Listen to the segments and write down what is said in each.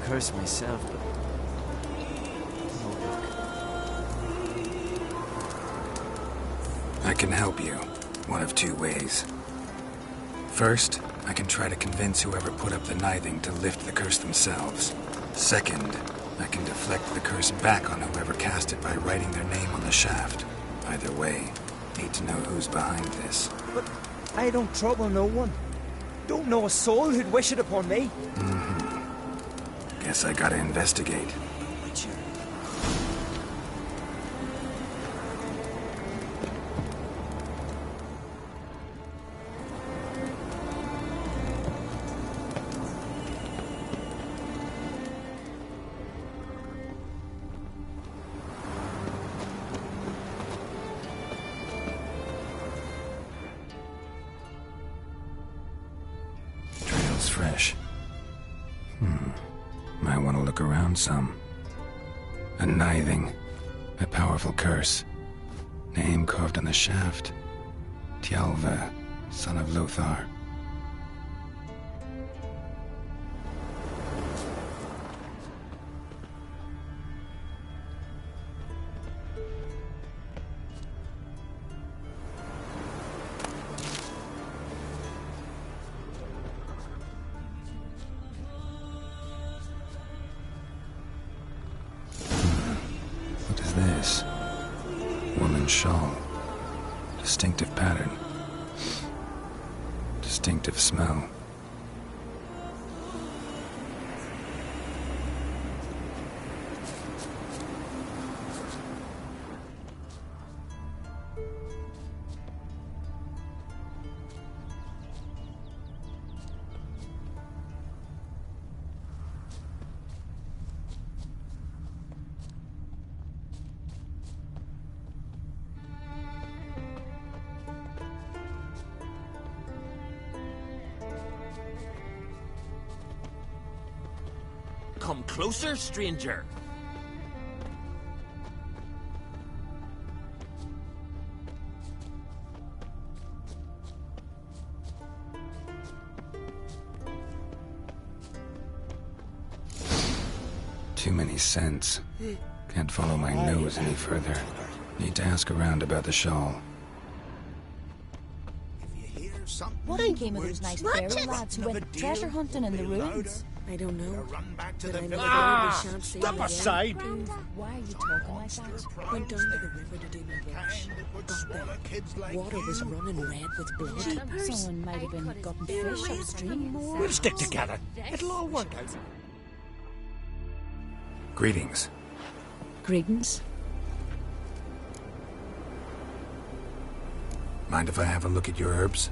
curse myself, but... no luck. I can help you, one of two ways. First, I can try to convince whoever put up the knithing to lift the curse themselves. Second, I can deflect the curse back on whoever cast it by writing their name on the shaft. Either way, need to know who's behind this. But I don't trouble no one. Don't know a soul who'd wish it upon me. Guess I gotta investigate. Fresh. Might want to look around some. A knithing. A powerful curse. Name carved on the shaft. Tjalve, son of Lothar. This woman's shawl. Distinctive pattern. Distinctive smell. Come closer, stranger. Too many scents. Can't follow my nose any further. Need to ask around about the shawl. What became of those nice fairy lads who went treasure hunting in the ruins? I don't know. But I know we shan't see Step aside! Why are you talking like that? Went down to the river to do my wash. Got there. Water was running red with blood. Someone might have been gutting fish upstream. We'll stick together. It'll all work out. Greetings. Greetings. Mind if I have a look at your herbs?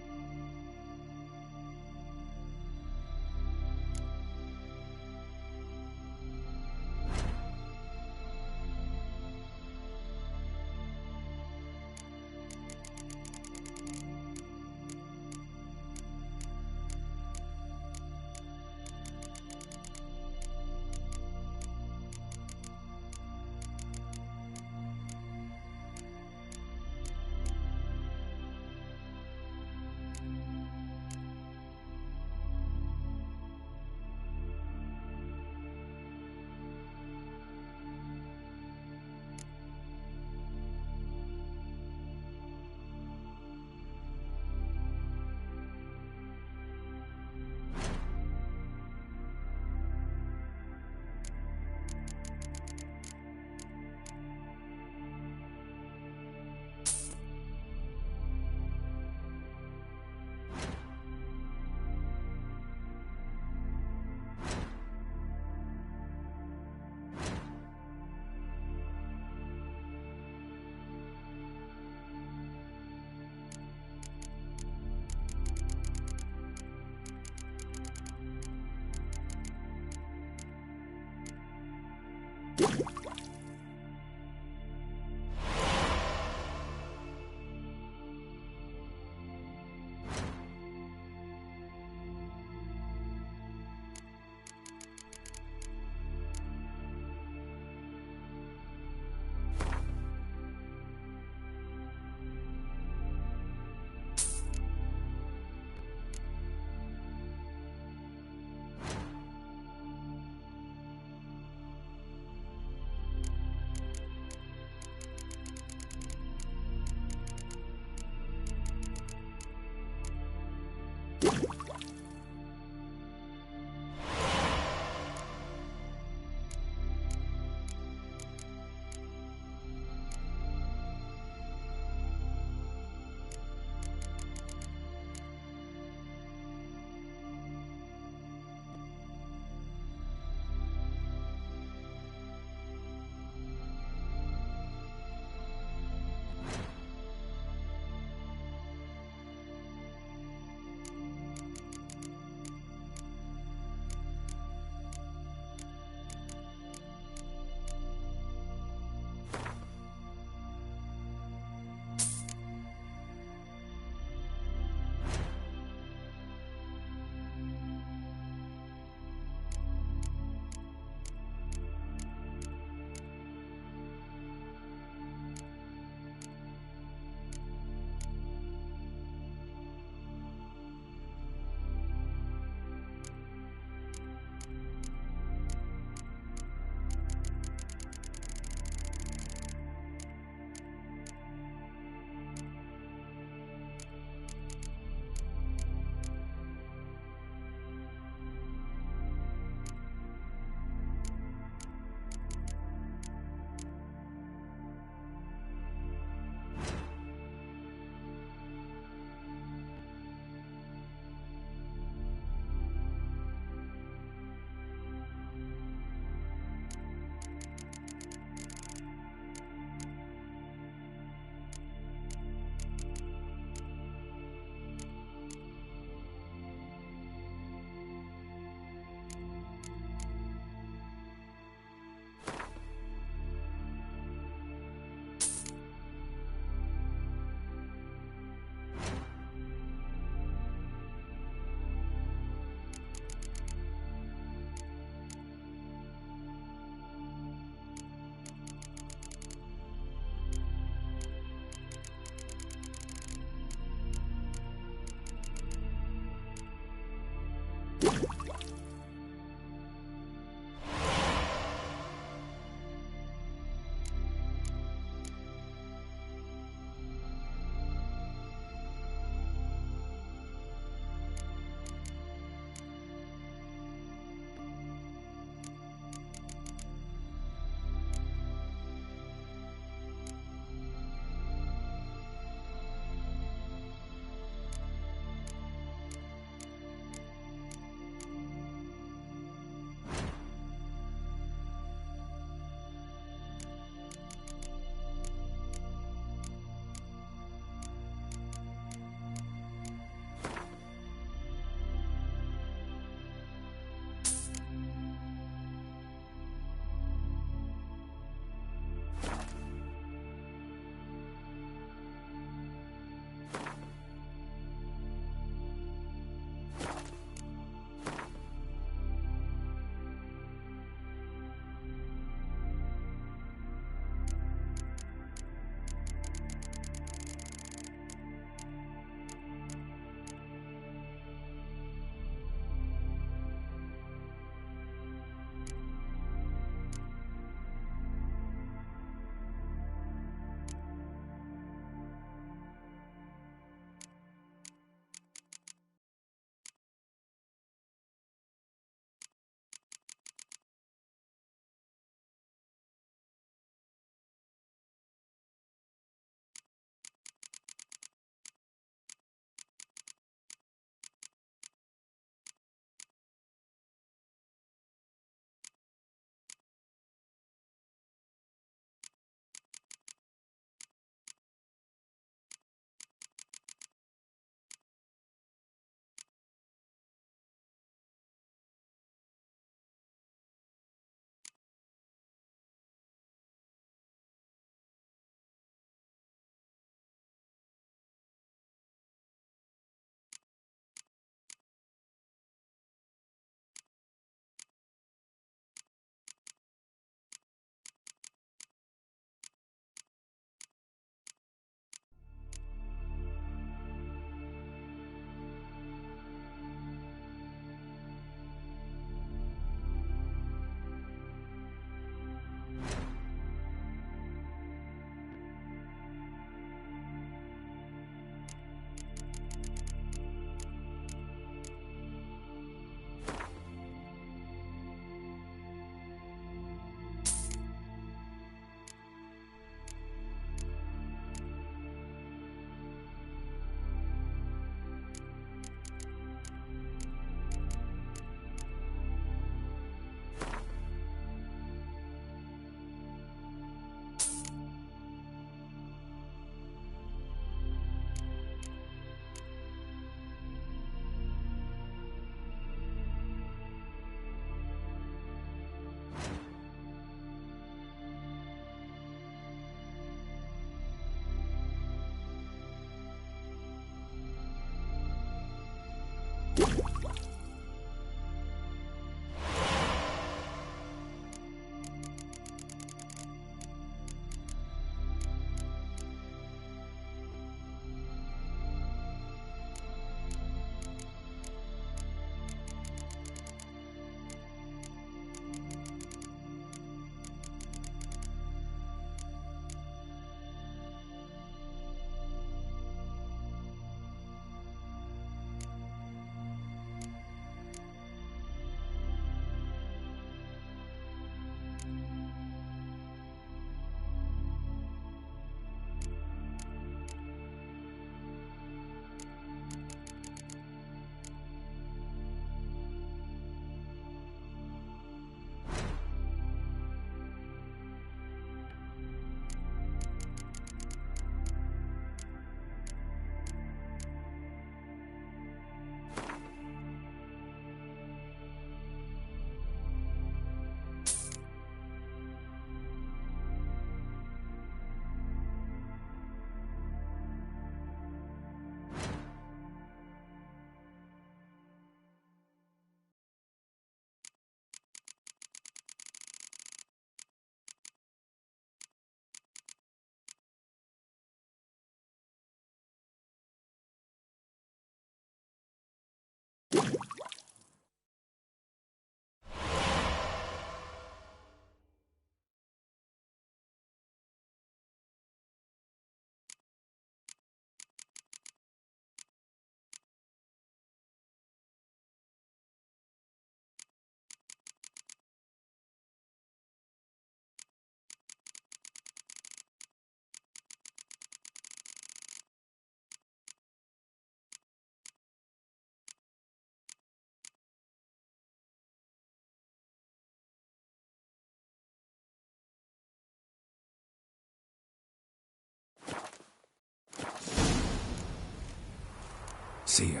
See ya.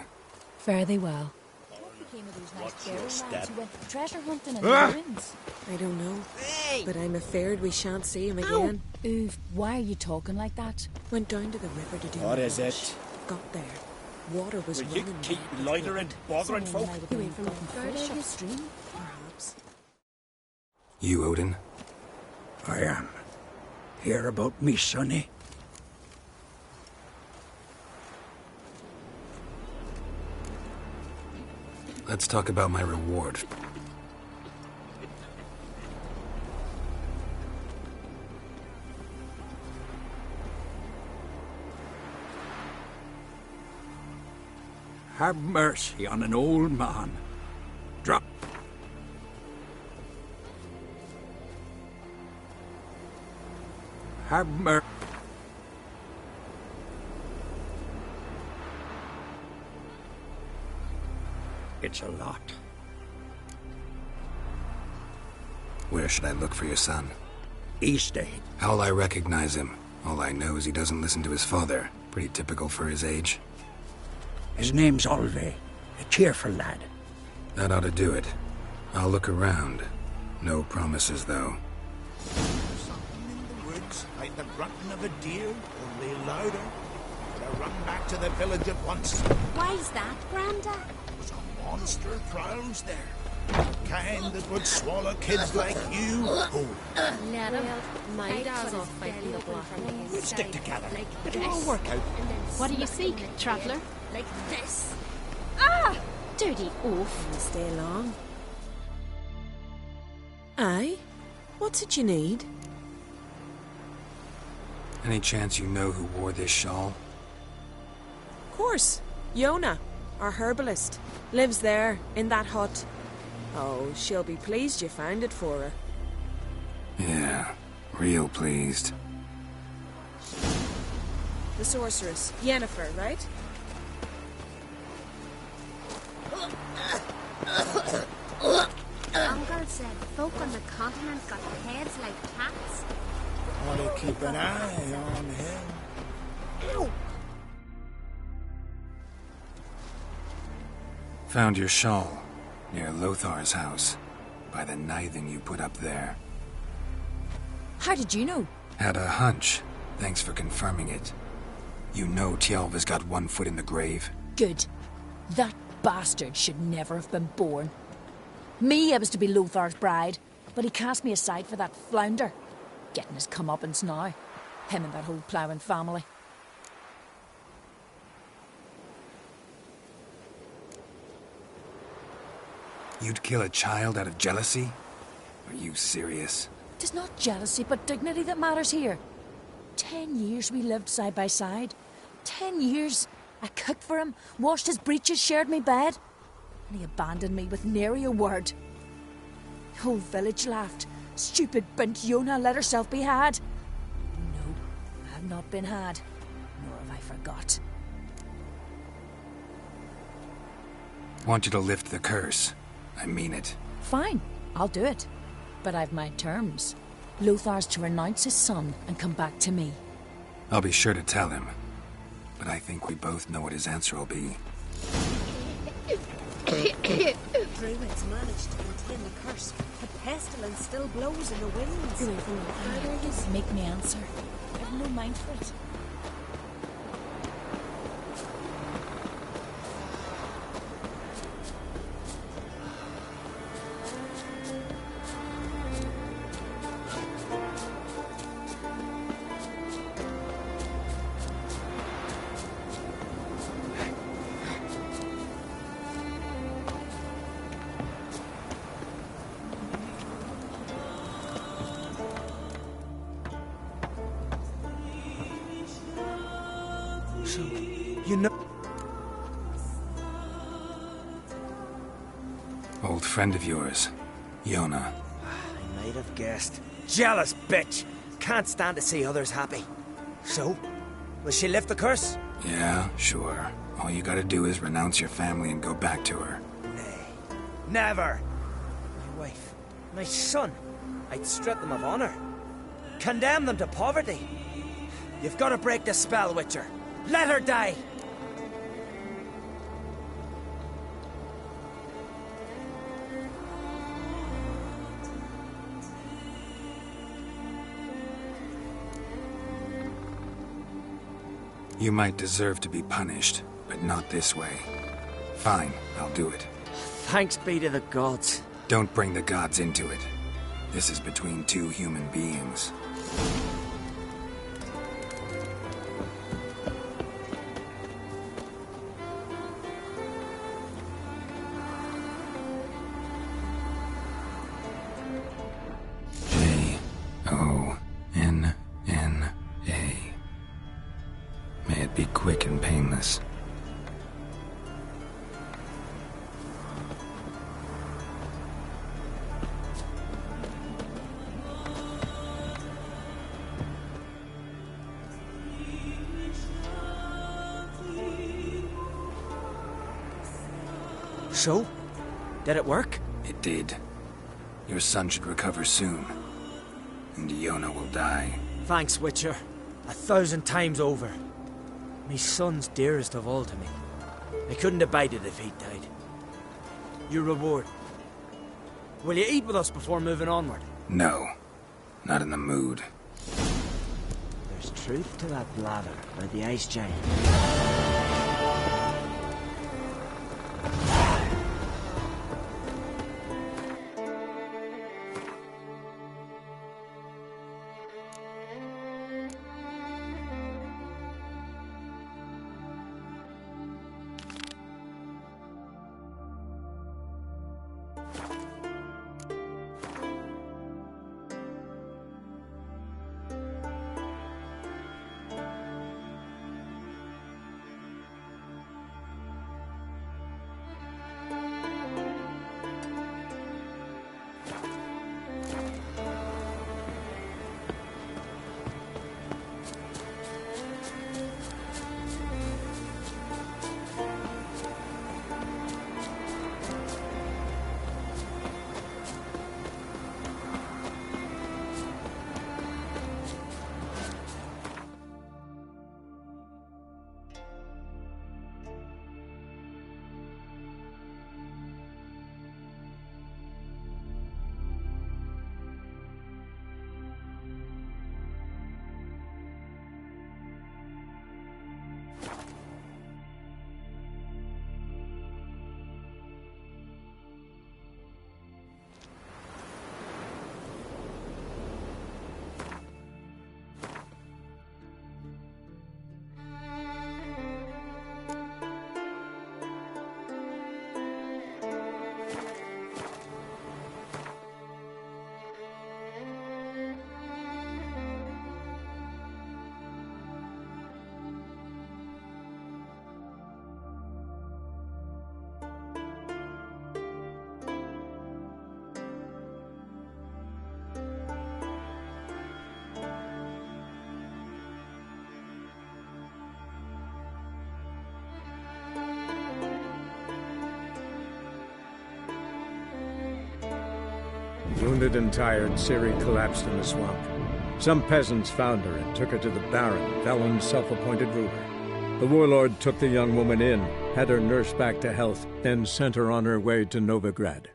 Fare thee well. What became of those nice fairy lads who went treasure hunting in the ruins? I don't know. Hey! But I'm afraid we shan't see him again. Oof, why are you talking like that? Went down to the river to do What a is wash. it? Got there. Water was Will you running keep red with loitering, blood. bothering folk? Might have been gotten fish upstream. Perhaps. You, Odin? I am. Hear about me, sonny? Let's talk about my reward. Have mercy on an old man. Drop. Have mercy. It's a lot. Where should I look for your son? Eastgate. How'll I recognize him? All I know is he doesn't listen to his father. Pretty typical for his age. His name's Olve. A cheerful lad. That ought to do it. I'll look around. No promises, though. Something in the woods, like the grunting of a deer, only louder. Better run back to the village at once. Why's that, Granda? There's a monster prowls there. Kind that would swallow kids like you. Oh, Let him. My dad's off fighting the black. we'll stick together. Like It'll this. all work out. And then What do you snap in seek, the traveller? tail, Like this. Ah! Dirty oaf. Can stay long. Aye? What's it you need? Any chance you know who wore this shawl? Course. Yona, our herbalist. Lives there, in that hut. Oh, she'll be pleased you found it for her. Yeah, real pleased. The sorceress, Yennefer, right? Uncle said folk on the continent got heads like cats. Want to keep an eye on him. Found your shawl near Lothar's house, by the knithing you put up there. How did you know? Had a hunch. Thanks for confirming it. You know Tjalva's got one foot in the grave. Good. That bastard should never have been born. Me, I was to be Lothar's bride, but he cast me aside for that flounder. Getting his comeuppance now. Him and that whole ploughing family. You'd kill a child out of jealousy? Are you serious? It is not jealousy, but dignity that matters here. 10 years we lived side by side. 10 years. I cooked for him, washed his breeches, shared my bed. And he abandoned me with nary a word. The whole village laughed. Stupid bint Yona let herself be had. No, I have not been had, nor have I forgot. Want you to lift the curse. I mean it. Fine, I'll do it. But I've my terms. Lothar's to renounce his son and come back to me. I'll be sure to tell him. But I think we both know what his answer will be. Druids managed to contain the curse. The pestilence still blows in the winds. Make me answer. I have no mind for it. So, you know... Old friend of yours, Yona. I might have guessed. Jealous bitch! Can't stand to see others happy. So, will she lift the curse? Yeah, sure. All you gotta do is renounce your family and go back to her. Nay. Never! My wife, my son. I'd strip them of honor. Condemn them to poverty. You've got to break the spell, Witcher. Let her die! You might deserve to be punished, but not this way. Fine, I'll do it. Thanks be to the gods. Don't bring the gods into it. This is between two human beings. J-O-N-N-A. May it be quick and painless. So? Did it work? It did. Your son should recover soon. And Iona will die. Thanks, Witcher. 1,000 times over. My son's dearest of all to me. I couldn't abide it if he died. Your reward. Will you eat with us before moving onward? No. Not in the mood. There's truth to that blather about the ice giant. Wounded and tired, Ciri collapsed in the swamp. Some peasants found her and took her to the Baron, Valen's self-appointed ruler. The warlord took the young woman in, had her nursed back to health, then sent her on her way to Novigrad.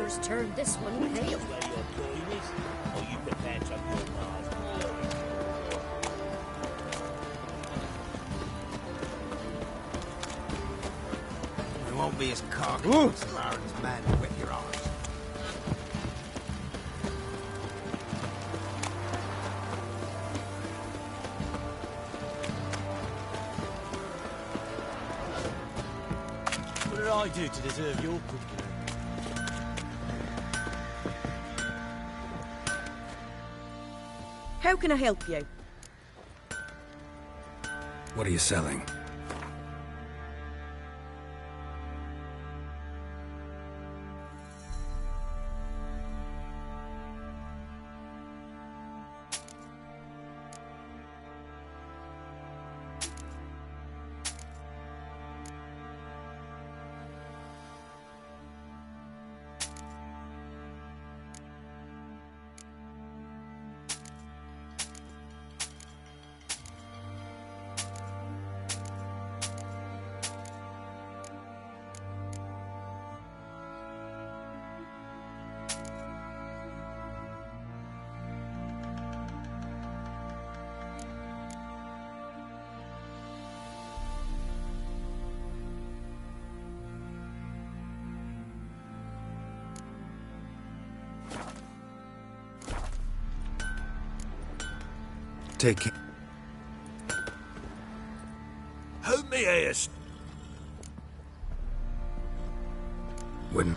yours turned this one pale. Where you're going is, or you prepare to go mad. We won't be as cocky as Lauren's men with your arms. What did I do to deserve your cooking? How can I help you? What are you selling? Take care. How may I Wouldn't.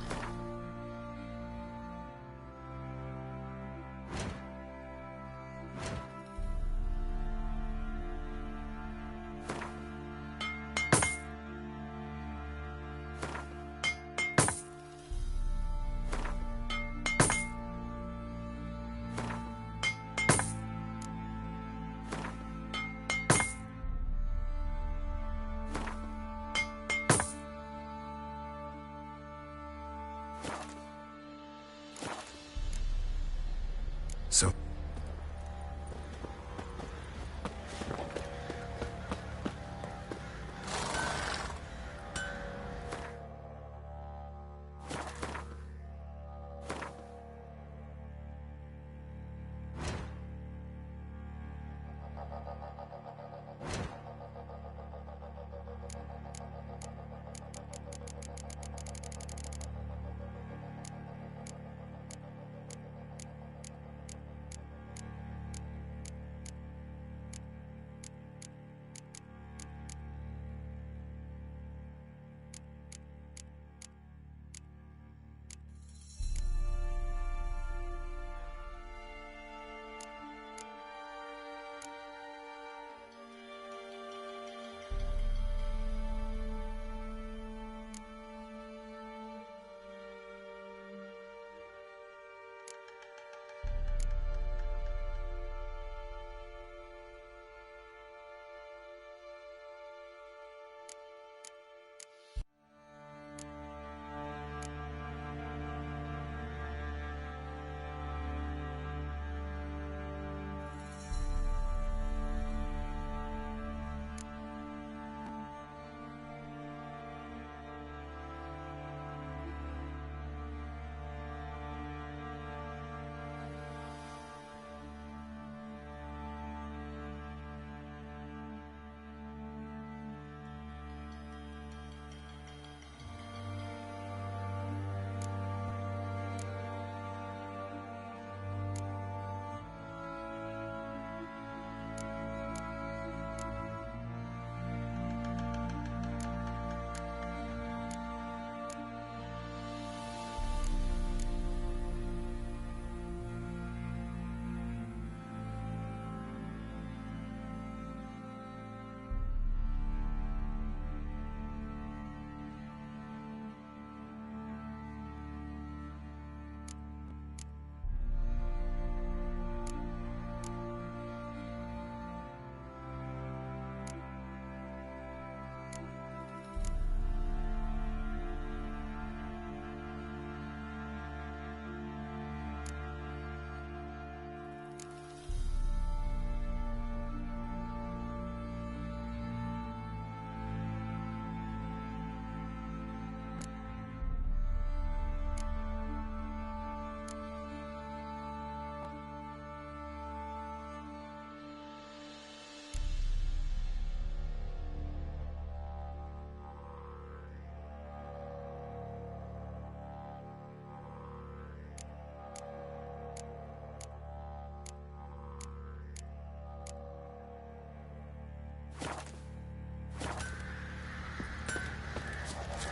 So.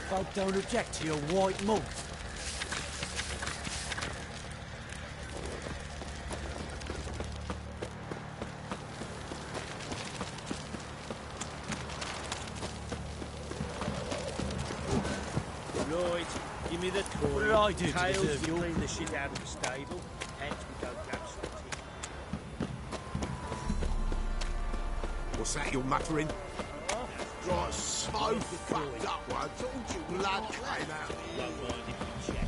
Folk don't object to your white mug. Right, give me the toy. What did I do to Tails, deserve you your- clean the shit out of the stable. Hence we don't grab something. What's that you're muttering? Right, so fucked up once. All your blood came out. Won't mind if you check.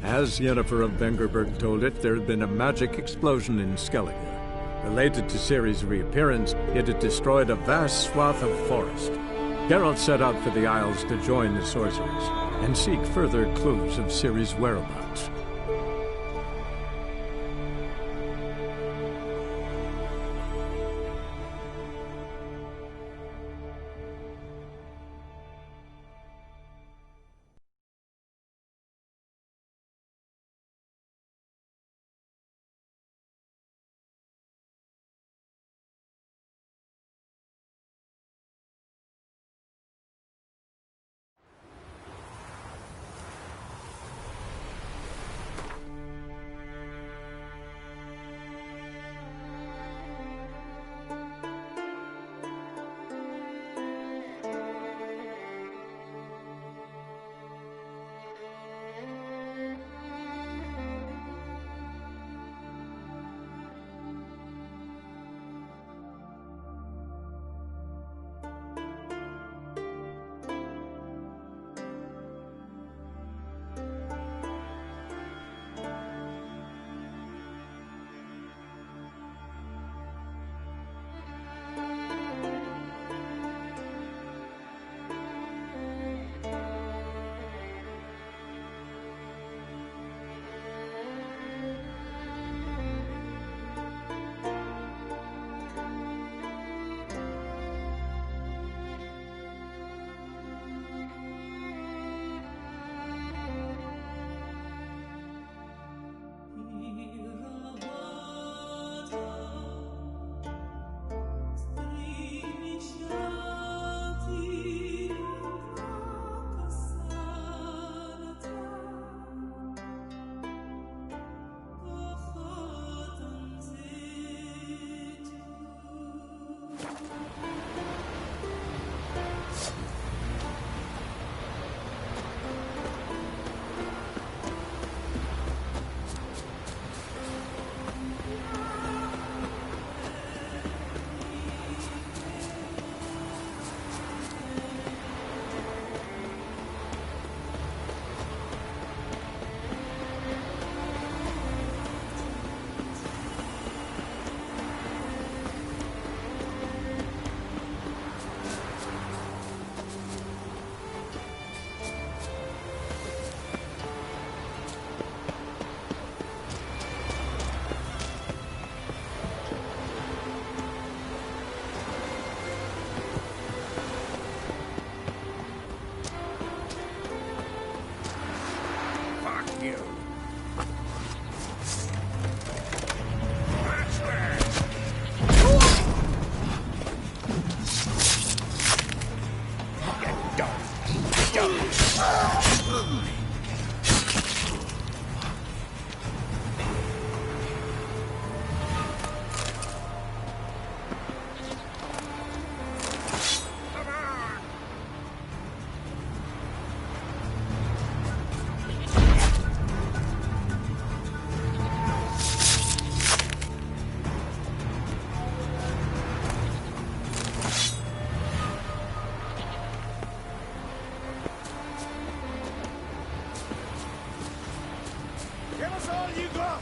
As Yennefer of Vengerberg told it, there had been a magic explosion in Skellige. Related to Ciri's reappearance, it had destroyed a vast swath of forest. Geralt set out for the Isles to join the sorcerers and seek further clues of Ciri's whereabouts. Give us all you got!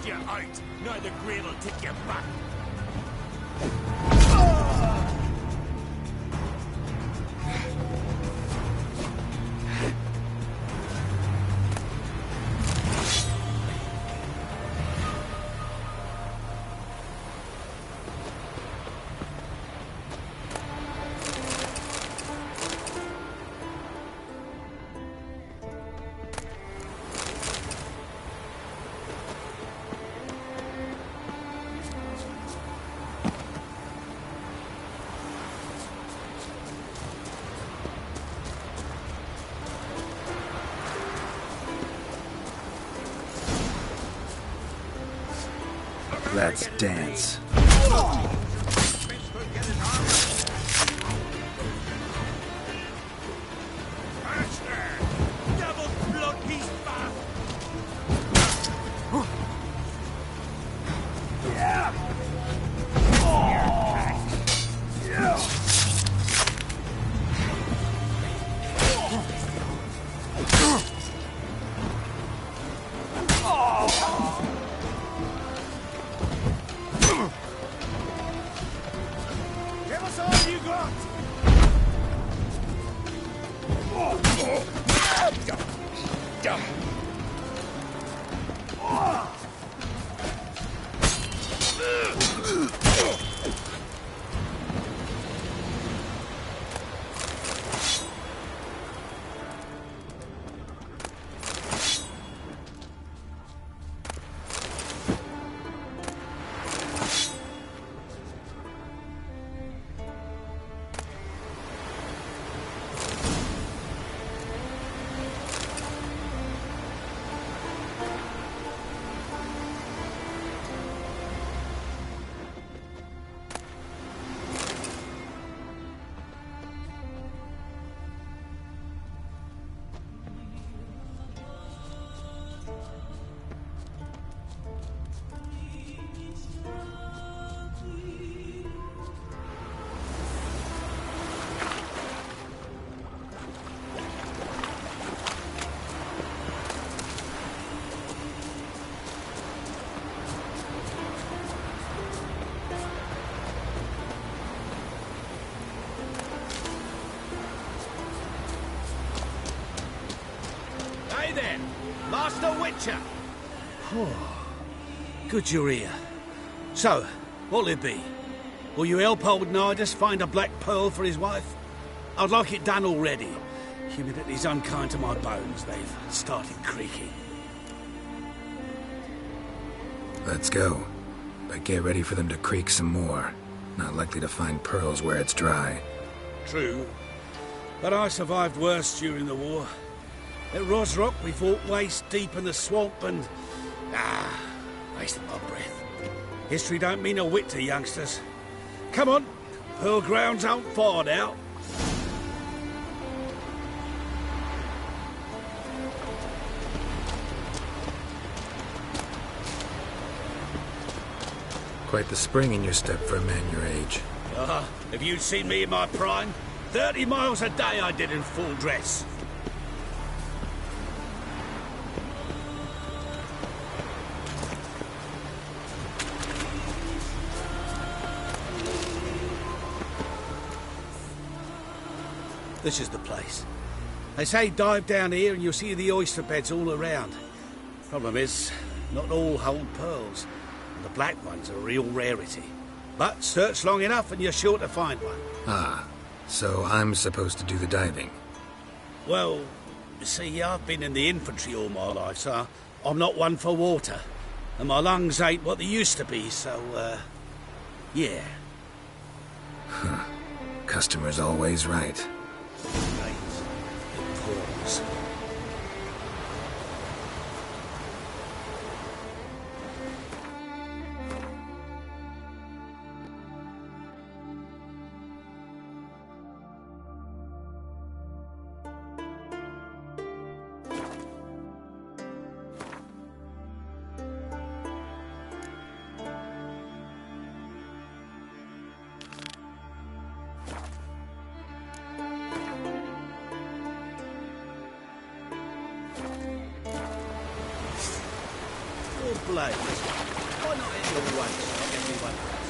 lift you out. Now the grain will take you back. Let's dance. Hey there, Master Witcher. Good you're here. So, what'll it be? Will you help old Nidus find a black pearl for his wife? I'd like it done already. Humidity's unkind to my bones. They've started creaking. Let's go. But get ready for them to creak some more. Not likely to find pearls where it's dry. True. But I survived worse during the war. At Rosrock, we fought waist deep in the swamp and... wasted my breath. History don't mean a whit to youngsters. Come on, pearl grounds aren't far now. Quite the spring in your step for a man your age. Have you seen me in my prime? 30 miles a day I did in full dress. This is the place. They say dive down here and you'll see the oyster beds all around. Problem is, not all hold pearls. And the black ones are a real rarity. But search long enough and you're sure to find one. Ah, so I'm supposed to do the diving. Well, you see, I've been in the infantry all my life, so I'm not one for water. And my lungs ain't what they used to be, so, yeah. Customer's always right. Right. It pours. blades. Why not hit all once like everyone else?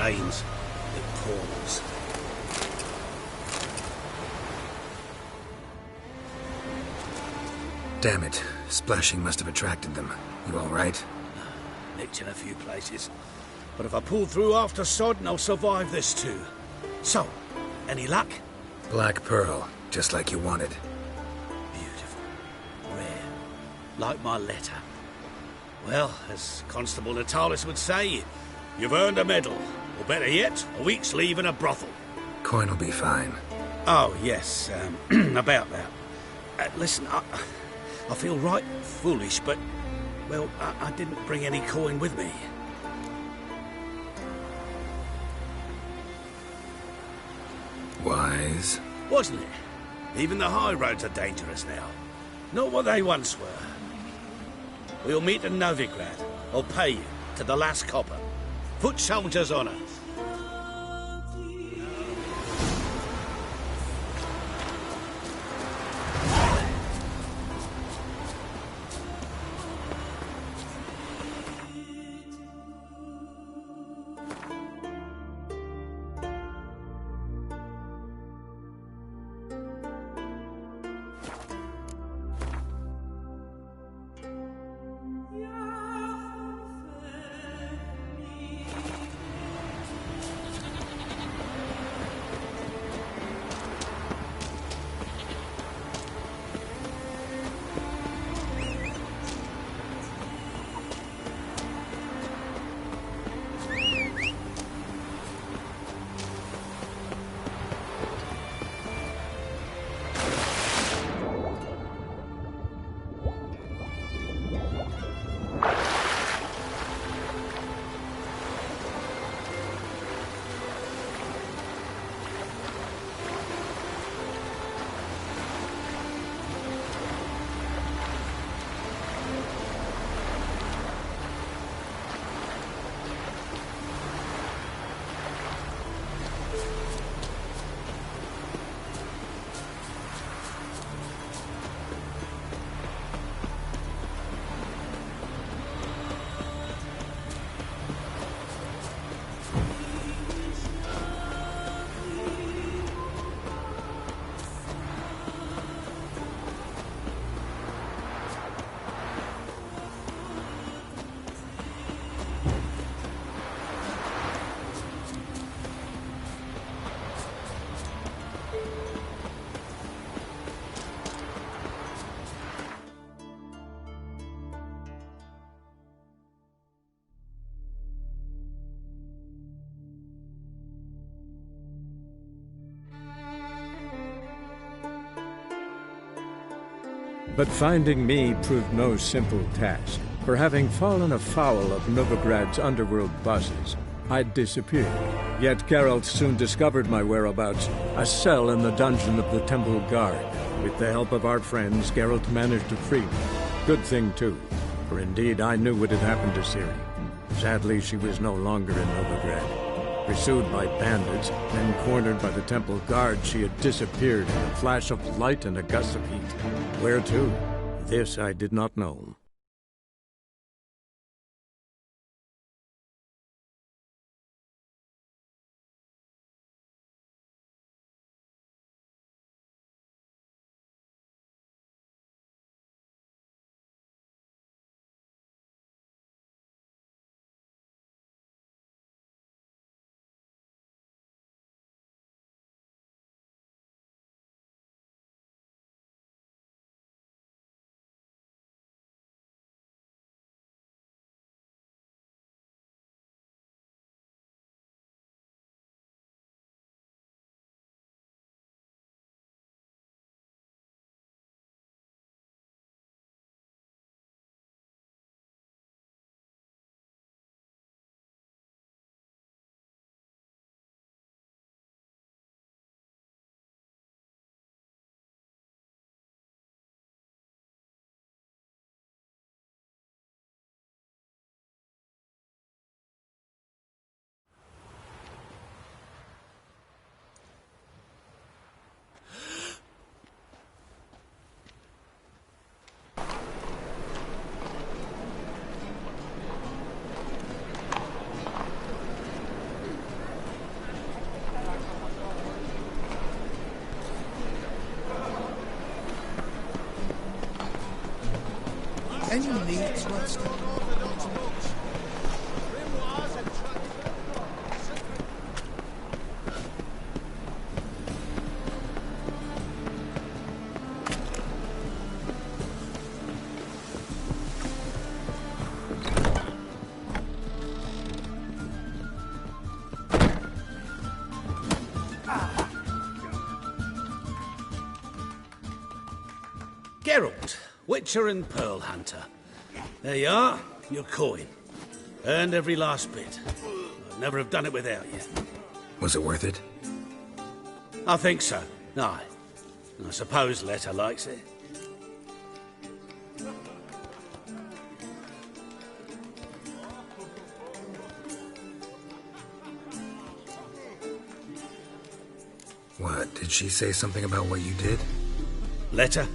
stains. It pours. Damn it. Splashing must have attracted them. You all right? Nicked in a few places. But if I pull through after Sodden, I'll survive this too. So, any luck? Black pearl, just like you wanted. Beautiful. Rare. Like my letter. Well, as Constable Natalis would say, you've earned a medal. Or better yet, a week's leave in a brothel. Coin will be fine. Oh, yes, about that. Listen, I feel right foolish, but, well, I didn't bring any coin with me. Wise. Wasn't it? Even the high roads are dangerous now. Not what they once were. We'll meet in Novigrad. I'll pay you, to the last copper. Foot soldiers' honour. But finding me proved no simple task, for having fallen afoul of Novigrad's underworld bosses, I'd disappeared. Yet Geralt soon discovered my whereabouts, a cell in the dungeon of the Temple Guard. With the help of our friends, Geralt managed to free me. Good thing, too, for indeed I knew what had happened to Ciri. Sadly, she was no longer in Novigrad. Pursued by bandits, then cornered by the Temple Guard, she had disappeared in a flash of light and a gust of heat. Where to? This I did not know. Who needs what's Geralt, Witcher and Pearl Hunter. There you are, your coin. Earned every last bit. I'd never have done it without you. Was it worth it? I think so. Aye. I suppose Letta likes it. What, did she say something about what you did? Letta?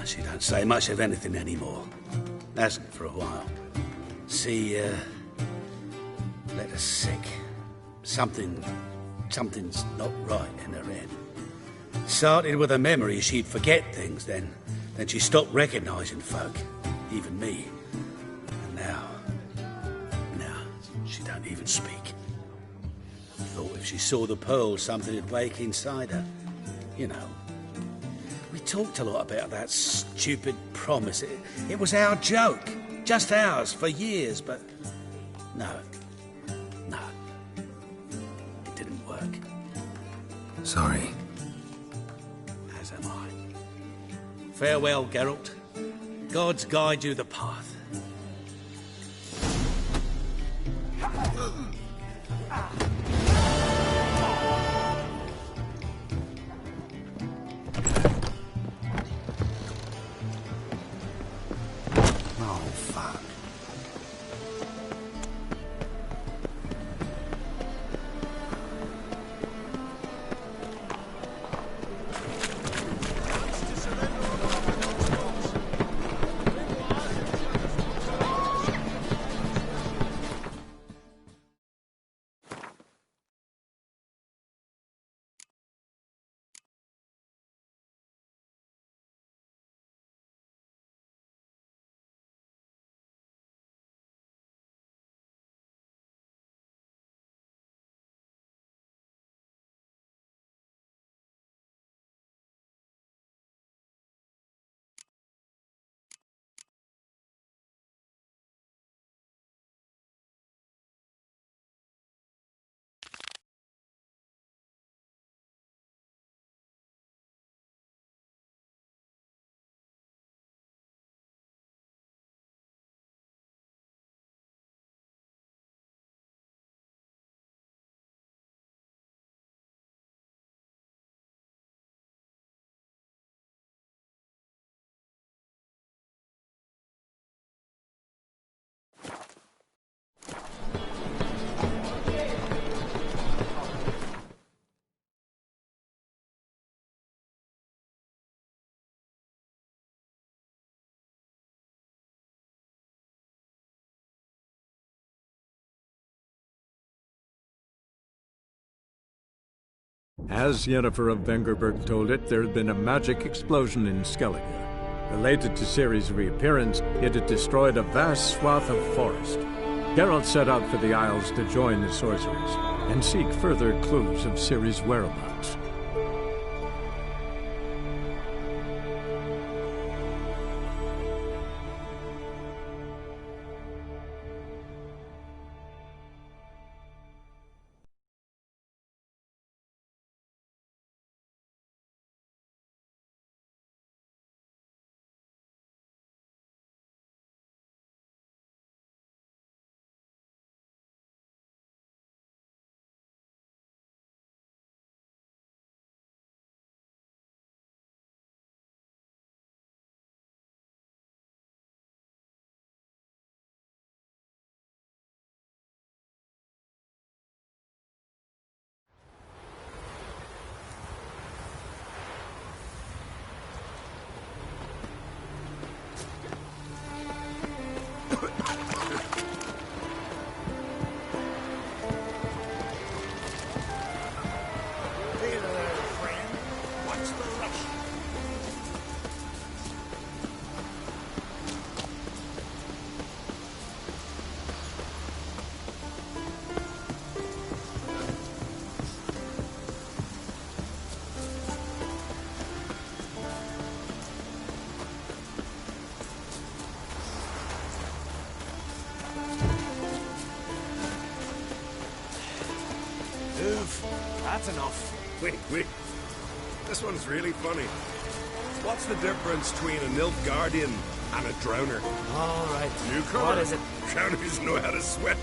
She don't say much of anything anymore. Hasn't for a while. Letta's sick. Something's not right in her head. Started with a memory she'd forget things, then she stopped recognising folk, even me. And now she don't even speak. Thought if she saw the pearl, something would wake inside her. You know. We talked a lot about that stupid promise. It was our joke. Just ours for years, but no. It didn't work. Sorry. As am I. Farewell, Geralt. Gods guide you the path. As Yennefer of Vengerberg told it, there had been a magic explosion in Skellige. Related to Ciri's reappearance, it had destroyed a vast swath of forest. Geralt set out for the Isles to join the sorcerers and seek further clues of Ciri's whereabouts. Move. That's enough. Wait. This one's really funny. What's the difference between a Nilfgaardian and a drowner? All right. Newcomer. What is it? Drowners know how to swim.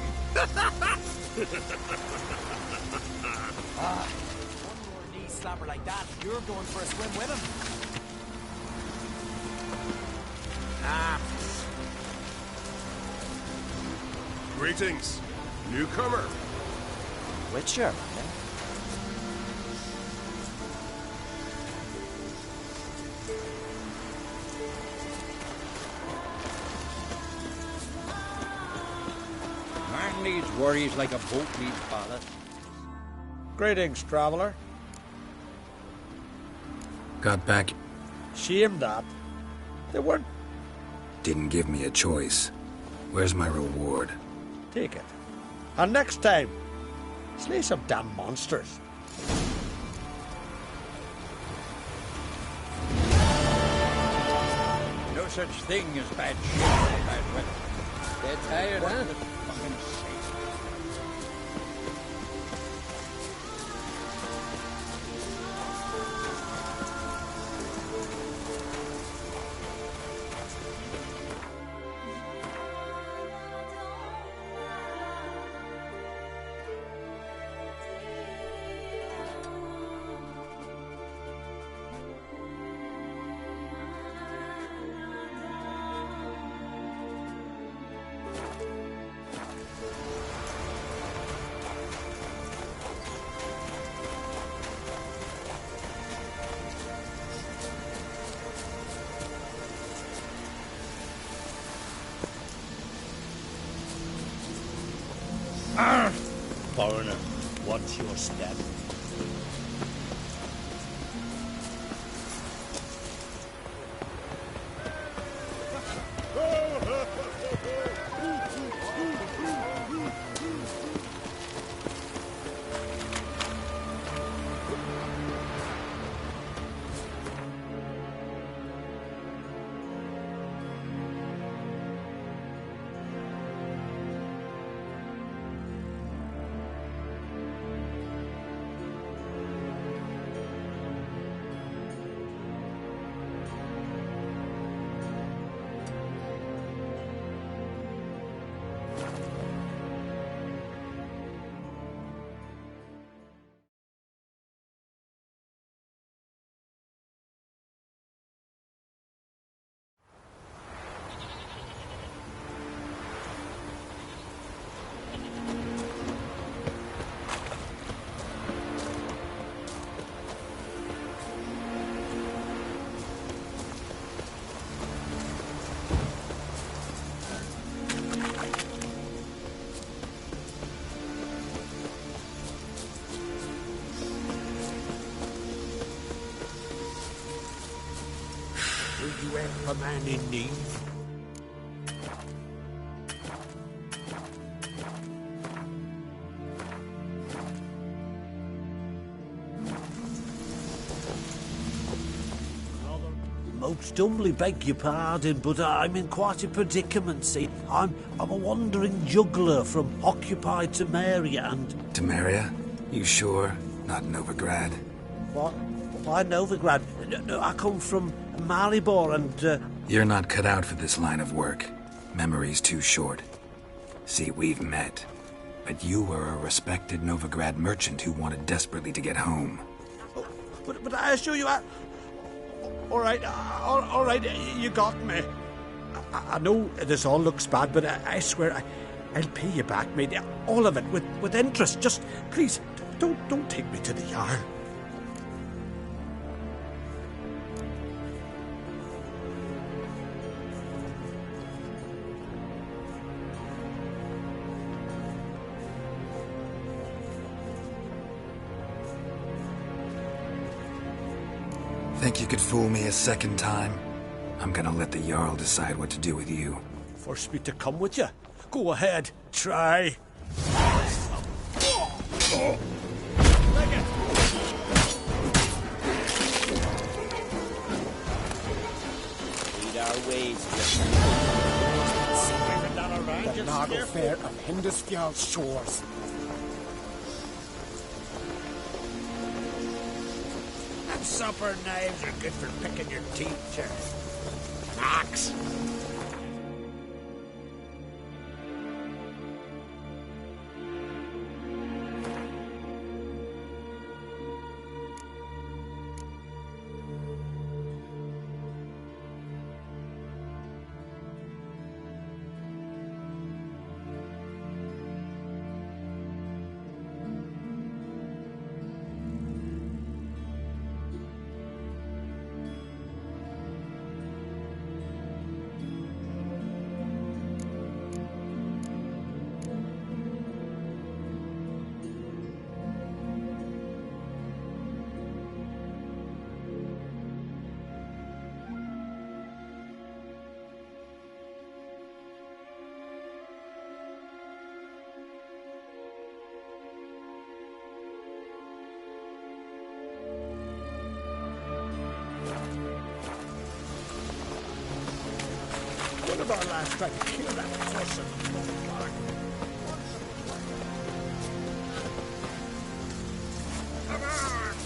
One more knee slapper like that, you're going for a swim with him. Greetings, newcomer. Witcher. Man needs worries like a boat needs ballast. Greetings, traveller. Got back. Shame that. They weren't. Didn't give me a choice. Where's my reward? Take it. And next time, slay some damn monsters. No such thing as bad shit or bad weather. Dead tired, huh? Fucking sake. Foreigner, what's your step? Will you help a man in need? Most humbly beg your pardon, but I'm in quite a predicament, see. I'm a wandering juggler from occupied Temeria and... Temeria? You sure? Not Novigrad? What? Why Novigrad? No, I come from Maribor and... You're not cut out for this line of work. Memory's too short. See, we've met. But you were a respected Novigrad merchant who wanted desperately to get home. But I assure you, all right, you got me. I know this all looks bad, but I swear I'll pay you back, mate. All of it, with interest. Just, please, don't take me to the Jarl. Think you could fool me a second time? I'm gonna let the Jarl decide what to do with you. Force me to come with you? Go ahead, try. Lead our ways, The Nagle Fair of Hindisfjall shores. Them supper knives are good for picking your teeth, Jerry. Knox. One of our lads tried to kill that person. Come on! Faster!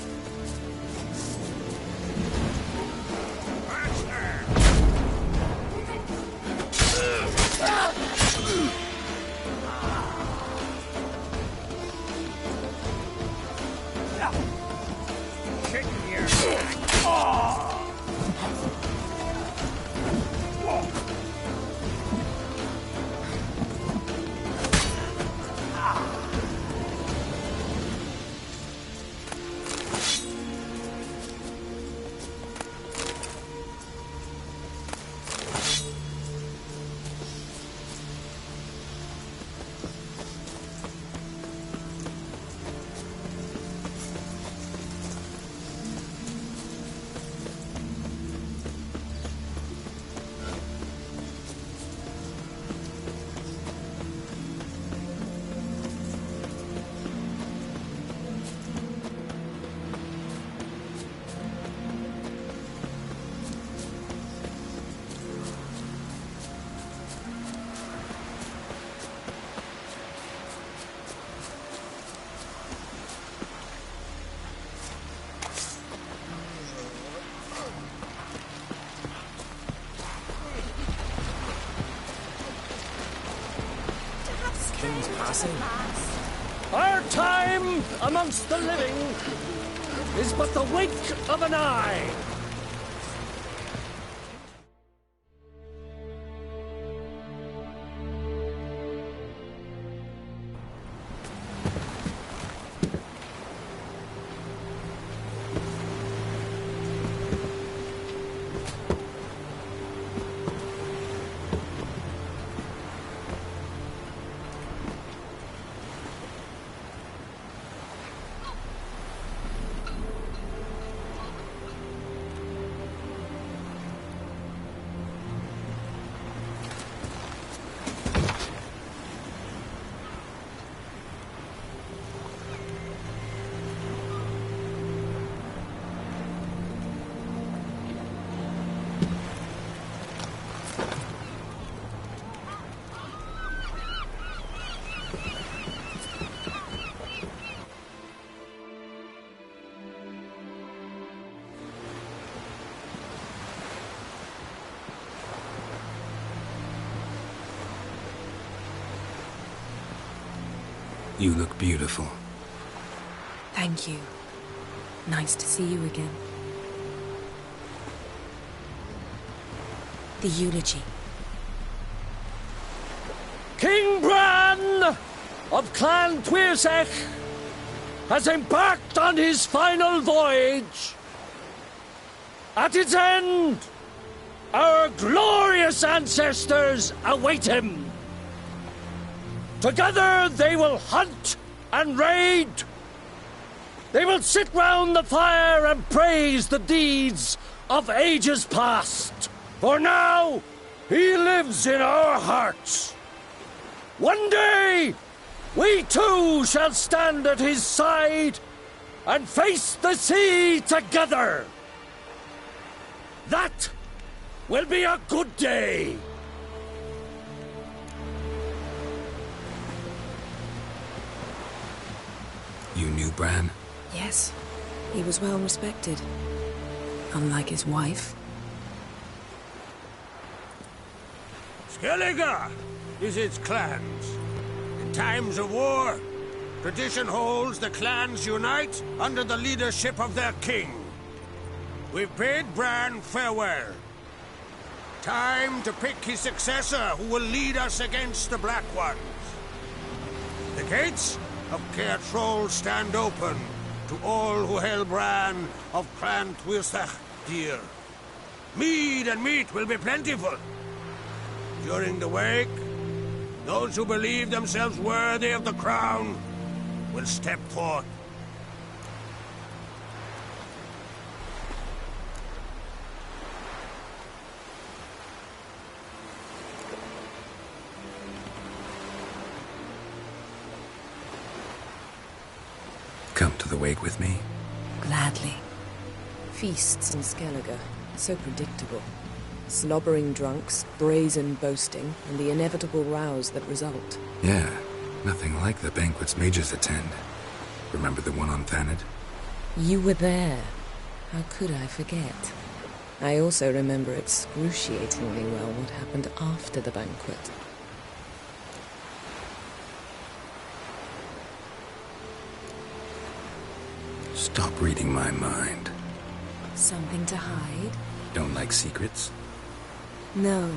Kick your back. King's passing. Our time amongst the living is but the wink of an eye. You look beautiful. Thank you. Nice to see you again. The eulogy. King Bran of Clan Tuirsech has embarked on his final voyage. At its end, our glorious ancestors await him. Together they will hunt and raid. They will sit round the fire and praise the deeds of ages past. For now, he lives in our hearts. One day, we too shall stand at his side and face the sea together. That will be a good day. You knew Bran? Yes. He was well respected. Unlike his wife. Skellige is its clans. In times of war, tradition holds the clans unite under the leadership of their king. We've bid Bran farewell. Time to pick his successor who will lead us against the Black Ones. The gates of Caer Troll stand open to all who hail Bran of Clan Twisach dear. Mead and meat will be plentiful. During the wake, those who believe themselves worthy of the crown will step forth. Come to the wake with me? Gladly. Feasts in Skellige, so predictable. Slobbering drunks, brazen boasting, and the inevitable rows that result. Yeah, nothing like the banquets mages attend. Remember the one on Thanedd? You were there. How could I forget? I also remember excruciatingly well what happened after the banquet. Stop reading my mind. Something to hide? Don't like secrets? No.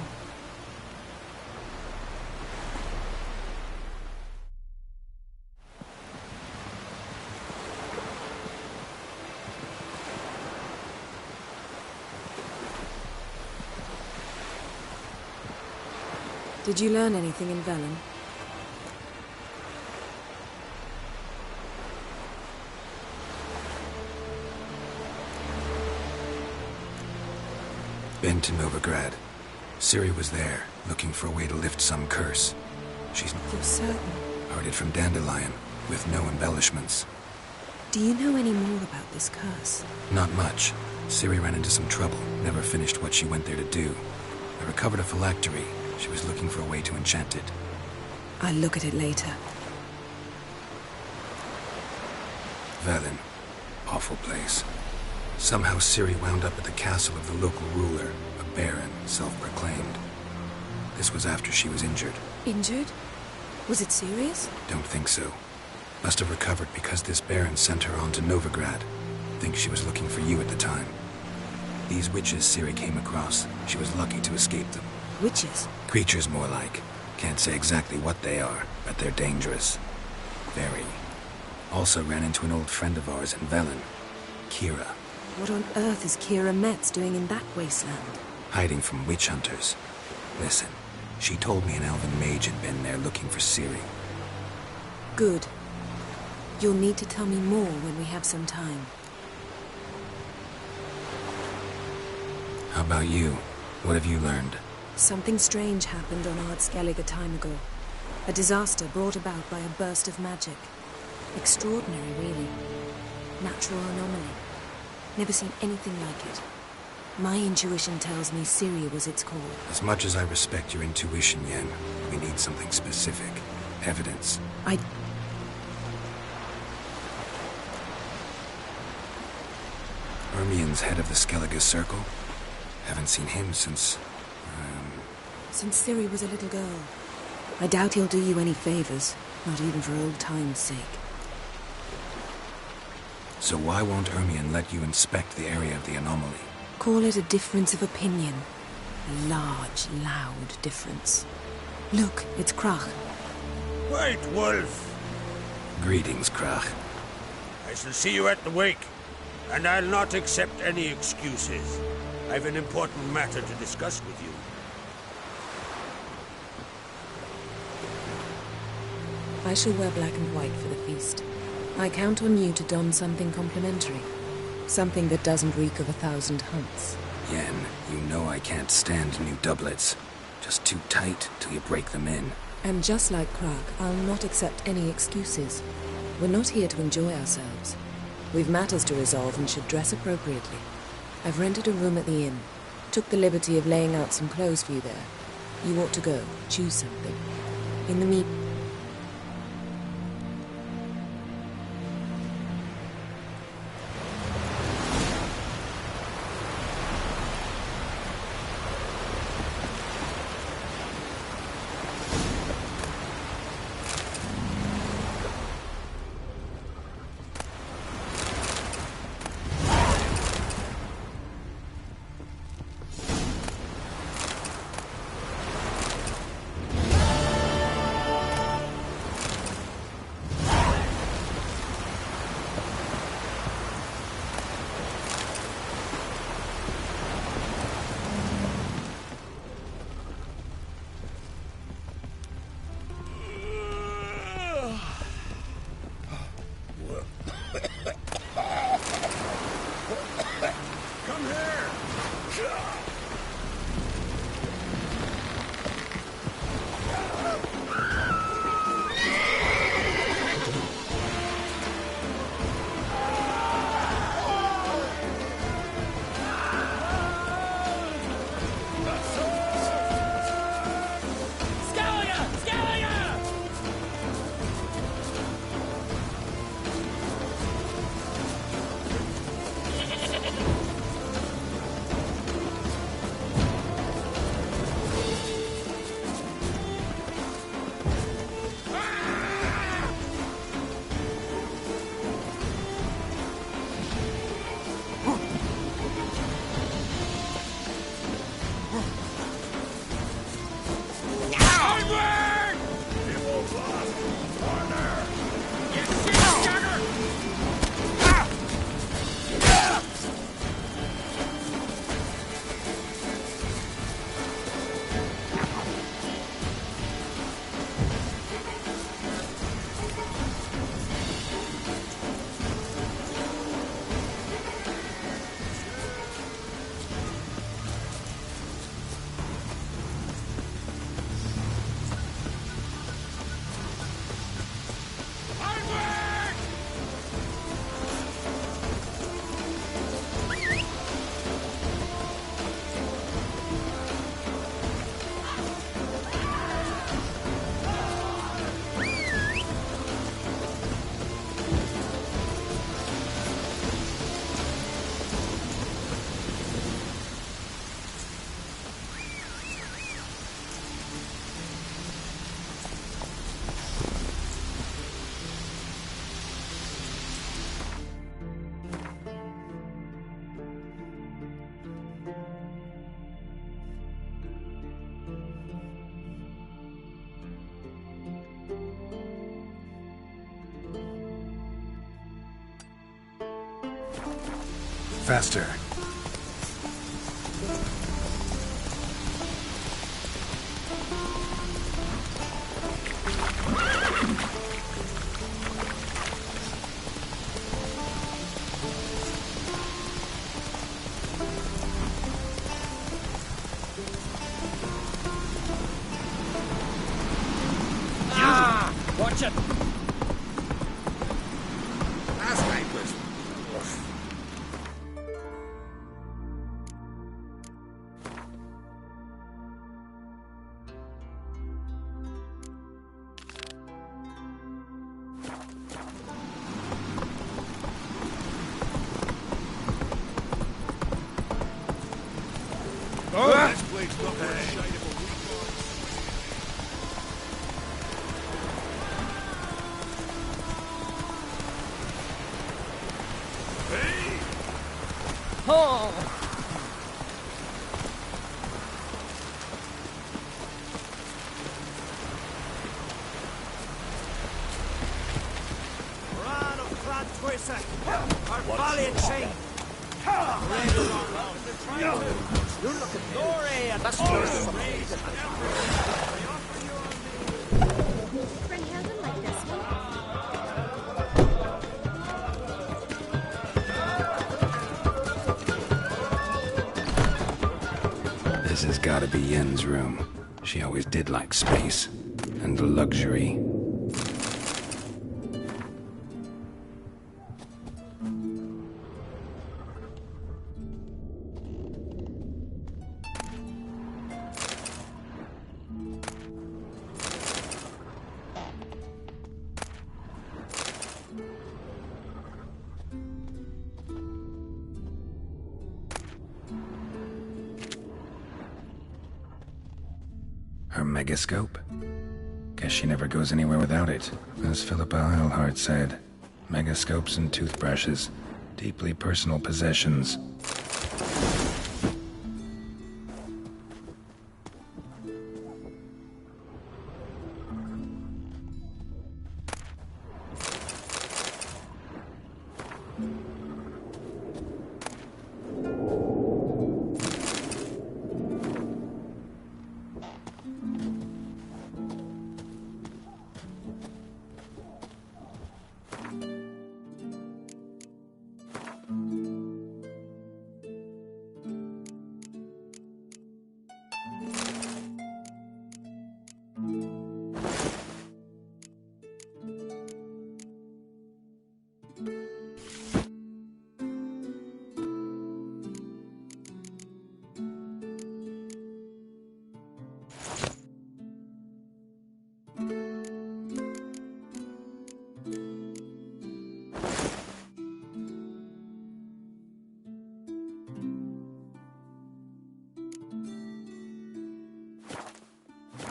Did you learn anything in Velen? Been to Novigrad. Ciri was there, looking for a way to lift some curse. She's... You're certain? Heard it from Dandelion, with no embellishments. Do you know any more about this curse? Not much. Ciri ran into some trouble, never finished what she went there to do. I recovered a phylactery. She was looking for a way to enchant it. I'll look at it later. Velen. Awful place. Somehow Ciri wound up at the castle of the local ruler, a baron, self-proclaimed. This was after she was injured. Injured? Was it serious? Don't think so. Must have recovered because this baron sent her on to Novigrad. Think she was looking for you at the time. These witches Ciri came across, she was lucky to escape them. Witches? Creatures, more like. Can't say exactly what they are, but they're dangerous. Very. Also ran into an old friend of ours in Velen, Kira. What on earth is Kira Metz doing in that wasteland? Hiding from witch hunters. Listen, she told me an elven mage had been there looking for Ciri. Good. You'll need to tell me more when we have some time. How about you? What have you learned? Something strange happened on Ard Skellige a time ago. A disaster brought about by a burst of magic. Extraordinary, really. Natural anomaly. Never seen anything like it. My intuition tells me Ciri was its cause. As much as I respect your intuition, Yen, we need something specific. Evidence. Ermien's head of the Skellige Circle? Haven't seen him since... Since Ciri was a little girl. I doubt he'll do you any favors, not even for old time's sake. So why won't Ermien let you inspect the area of the anomaly? Call it a difference of opinion. A large, loud difference. Look, it's Krach. White Wolf! Greetings, Krach. I shall see you at the wake, and I'll not accept any excuses. I've an important matter to discuss with you. I shall wear black and white for the feast. I count on you to don something complimentary. Something that doesn't reek of 1,000 hunts. Yen, you know I can't stand new doublets. Just too tight till you break them in. And just like Krach, I'll not accept any excuses. We're not here to enjoy ourselves. We've matters to resolve and should dress appropriately. I've rented a room at the inn. Took the liberty of laying out some clothes for you there. You ought to go. Choose something. In the meantime... Faster. Watch it! Last night was... Oh, this place not worth a shite of a week. Oh! Run of Clan Twister! Our valiant chain! You're looking glory and that's Brynhilden like this one. This has gotta be Yen's room. She always did like space. And luxury. Her megascope? Guess she never goes anywhere without it. As Philippa Eilhart said, megascopes and toothbrushes, deeply personal possessions.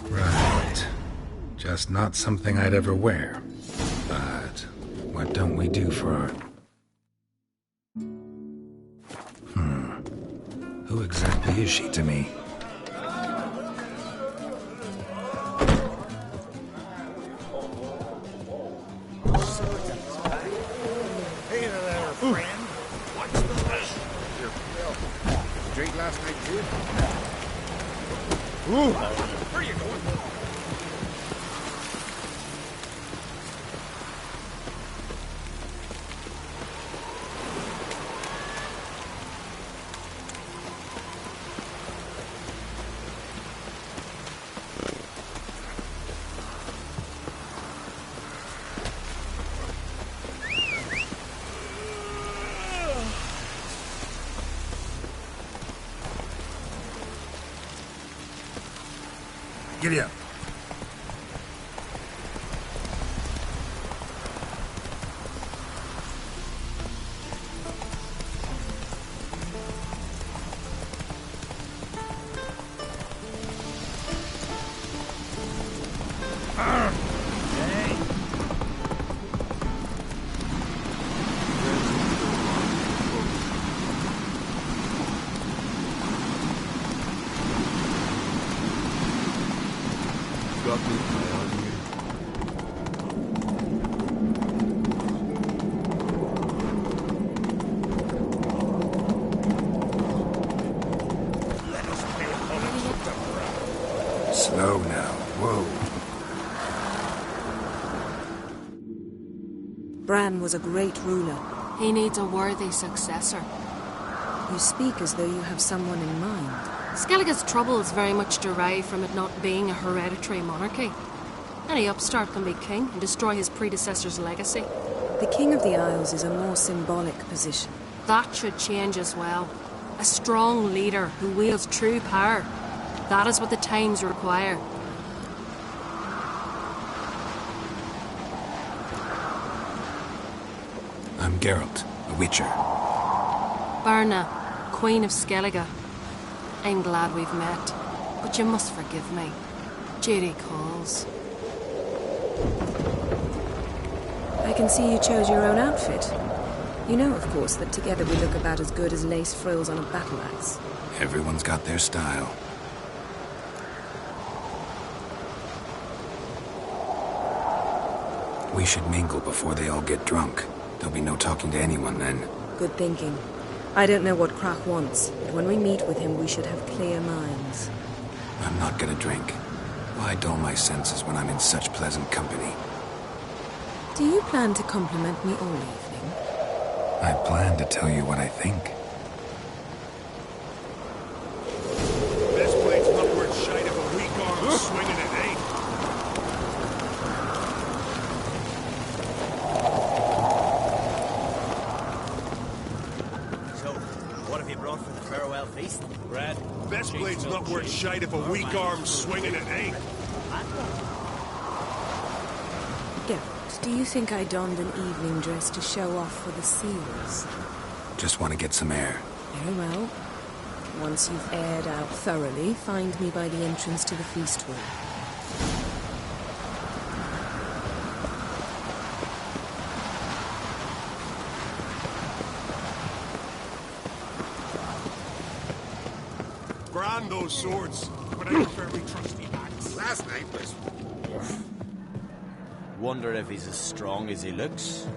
Right. Just not something I'd ever wear. But what don't we do for our... Who exactly is she to me? Hey there, friend. What's the rush? Drink last night, too? Ooh. Where are you going? Giddy up. Slow now. Whoa. Bran was a great ruler. He needs a worthy successor. You speak as though you have someone in mind. Skellige's troubles very much derive from it not being a hereditary monarchy. Any upstart can be king and destroy his predecessor's legacy. The King of the Isles is a more symbolic position. That should change as well. A strong leader who wields true power. That is what the times require. I'm Geralt, a Witcher. Berna, Queen of Skellige. I'm glad we've met, but you must forgive me. Duty calls. I can see you chose your own outfit. You know, of course, that together we look about as good as lace frills on a battle axe. Everyone's got their style. We should mingle before they all get drunk. There'll be no talking to anyone then. Good thinking. I don't know what Crach wants, but when we meet with him, we should have clear minds. I'm not gonna drink. Why dull my senses when I'm in such pleasant company? Do you plan to compliment me all evening? I plan to tell you what I think. This blade's not worth shite of a weak arm swinging at 8. So, what have you brought for the farewell feast? Bread. Best blade's not worth shite if a weak arm swinging at 8. Geralt, do you think I donned an evening dress to show off for the seals? Just want to get some air. Very well. Once you've aired out thoroughly, find me by the entrance to the feast hall. Grand those swords, but I prefer me trusty axe. Last night was... Wonder if he's as strong as he looks.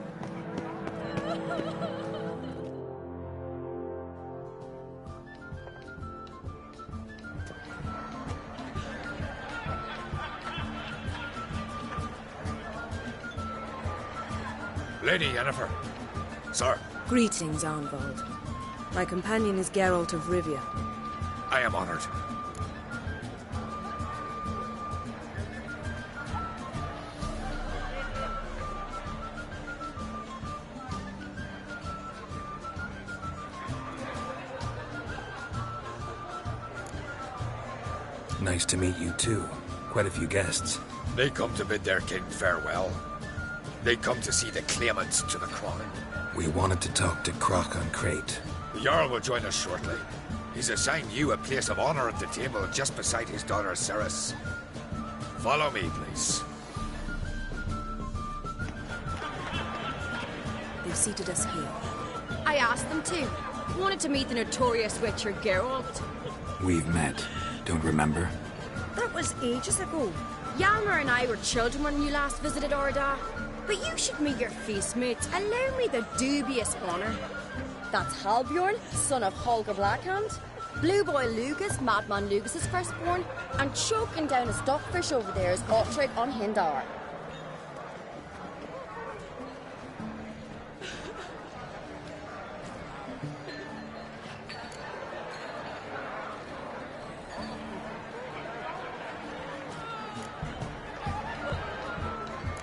Lady Yennefer. Sir. Greetings, Arnvald. My companion is Geralt of Rivia. I am honored. Nice to meet you too. Quite a few guests. They come to bid their king farewell. They come to see the claimants to the crown. We wanted to talk to Crach on Crate. The Jarl will join us shortly. He's assigned you a place of honor at the table just beside his daughter Ceres. Follow me, please. They've seated us here. I asked them to. Wanted to meet the notorious Witcher Geralt. We've met. Don't remember? That was ages ago. Hjalmar and I were children when you last visited Orda. But you should meet your feast mates. Allow me the dubious honor. That's Halbjorn, son of Holger Blackhand. Blue Boy Lugus, Madman Lugus' firstborn. And choking down a stockfish over there is Ottrig on Hindar.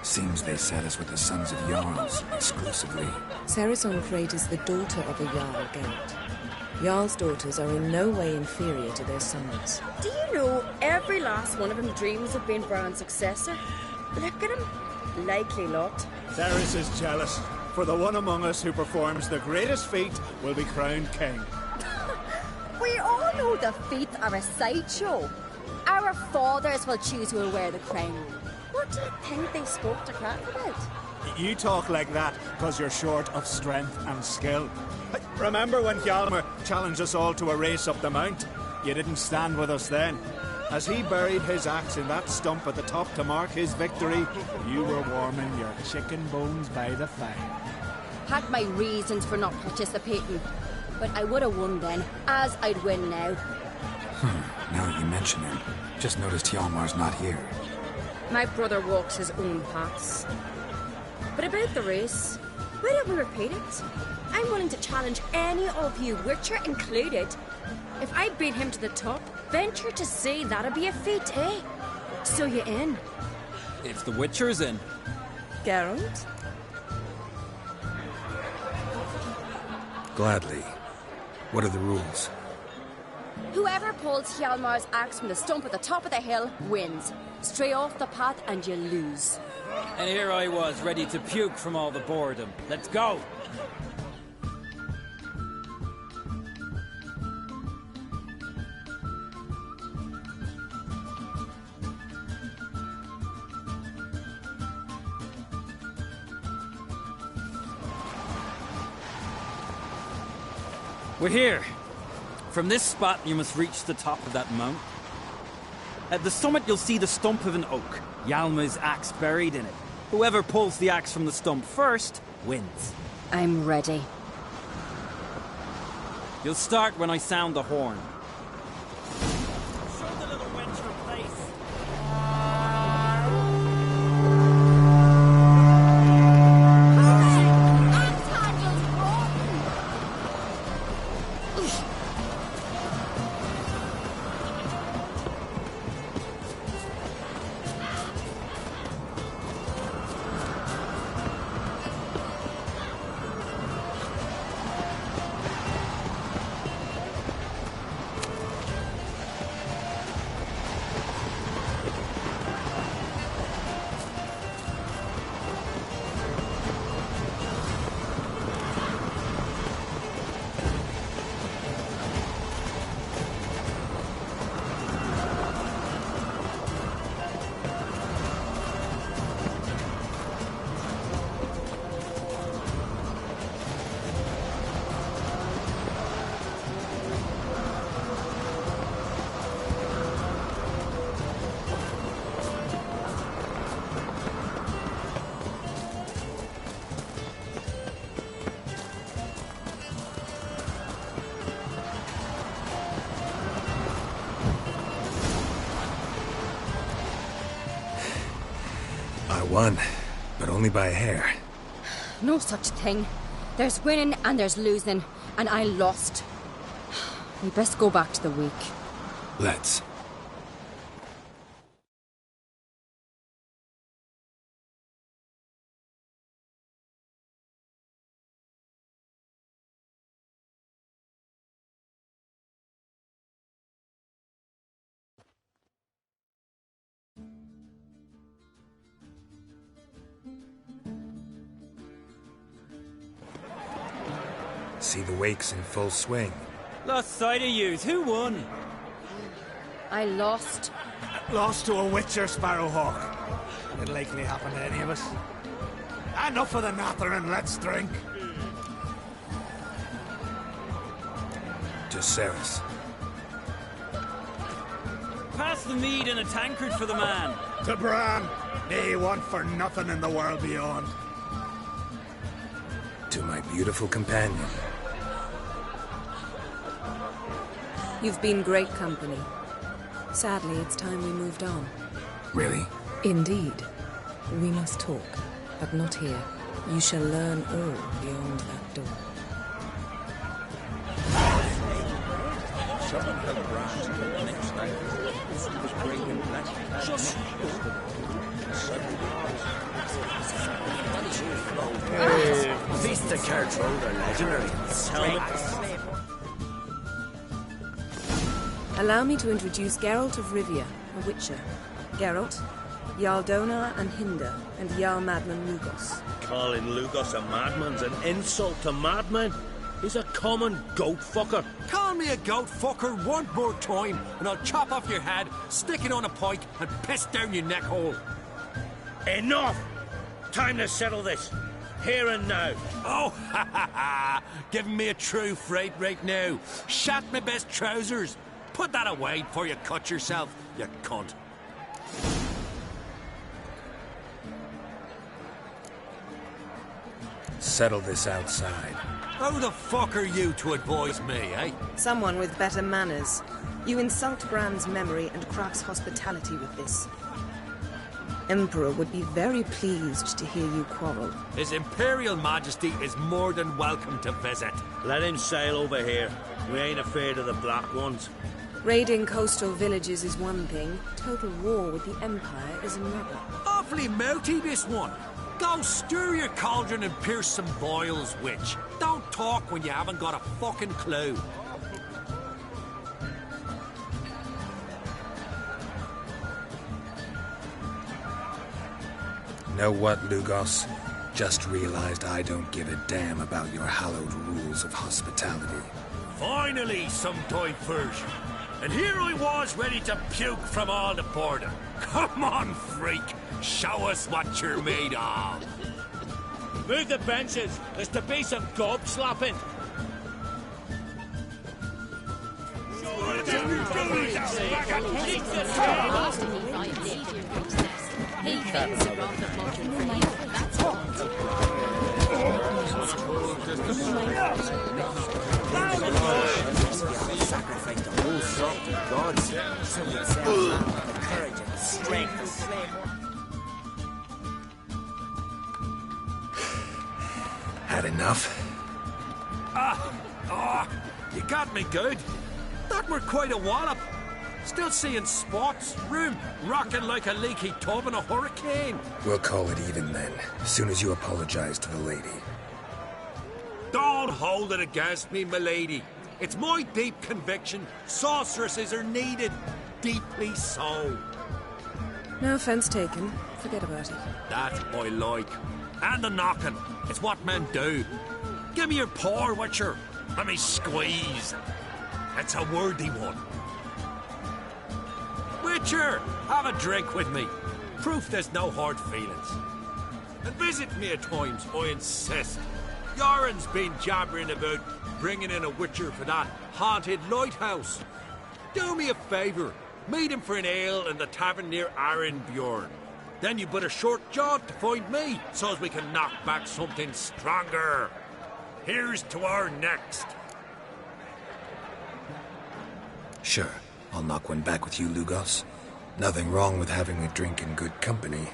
Seems they set us with the sons of Jarls, exclusively. Ceres on Crate is the daughter of a Jarl, Geralt. Jarl's daughters are in no way inferior to their sons. Do you know every last one of them dreams of being Bran's successor? Look at him. Likely lot. Ceres is jealous, for the one among us who performs the greatest feat will be crowned king. We all know the feats are a sideshow. Our fathers will choose who will wear the crown. What do you think they spoke to Crach about? You talk like that because you're short of strength and skill. Remember when Hjalmar challenged us all to a race up the mount? You didn't stand with us then. As he buried his axe in that stump at the top to mark his victory, you were warming your chicken bones by the fire. Had my reasons for not participating, but I would have won then, as I'd win now. Now that you mention it, just noticed Hjalmar's not here. My brother walks his own paths. But about the race, why don't we repeat it? I'm willing to challenge any of you, Witcher included. If I beat him to the top, venture to say that'd be a feat, eh? So you in? If the Witcher's in. Geralt? Gladly. What are the rules? Whoever pulls Hjalmar's axe from the stump at the top of the hill wins. Stray off the path and you lose. And here I was, ready to puke from all the boredom. Let's go! We're here. From this spot, you must reach the top of that mount. At the summit, you'll see the stump of an oak. Hjalmar's axe buried in it. Whoever pulls the axe from the stump first wins. I'm ready. You'll start when I sound the horn. Show the little wench her place. I won, but only by a hair. No such thing. There's winning and there's losing, and I lost. We best go back to the week. Let's. See the wakes in full swing. Lost sight of yous. Who won? I lost. Lost to a Witcher, Sparrowhawk. It'll likely happen to any of us. Enough of the nattering, let's drink. To Ceres. Pass the mead in a tankard for the man. To Bran. He want for nothing in the world beyond. To my beautiful companion. You've been great company. Sadly, it's time we moved on. Really? Indeed. We must talk, but not here. You shall learn all beyond that door. Someone help Bran to the next night. He was bringing black. Just Feast of Cards Road are legendary. Allow me to introduce Geralt of Rivia, a Witcher. Geralt, Jarl Donar and Hinder, and Jarl Madman Lugos. Calling Lugos a madman's an insult to madmen. He's a common goat fucker. Call me a goat fucker one more time, and I'll chop off your head, stick it on a pike, and piss down your neck hole. Enough! Time to settle this. Here and now. Oh, ha ha ha! Giving me a true fright right now. Shat my best trousers. Put that away before you cut yourself, you cunt. Settle this outside. Who the fuck are you to advise me, eh? Someone with better manners. You insult Bran's memory and Crach's hospitality with this. Emperor would be very pleased to hear you quarrel. His Imperial Majesty is more than welcome to visit. Let him sail over here. We ain't afraid of the Black Ones. Raiding coastal villages is one thing. Total war with the Empire is another. Awfully mouty, this one. Go stir your cauldron and pierce some boils, witch. Don't talk when you haven't got a fucking clue. Know what, Lugos? Just realized I don't give a damn about your hallowed rules of hospitality. Finally, some diversion. And here I was ready to puke from all the boredom. Come on, freak. Show us what you're made of. Move the benches. There's to be some gob slapping. He thinks about the bottle for you. That's what. Sacrifice the whole flock to gods, so we sell the courage and strength to slay more. Had enough? You got me good. That were quite a wallop. Still seeing spots, room rocking like a leaky tub in a hurricane. We'll call it even then, as soon as you apologize to the lady. Don't hold it against me, milady. It's my deep conviction sorceresses are needed. Deeply so. No offense taken. Forget about it. That I like. And the knocking. It's what men do. Give me your paw, Witcher. Let me squeeze. It's a worthy one. Witcher, have a drink with me. Proof there's no hard feelings. And visit me at times, I insist. Yoren's been jabbering about bringing in a Witcher for that haunted lighthouse. Do me a favour. Meet him for an ale in the tavern near Arenbjorn. Then you but a short jaunt to find me, so as we can knock back something stronger. Here's to our next. Sure, I'll knock one back with you, Lugos. Nothing wrong with having a drink in good company.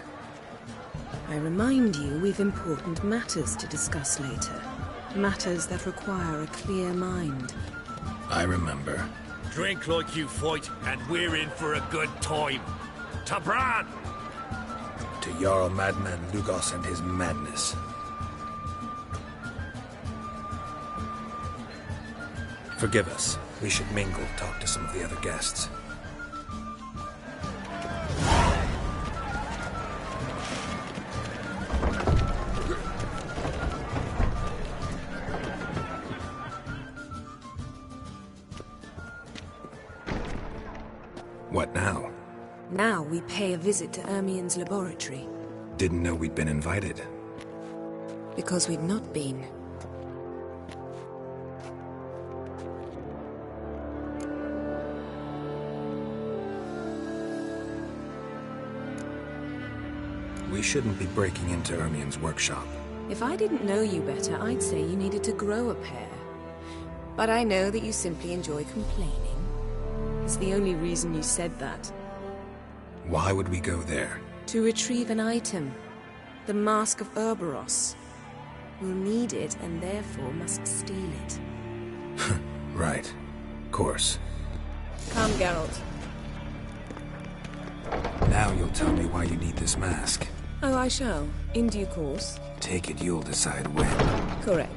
I remind you we've important matters to discuss later. Matters that require a clear mind. I remember. Drink like you fight, and we're in for a good time. To Bran! To Jarl Madman Lugos and his madness. Forgive us. We should mingle, talk to some of the other guests. What now? Now we pay a visit to Ermien's laboratory. Didn't know we'd been invited. Because we'd not been. We shouldn't be breaking into Ermien's workshop. If I didn't know you better, I'd say you needed to grow a pair. But I know that you simply enjoy complaining. It's the only reason you said that. Why would we go there? To retrieve an item. The Mask of Urboros. We'll need it and therefore must steal it. Right. Course. Come, Geralt. Now you'll tell me why you need this mask. Oh, I shall. In due course. Take it you'll decide when. Correct.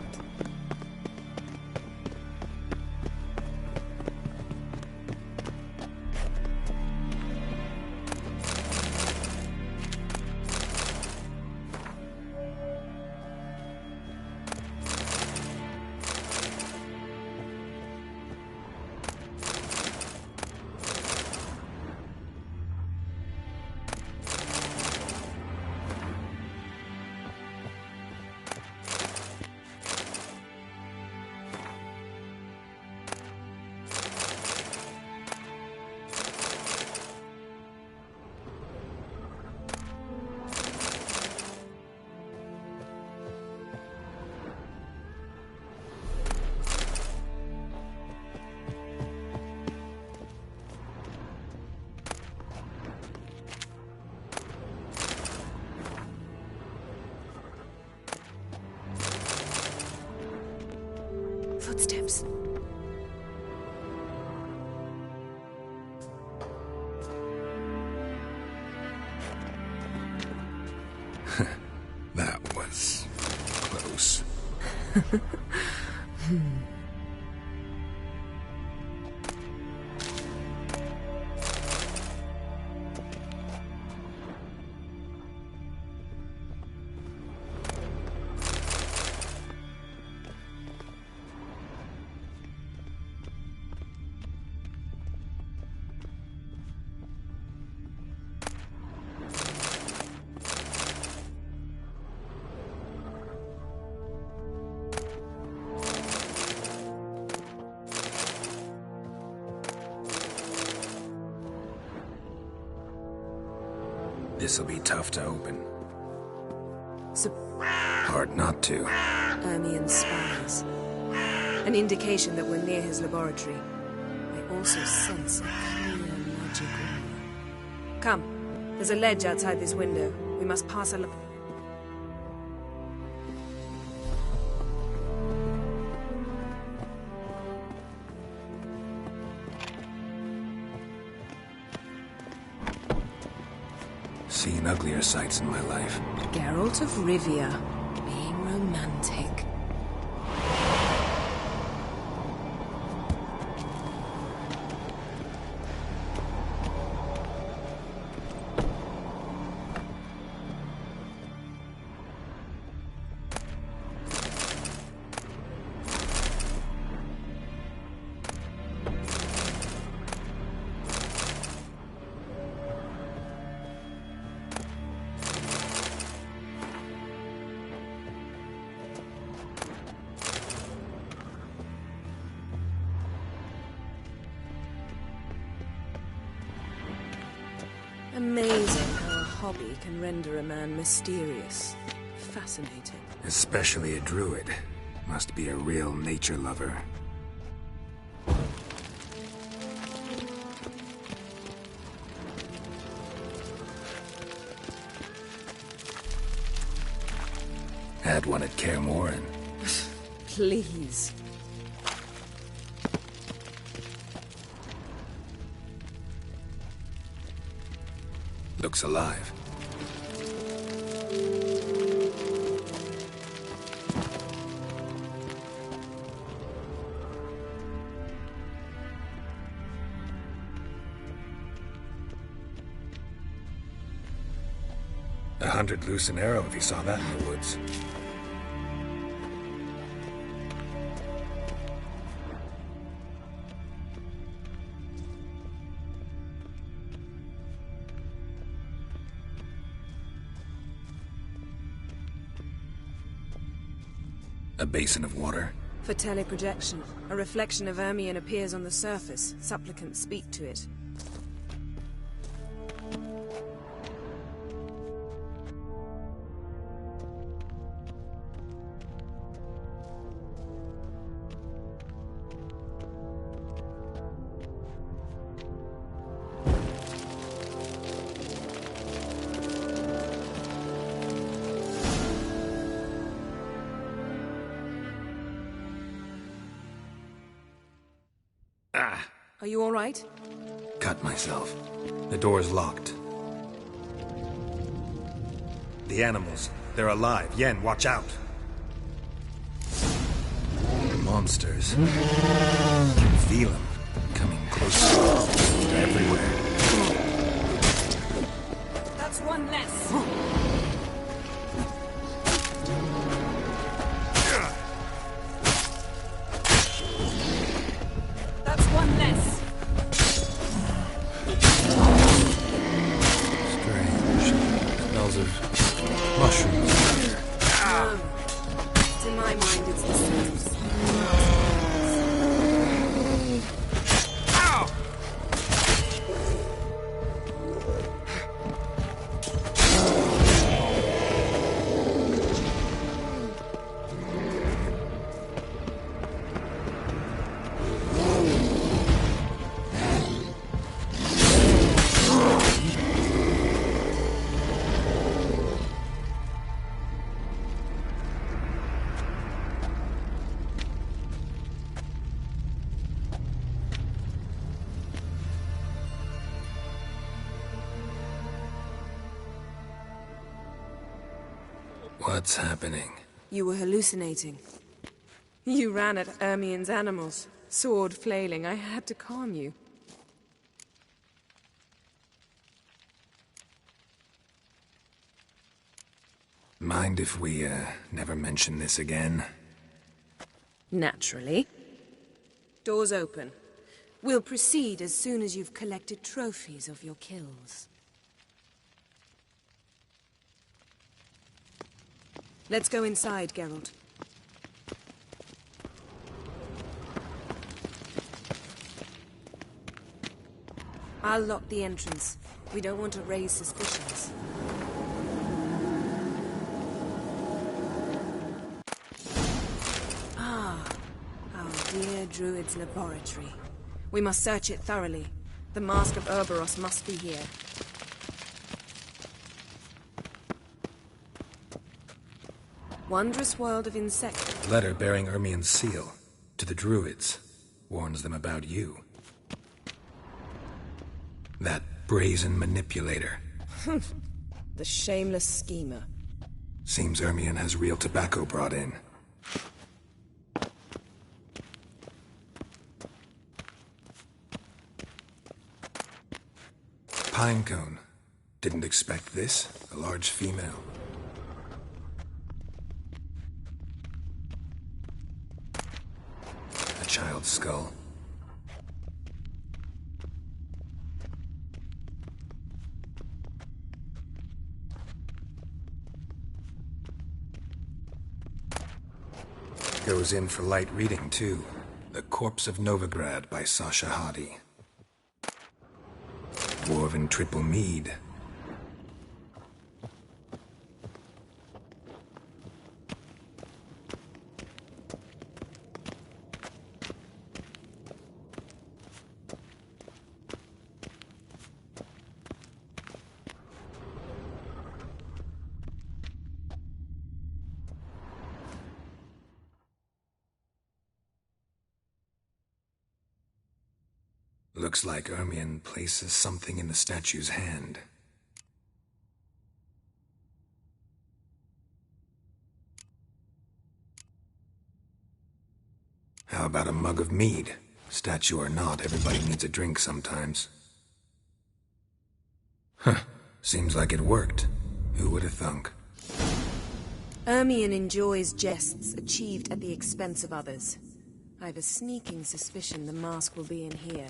Footsteps. That was close. This'll be tough to open. Hard not to. Ermion spies. An indication that we're near his laboratory. I also sense a clear magic aura. Come. There's a ledge outside this window. We must pass along. Seen uglier sights in my life. Geralt of Rivia, being romantic. Amazing how a hobby can render a man mysterious. Fascinating. Especially a druid. Must be a real nature lover. Had one at Kaer Morhen. Please. Looks alive. A 100 loose an arrow if you saw that in the woods. A basin of water. For teleprojection, a reflection of Ermion appears on the surface. Supplicants speak to it. Are you all right? Cut myself. The door's locked. The animals. They're alive. Yen, watch out. Monsters. I can feel them. Coming closer. They're everywhere. That's one less. That's one less. Strange. Smells of mushrooms here. To my mind, it's the same. What's happening? You were hallucinating. You ran at Ermien's animals, sword flailing. I had to calm you. Mind if we, never mention this again? Naturally. Doors open. We'll proceed as soon as you've collected trophies of your kills. Let's go inside, Geralt. I'll lock the entrance. We don't want to raise suspicions. Ah, our dear Druid's laboratory. We must search it thoroughly. The Mask of Ouroboros must be here. Wondrous world of insects. Letter bearing Ermien's seal to the Druids warns them about you. That brazen manipulator. The shameless schemer. Seems Ermien has real tobacco brought in. Pinecone. Didn't expect this. A large female. A child's skull. Goes in for light reading, too. The Corpse of Novigrad by Sasha Hadi. Dwarven Triple Mead. Looks like Ermien places something in the statue's hand. How about a mug of mead? Statue or not, everybody needs a drink sometimes. Huh. Seems like it worked. Who would have thunk? Ermien enjoys jests achieved at the expense of others. I've a sneaking suspicion the mask will be in here.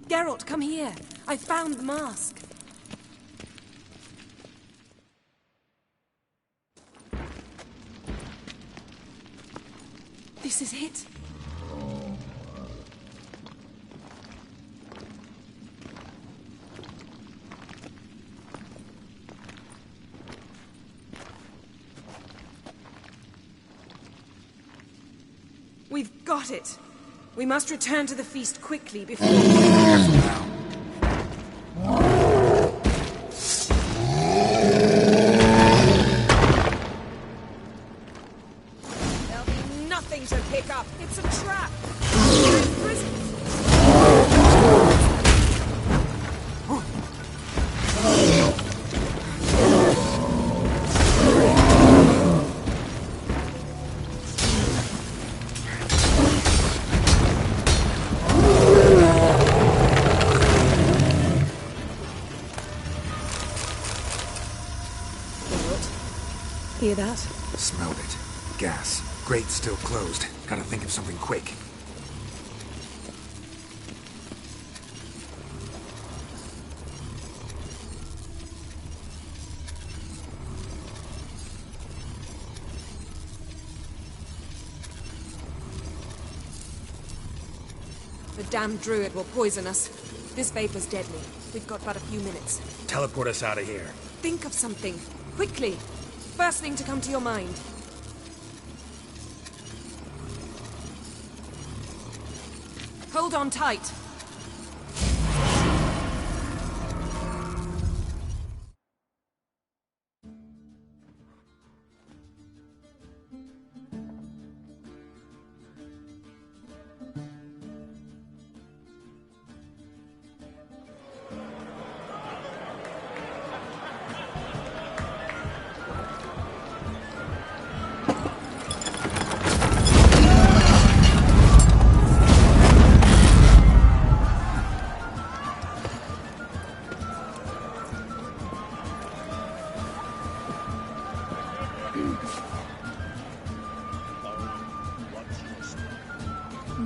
Geralt, come here. I found the mask. This is it. We've got it. We must return to the feast quickly before... There'll be nothing to pick up. It's a trap. Hear that? Smelled it. Gas. Grate still closed. Gotta think of something quick. The The damned druid will poison us. This vapor's deadly. We've got but a few minutes. Teleport us out of here. Think of something. Quickly. First thing to come to your mind. Hold on tight.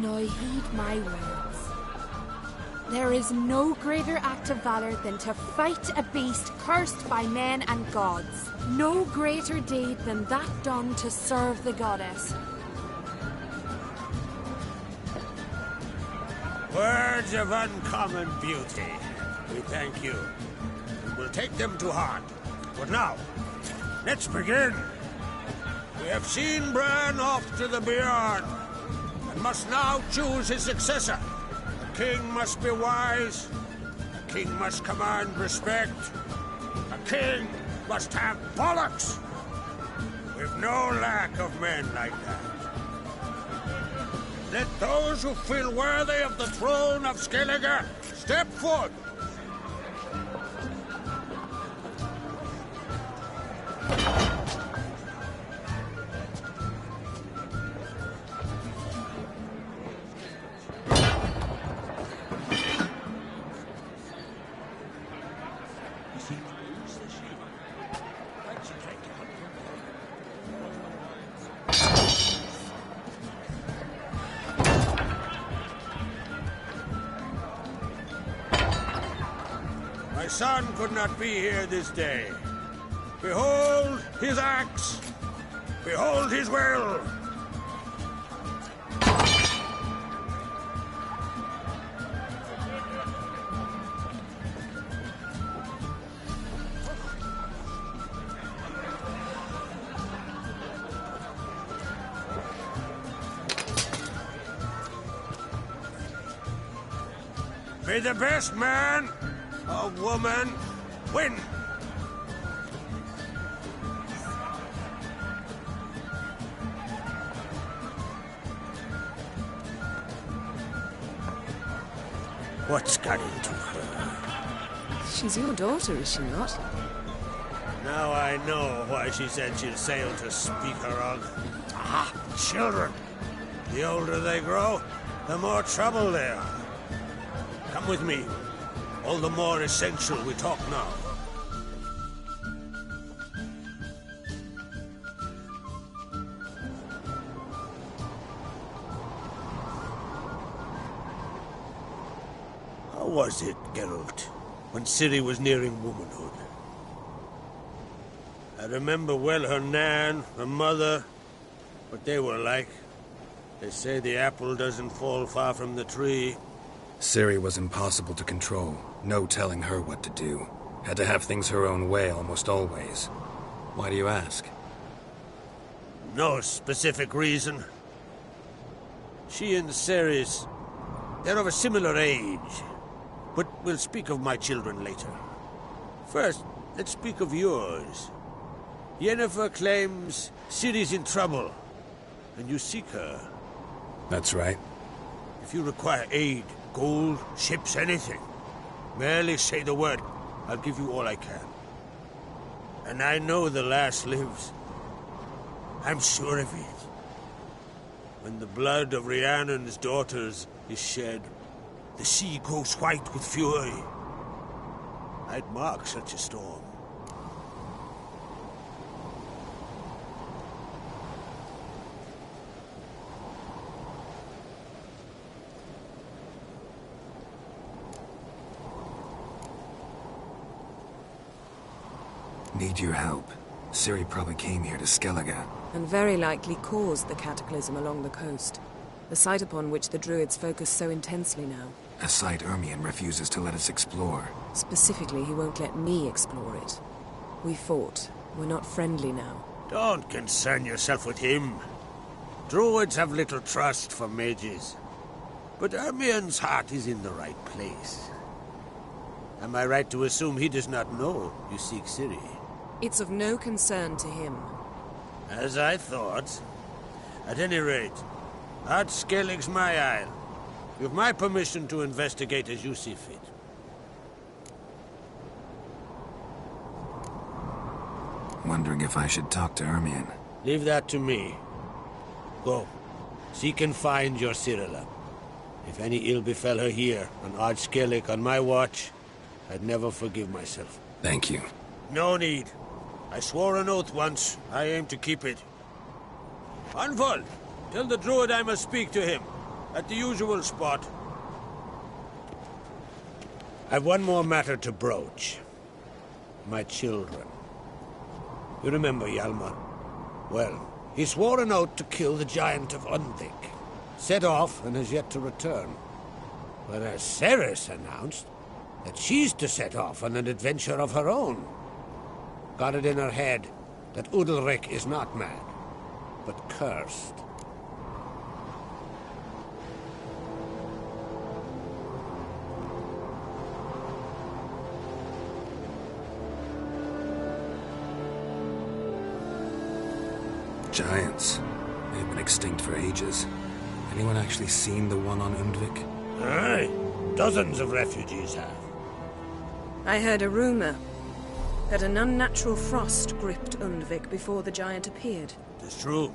Now heed my words. There is no greater act of valor than to fight a beast cursed by men and gods. No greater deed than that done to serve the goddess. Words of uncommon beauty. We thank you. And we'll take them to heart. But now, let's begin. We have seen Bran off to the beyond, and must now choose his successor. A king must be wise. A king must command respect. A king must have bollocks. We've no lack of men like that. Let those who feel worthy of the throne of Skellige step forth. My son could not be here this day. Behold his axe. Behold his will. May the best man or woman win. What's got into her? She's your daughter, is she not? Now I know why she said she'd sail to speak her of. Ah, children. The older they grow, the more trouble they are. Come with me. All the more essential we talk now. How was it, Geralt, when Ciri was nearing womanhood? I remember well her nan, her mother, what they were like. They say the apple doesn't fall far from the tree. Ciri was impossible to control. No telling her what to do. Had to have things her own way almost always. Why do you ask? No specific reason. She and Ceres, they're of a similar age. But we'll speak of my children later. First, let's speak of yours. Yennefer claims Ciri's in trouble, and you seek her. That's right. If you require aid, gold, ships, anything, merely say the word. I'll give you all I can. And I know the lass lives. I'm sure of it. When the blood of Rhiannon's daughters is shed, the sea grows white with fury. I'd mark such a storm. Need your help. Ciri probably came here to Skellige. And very likely caused the cataclysm along the coast. The site upon which the Druids focus so intensely now. A site Ermion refuses to let us explore. Specifically, he won't let me explore it. We fought. We're not friendly now. Don't concern yourself with him. Druids have little trust for mages. But Ermion's heart is in the right place. Am I right to assume he does not know you seek Ciri? It's of no concern to him. As I thought. At any rate, Ard Skellig's my isle. You've my permission to investigate as you see fit. Wondering if I should talk to Ermion. Leave that to me. Go. Seek and find your Cirilla. If any ill befell her here, on Ard Skellig on my watch, I'd never forgive myself. Thank you. No need. I swore an oath once. I aim to keep it. Anvol, tell the druid I must speak to him. At the usual spot. I've one more matter to broach. My children. You remember Hjalmar? Well, he swore an oath to kill the giant of Undvik. Set off and has yet to return. Whereas Ceres announced that she's to set off on an adventure of her own. Got it in her head that Udalric is not mad, but cursed. Giants. They've been extinct for ages. Anyone actually seen the one on Undvik? Aye. Dozens of refugees have. I heard a rumor that an unnatural frost gripped Undvik before the giant appeared. It's true.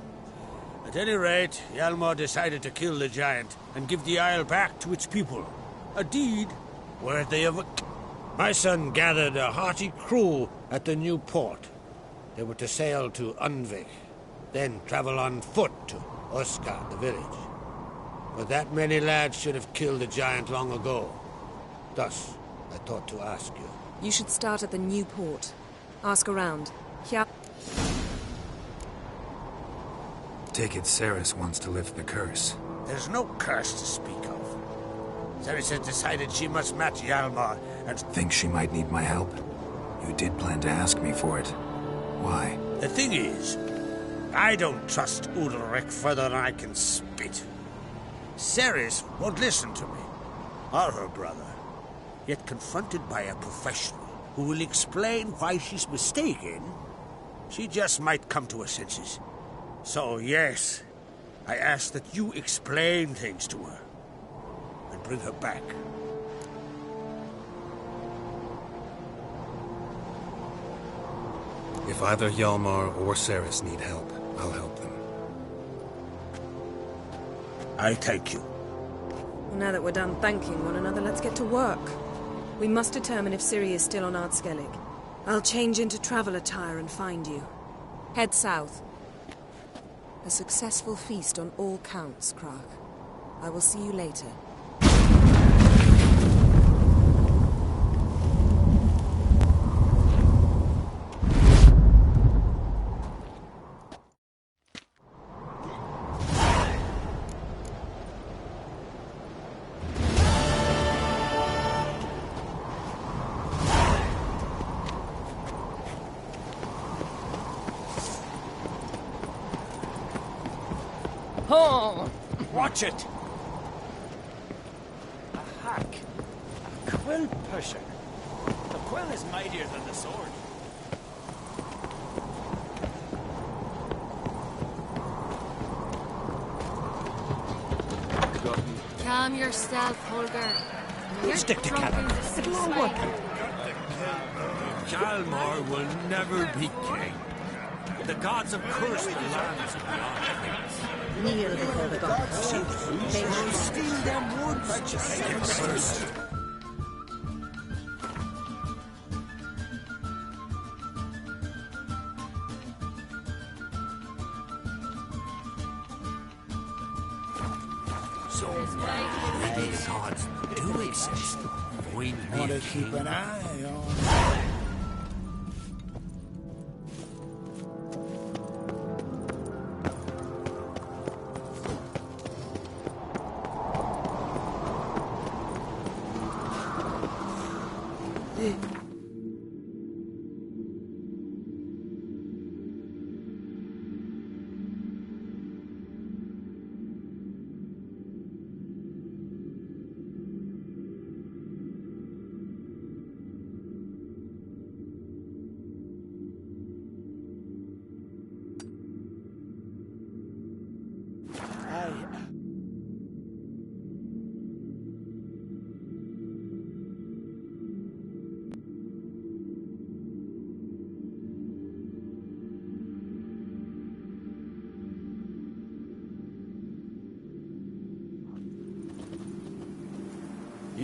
At any rate, Hjalmar decided to kill the giant and give the isle back to its people. A deed worthy of a... My son gathered a hearty crew at the new port. They were to sail to Undvik, then travel on foot to Osgard, the village. But that many lads should have killed the giant long ago. Thus, I thought to ask you. You should start at the new port. Ask around. Take it Ceres wants to lift the curse. There's no curse to speak of. Ceres has decided she must match Hjalmar and... Think she might need my help? You did plan to ask me for it. Why? The thing is, I don't trust Udalric further than I can spit. Ceres won't listen to me, or her brother. Yet confronted by a professional who will explain why she's mistaken, she just might come to her senses. So yes, I ask that you explain things to her and bring her back. If either Hjalmar or Ceres need help, I'll help them. I thank you. Now that we're done thanking one another, let's get to work. We must determine if Ciri is still on Ard Skellig. I'll change into travel attire and find you. Head south. A successful feast on all counts, Krag. I will see you later. Oh, watch it! A hack. A quill pusher. The quill is mightier than the sword. Calm yourself, Holger. You're Stick together. It'll all work out. Hjalmar will never be king. The gods have cursed the lands beyond. Kneel before the gods. They will steal them woods. First. So maybe the gods do exist. We need to keep an eye on.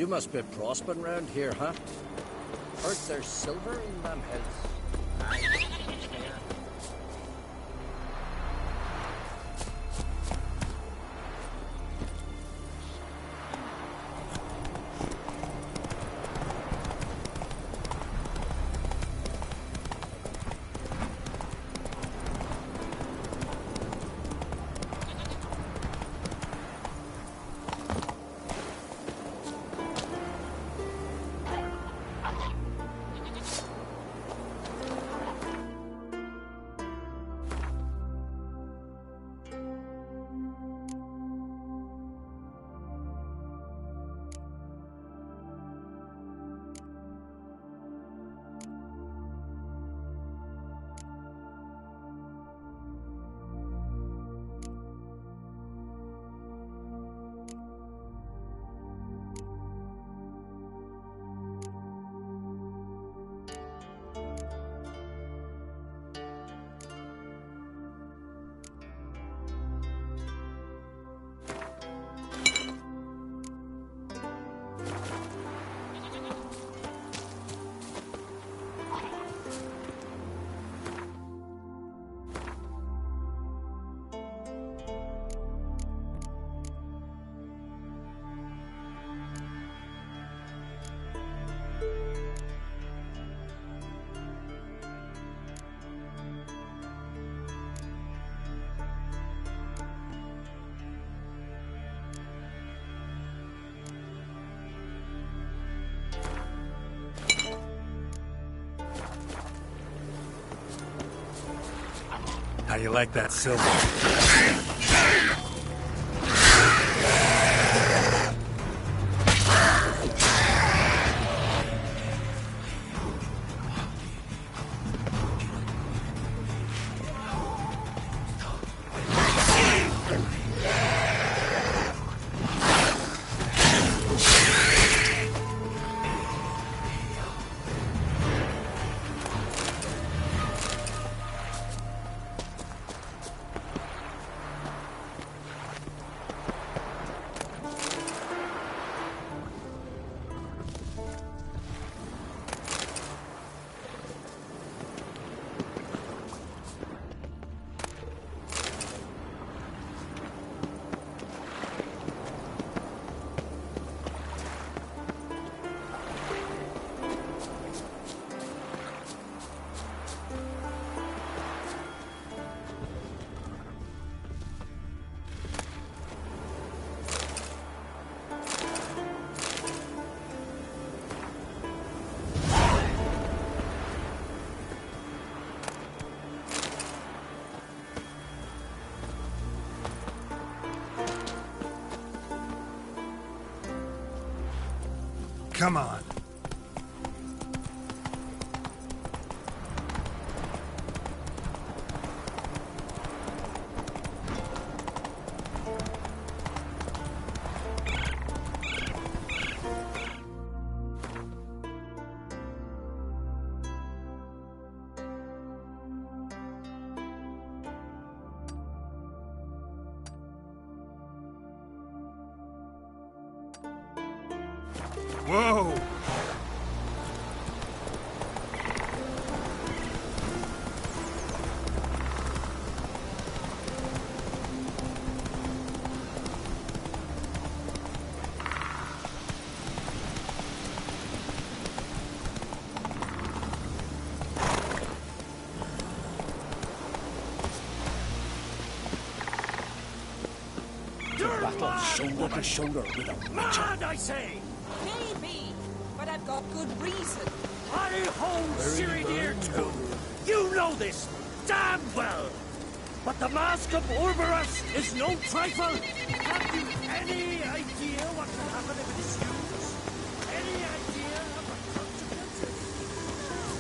You must be prospering round here, huh? Heard there's silver in them hills. How you like that silver? Come on. Whoa! Battle shoulder to shoulder with a witcher. Mad, I say! Maybe, but I've got good reason. I hold Ciri too. You know this damn well. But the Mask of Urberus is no trifle. Have you any idea what will happen if it is used? Any idea of the consequences?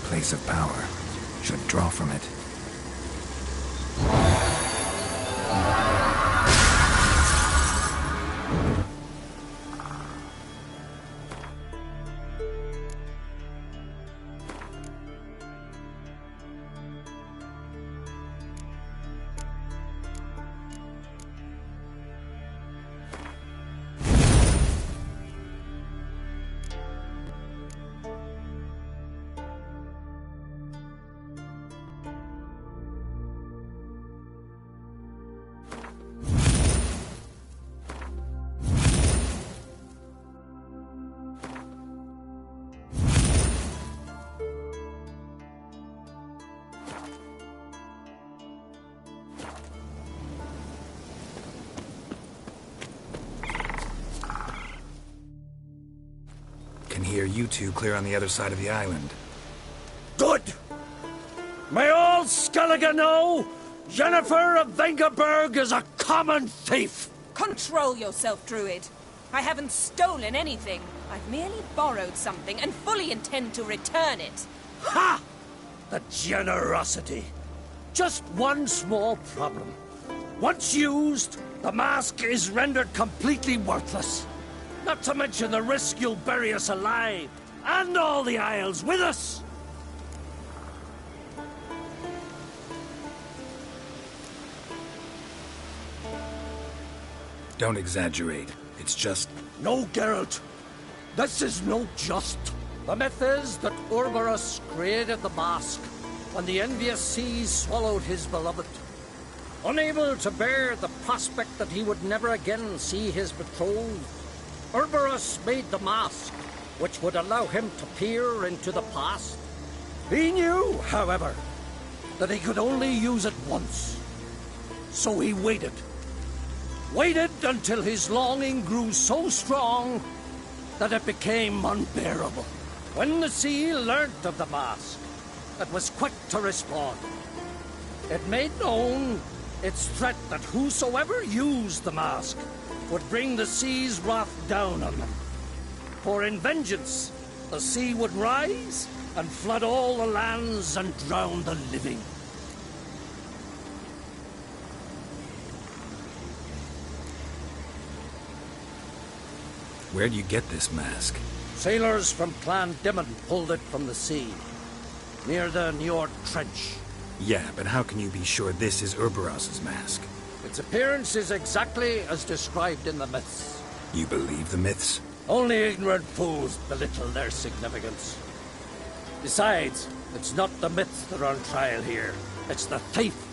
Place of power. Should draw from it. you two clear on the other side of the island. Good! May all Skellige know Jennifer of Vengerberg is a common thief! Control yourself, Druid. I haven't stolen anything. I've merely borrowed something and fully intend to return it. Ha! The generosity. Just one small problem. Once used, the mask is rendered completely worthless. Not to mention the risk you'll bury us alive, and all the Isles with us. Don't exaggerate. It's just... No, Geralt. This is no just. The myth is that Urberus created the mask when the envious seas swallowed his beloved. Unable to bear the prospect that he would never again see his betrothed, Urberus made the mask, which would allow him to peer into the past. He knew, however, that he could only use it once. So he waited. Waited until his longing grew so strong that it became unbearable. When the sea learnt of the mask, it was quick to respond. It made known its threat that whosoever used the mask would bring the sea's wrath down on them. For in vengeance, the sea would rise and flood all the lands and drown the living. Where'd you get this mask? Sailors from Clan Dimon pulled it from the sea, near the Njord Trench. Yeah, but how can you be sure this is Urberos's mask? Its appearance is exactly as described in the myths. You believe the myths? Only ignorant fools belittle their significance. Besides, it's not the myths that are on trial here. It's the thief.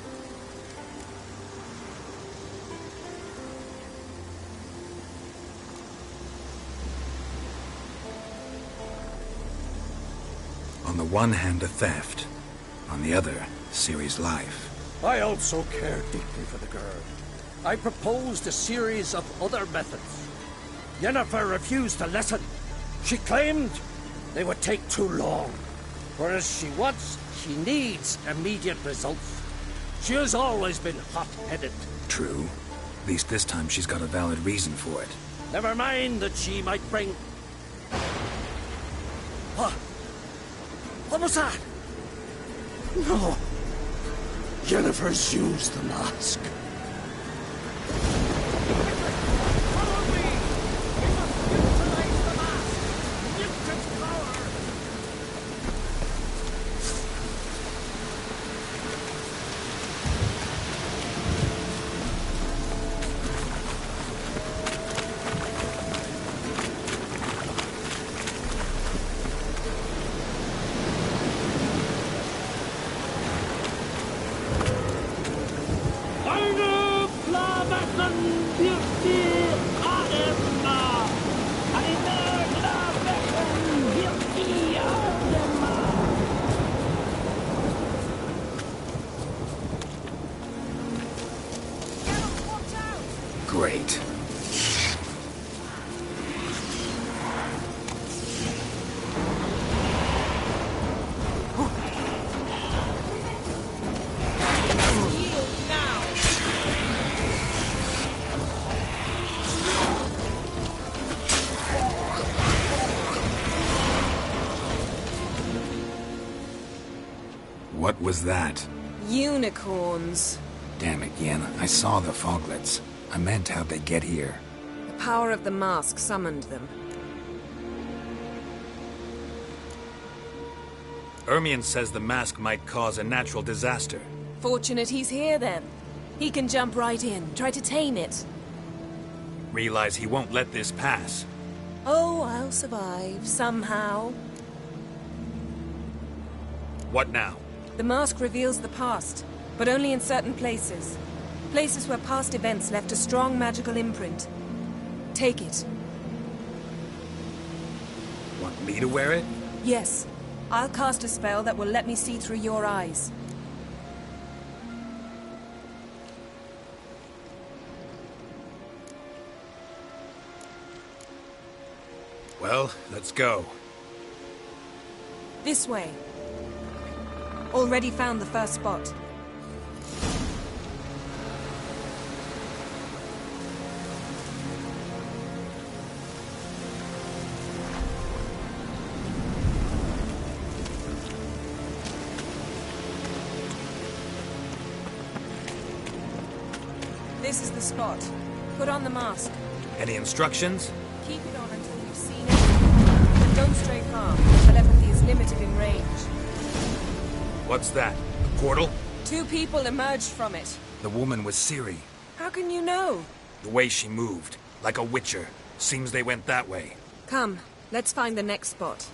On the one hand, a theft. On the other, Ciri's life. I also care deeply for the girl. I proposed a series of other methods. Yennefer refused to listen. She claimed they would take too long. Whereas she needs immediate results. She has always been hot-headed. True. At least this time she's got a valid reason for it. Never mind that she might bring... What was that? No. Yennefer's used the mask. Great. What was that? Unicorns. Damn it, Yen. I saw the foglets. I meant how'd they get here? The power of the mask summoned them. Ermion says the mask might cause a natural disaster. Fortunate he's here, then. He can jump right in, try to tame it. Realize he won't let this pass. Oh, I'll survive, somehow. What now? The mask reveals the past, but only in certain places. Places where past events left a strong magical imprint. Take it. Want me to wear it? Yes. I'll cast a spell that will let me see through your eyes. Well, let's go. This way. Already found the first spot. This is the spot. Put on the mask. Any instructions? Keep it on until you've seen it. And don't stray far. Telepathy is limited in range. What's that? A portal? 2 people emerged from it. The woman was Ciri. How can you know? The way she moved. Like a witcher. Seems they went that way. Come, let's find the next spot.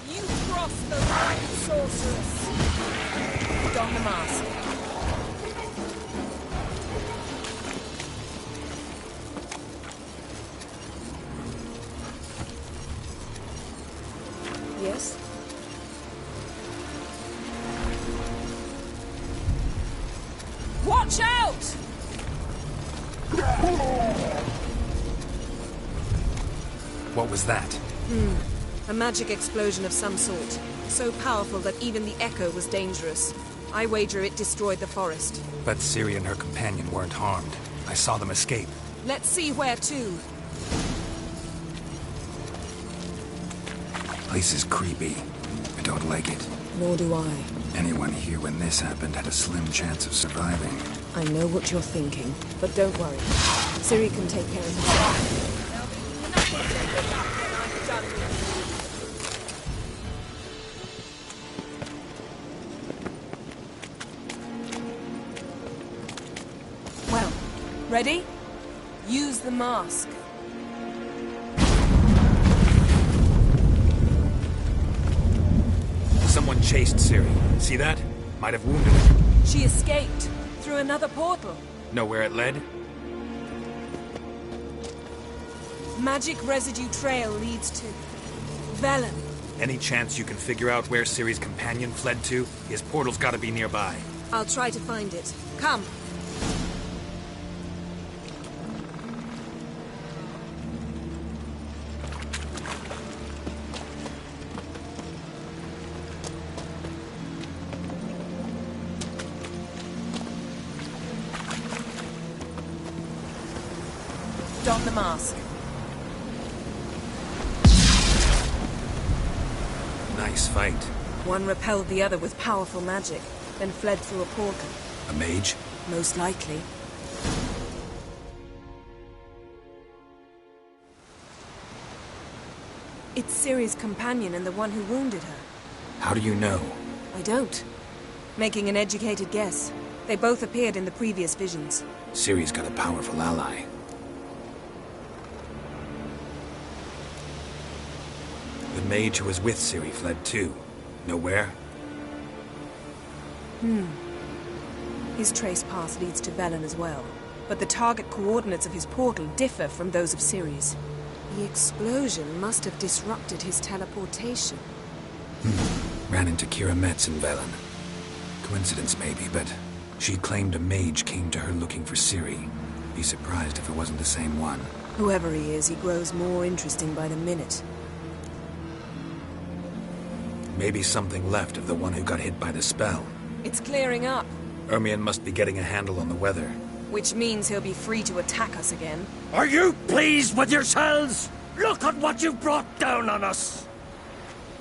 You crossed the line, sorceress. Don the mask. Yes? Watch out! What was that? A magic explosion of some sort. So powerful that even the echo was dangerous. I wager it destroyed the forest. But Ciri and her companion weren't harmed. I saw them escape. Let's see where to. Place is creepy. I don't like it. Nor do I. Anyone here when this happened had a slim chance of surviving. I know what you're thinking, but don't worry. Ciri can take care of herself. Well, ready? Use the mask. Someone chased Ciri. See that? Might have wounded her. She escaped through another portal. Know where it led? Magic residue trail leads to Velen. Any chance you can figure out where Ciri's companion fled to? His portal's gotta be nearby. I'll try to find it. Come. Don the mask. Nice fight. One repelled the other with powerful magic, then fled through a portal. A mage? Most likely. It's Ciri's companion and the one who wounded her. How do you know? I don't. Making an educated guess. They both appeared in the previous visions. Ciri's got a powerful ally. The mage who was with Ciri fled too. Know where? His trace path leads to Velen as well. But the target coordinates of his portal differ from those of Ciri's. The explosion must have disrupted his teleportation. Ran into Kira Metz in Velen. Coincidence maybe, but she claimed a mage came to her looking for Ciri. Be surprised if it wasn't the same one. Whoever he is, he grows more interesting by the minute. Maybe something left of the one who got hit by the spell. It's clearing up, Ermion must be getting a handle on the weather. which means he'll be free to attack us again. Are you pleased with yourselves? Look at what you've brought down on us.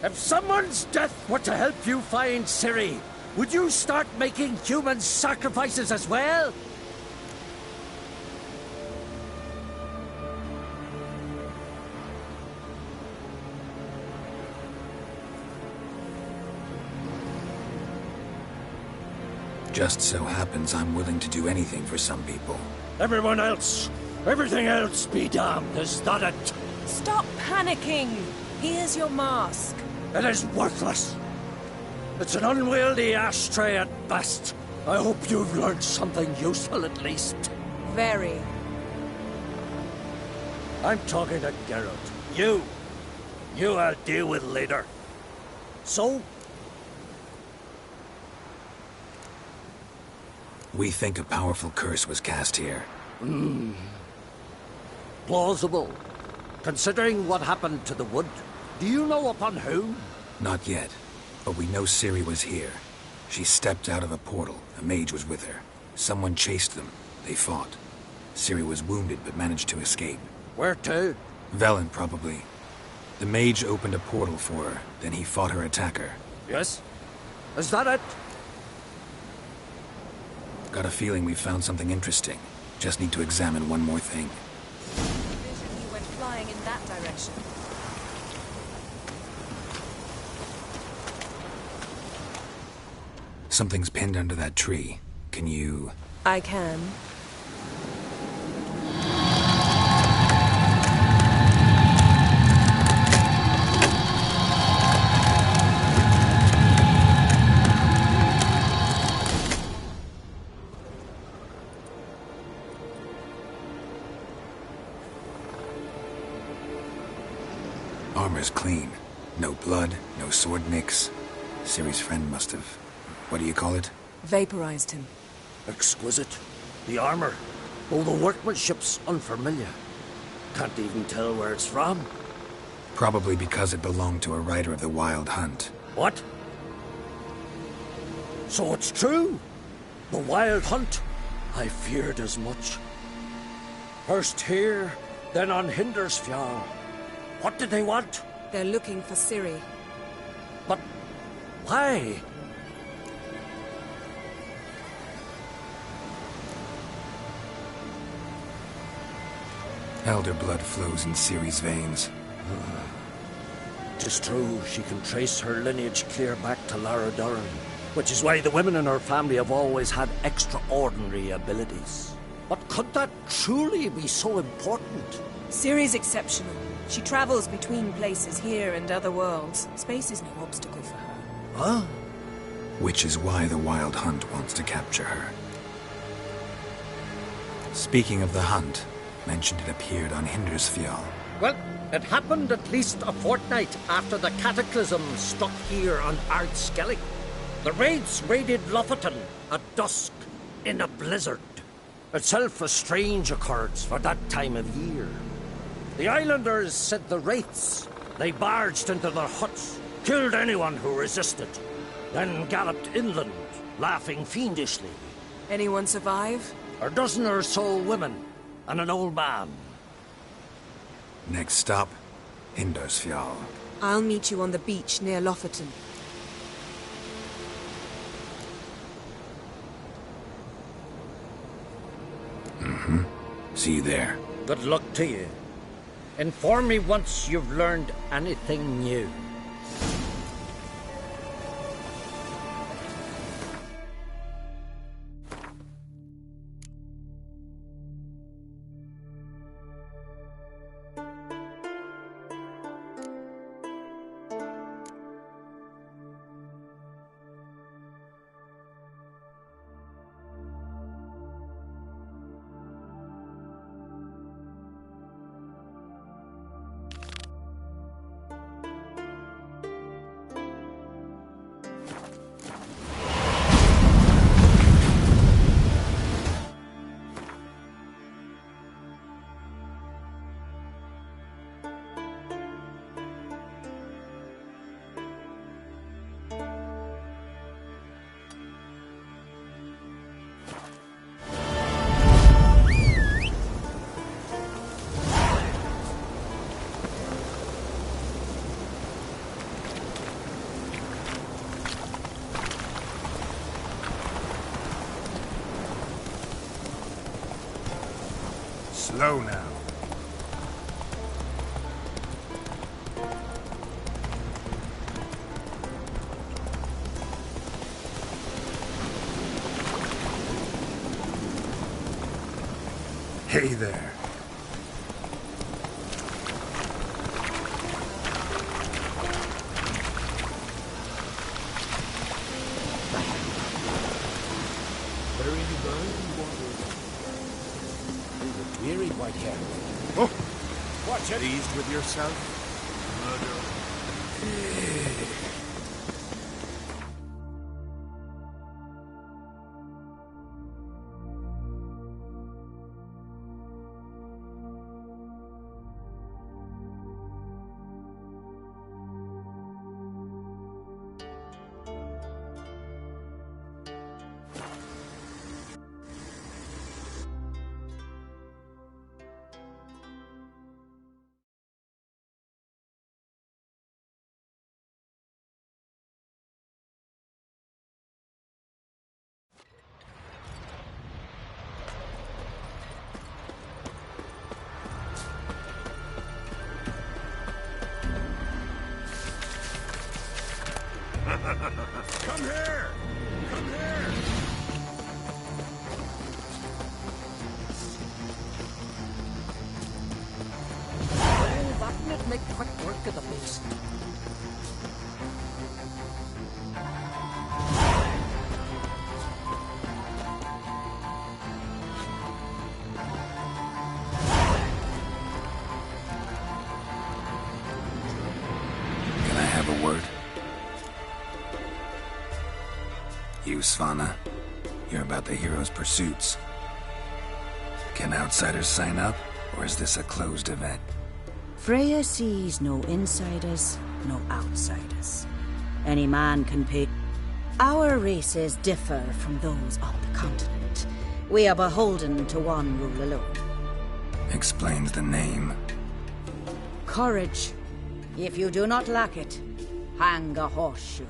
If someone's death were to help you find Ciri, would you start making human sacrifices as well? Just so happens I'm willing to do anything for some people. Everyone else, everything else be damned, is that it? Stop panicking! Here's your mask. It is worthless. It's an unwieldy ashtray at best. I hope you've learned something useful at least. Very. I'm talking to Geralt. You I'll deal with later. So? We think a powerful curse was cast here. Plausible. Considering what happened to the wood, do you know upon whom? Not yet, but we know Ciri was here. She stepped out of a portal. A mage was with her. Someone chased them. They fought. Ciri was wounded but managed to escape. Where to? Velen, probably. The mage opened a portal for her, then he fought her attacker. Yes? Is that it? Got a feeling we found something interesting. Just need to examine one more thing. He went flying in that direction. Something's pinned under that tree. Can you... I can. Armor's clean. No blood, no sword nicks. Ciri's friend must have... What do you call it? Vaporized him. Exquisite. The armor. Oh, the workmanship's unfamiliar. Can't even tell where it's from. Probably because it belonged to a rider of the Wild Hunt. What? So it's true? The Wild Hunt? I feared as much. First here, then on Hindersfjall. What did they want? They're looking for Ciri. But why? Elder blood flows in Ciri's veins. 'Tis true, she can trace her lineage clear back to Lara Duran, which is why the women in her family have always had extraordinary abilities. But could that truly be so important? Ciri's exceptional. She travels between places here and other worlds. Space is no obstacle for her. Huh? Which is why the Wild Hunt wants to capture her. Speaking of the hunt, mentioned it appeared on Hindersfjall. Well, it happened at least a fortnight after the cataclysm struck here on Ardskellig. The raids raided Lofoten at dusk in a blizzard. Itself a strange occurrence for that time of year. The islanders said the wraiths. They barged into their huts, killed anyone who resisted, then galloped inland, laughing fiendishly. Anyone survive? A dozen or so women and an old man. Next stop, Hindersfjall. I'll meet you on the beach near Lofoten. See you there. Good luck to you. Inform me once you've learned anything new. Slow now. Hey there. Weary white hair. Oh! Watch it. Pleased with yourself? Come here! Come here! Well, that would make quick work of the beast. Can I have a word? You, Svanna, you're about the hero's pursuits. Can outsiders sign up, or is this a closed event? Freya sees no insiders, no outsiders. Any man can pick. Our races differ from those on the continent. We are beholden to one rule alone. Explains the name. Courage. If you do not lack it, hang a horseshoe.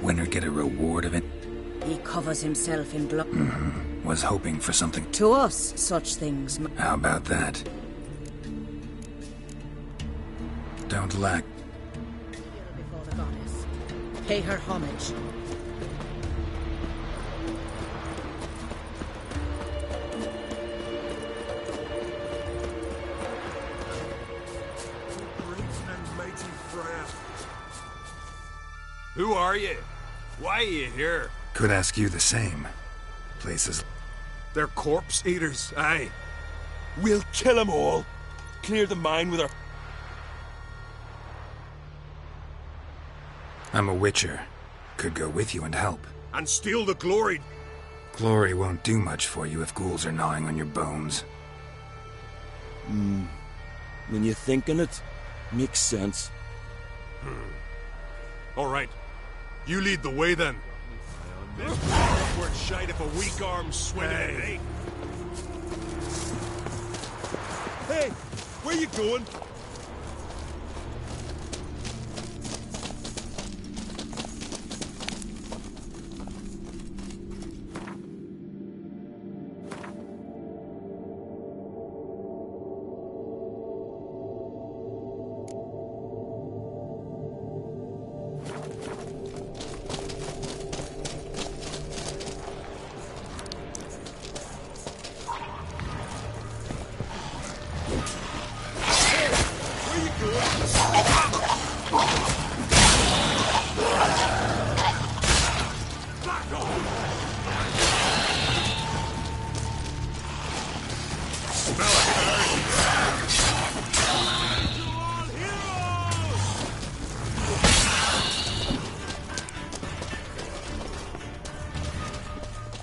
Winner get a reward of it? He covers himself in blood. Was hoping for something. To us, such things. How about that? Don't lack. Before the goddess. Pay her homage. Who are you? Why are you here? Could ask you the same. Places. They're corpse eaters, aye. We'll kill them all. Clear the mine with our... I'm a witcher. Could go with you and help. And steal the glory. Glory won't do much for you if ghouls are gnawing on your bones. When you think on it, makes sense. All right. You lead the way, then. Upward shite if a weak arm swinging it, eh? Hey, where you going?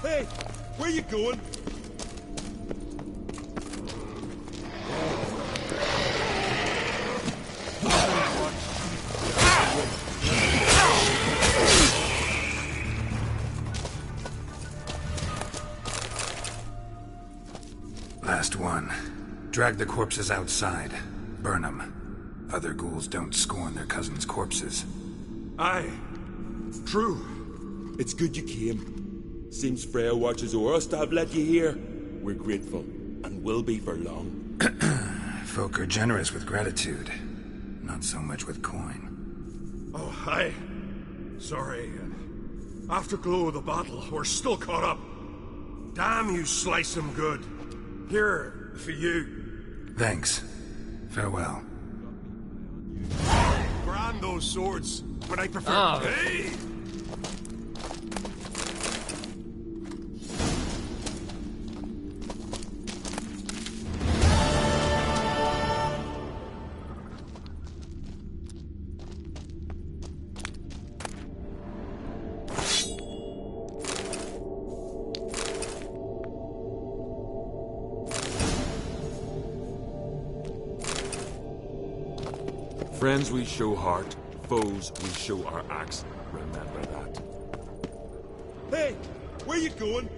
Hey, where you going? Last one. Drag the corpses outside. Burn them. Other ghouls don't scorn their cousins' corpses. Aye. True. It's good you came. Seems Freya watches over us to have let you here. We're grateful, and will be for long. Folk are generous with gratitude. Not so much with coin. Oh, aye. Sorry. Afterglow of the battle, we're still caught up. Damn, you slice them good. Here, for you. Thanks. Farewell. Grand those swords, but I prefer... Hey! Friends we show heart, foes we show our axe. Remember that. Hey, where you going?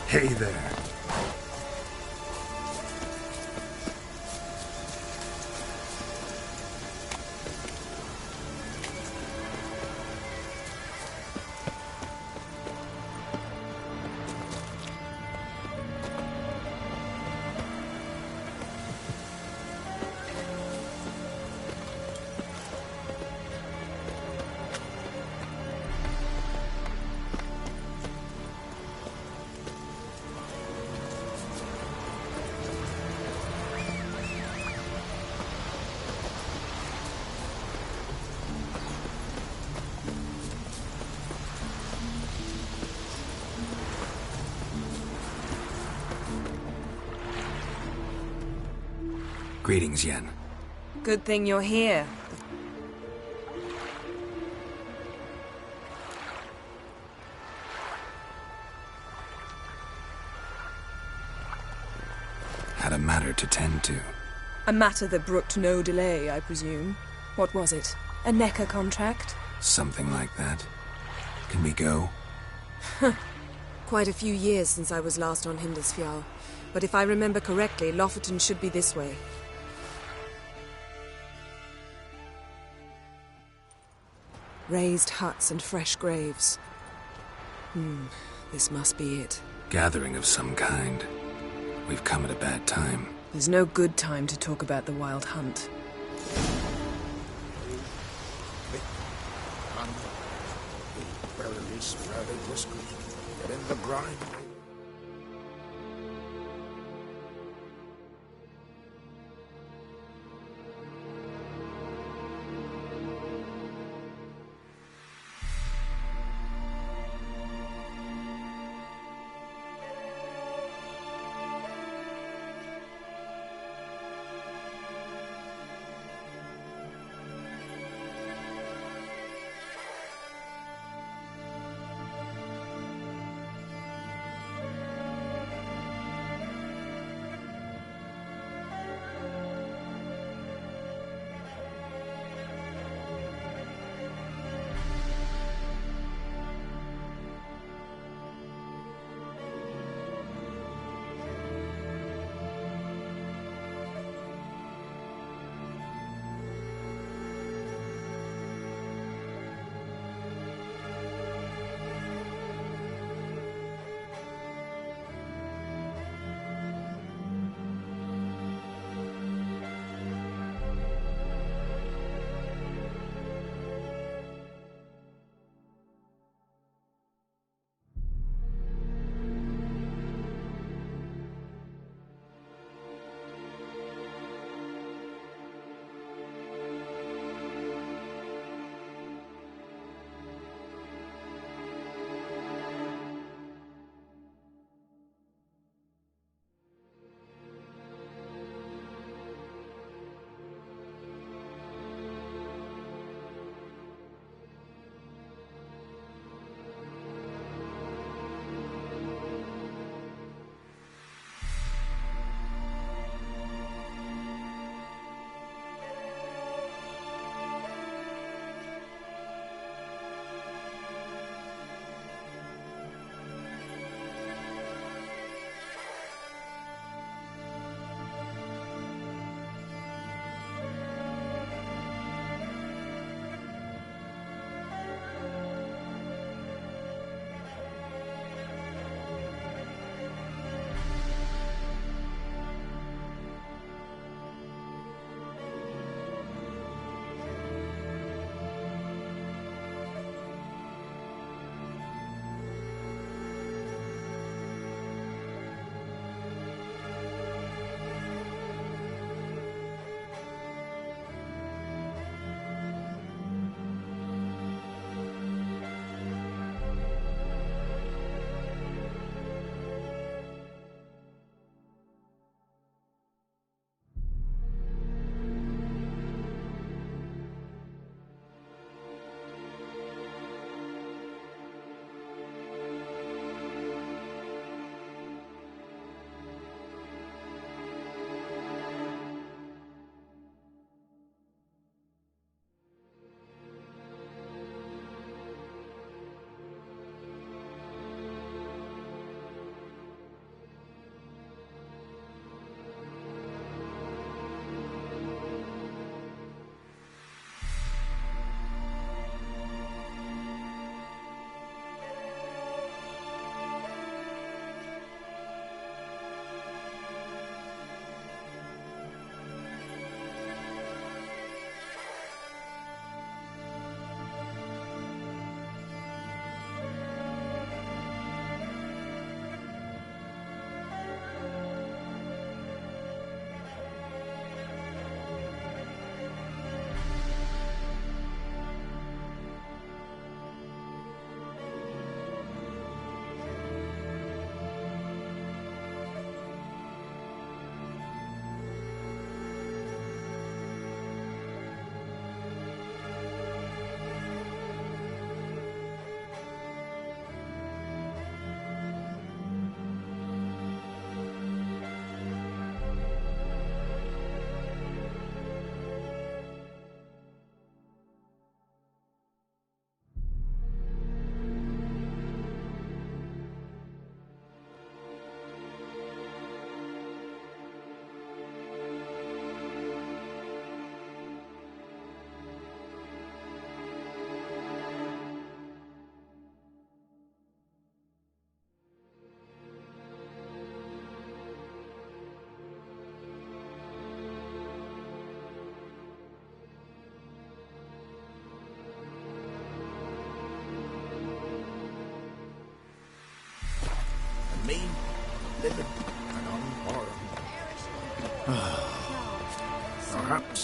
Hey there. Greetings, Yen. Good thing you're here. Had a matter to tend to. A matter that brooked no delay, I presume. What was it? A NECA contract? Something like that. Can we go? Quite a few years since I was last on Hindisfjall. But if I remember correctly, Lofoten should be this way. Raised huts and fresh graves. This must be it. Gathering of some kind. We've come at a bad time. There's no good time to talk about the Wild Hunt. Get in the grind.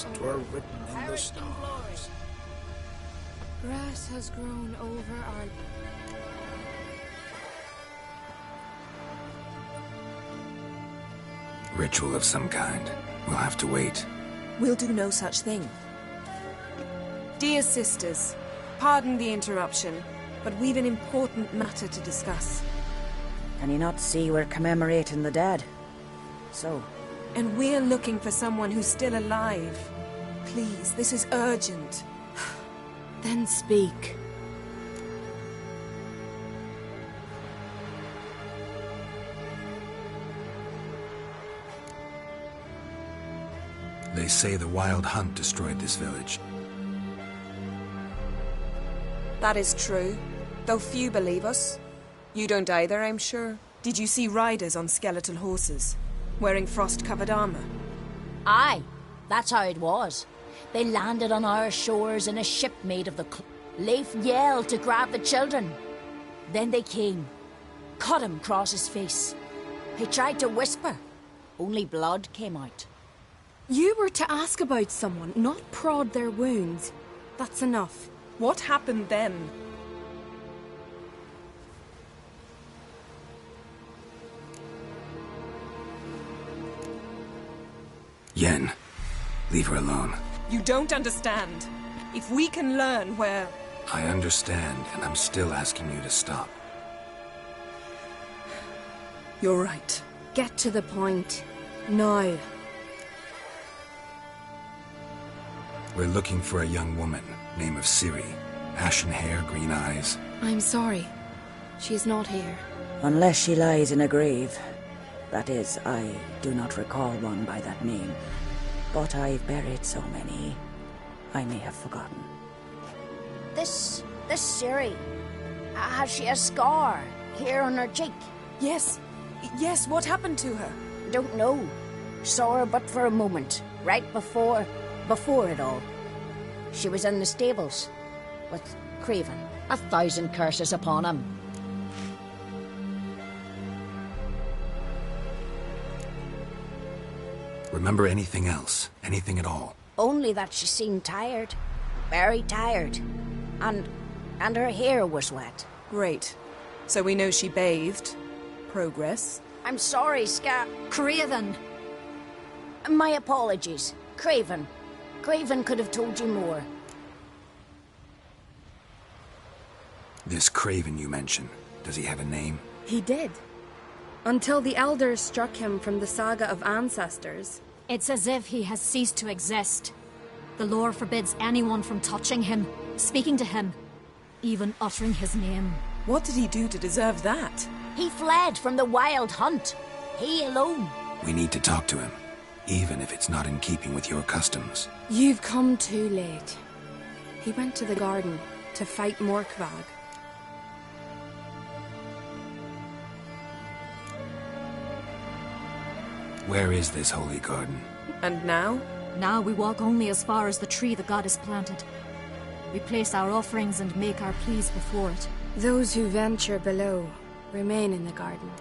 past were written in the stars. Grass has grown over our... Ritual of some kind. We'll have to wait. We'll do no such thing. Dear sisters, pardon the interruption, but we've an important matter to discuss. Can you not see we're commemorating the dead? So? And we're looking for someone who's still alive. Please, this is urgent. Then speak. They say the wild hunt destroyed this village. That is true, though few believe us. You don't either, I'm sure. Did you see riders on skeletal horses, wearing frost-covered armor? Aye, that's how it was. They landed on our shores in a ship made of the Leif yelled to grab the children. Then they came, cut him across his face. He tried to whisper, only blood came out. You were to ask about someone, not prod their wounds. That's enough. What happened then? Yen, leave her alone. You don't understand. If we can learn where... I understand, and I'm still asking you to stop. You're right. Get to the point. Now. We're looking for a young woman, name of Ciri. Ashen hair, green eyes. I'm sorry. She's not here. Unless she lies in a grave. That is, I do not recall one by that name. But I've buried so many, I may have forgotten. This Ciri, has she a scar here on her cheek? Yes, what happened to her? Don't know. Saw her but for a moment, right before it all. She was in the stables with Craven. 1,000 curses upon him. Remember anything else? Anything at all? Only that she seemed tired. Very tired. And her hair was wet. Great. So we know she bathed. Progress. I'm sorry, Craven. My apologies. Craven. Craven could have told you more. This Craven you mentioned, does he have a name? He did. Until the elders struck him from the saga of ancestors. It's as if he has ceased to exist. The lore forbids anyone from touching him, speaking to him, even uttering his name. What did he do to deserve that? He fled from the wild hunt. He alone. We need to talk to him, even if it's not in keeping with your customs. You've come too late. He went to the garden to fight Morkvag. Where is this holy garden? And now? Now we walk only as far as the tree the goddess planted. We place our offerings and make our pleas before it. Those who venture below remain in the garden.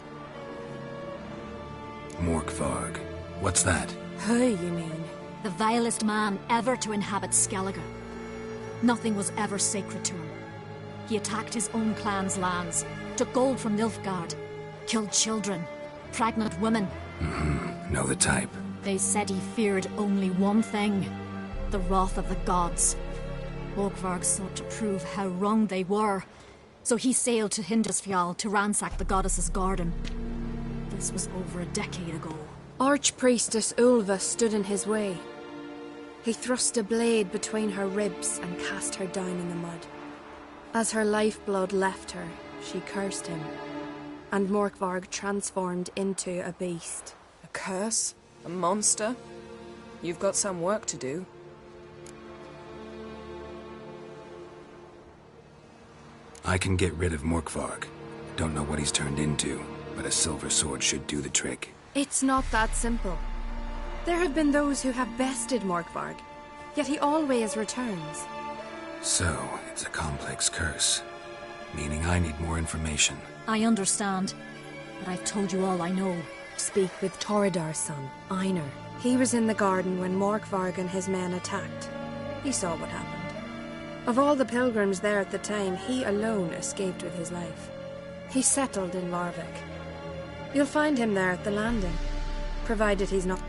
Morkvarg. What's that? Who, you mean? The vilest man ever to inhabit Skellige. Nothing was ever sacred to him. He attacked his own clan's lands, took gold from Nilfgaard, killed children, pregnant women. Know the type. They said he feared only one thing, the wrath of the gods. Morkvarg sought to prove how wrong they were, so he sailed to Hindisfjall to ransack the goddess's garden. This was over a decade ago. Archpriestess Ulva stood in his way. He thrust a blade between her ribs and cast her down in the mud. As her lifeblood left her, she cursed him, and Morkvarg transformed into a beast. A curse? A monster? You've got some work to do. I can get rid of Morkvarg. Don't know what he's turned into, but a silver sword should do the trick. It's not that simple. There have been those who have bested Morkvarg, yet he always returns. So, it's a complex curse, meaning I need more information. I understand, but I've told you all I know. Speak with Torridar's son, Einar. He was in the garden when Morkvarg and his men attacked. He saw what happened. Of all the pilgrims there at the time, he alone escaped with his life. He settled in Larvik. You'll find him there at the landing, provided he's not...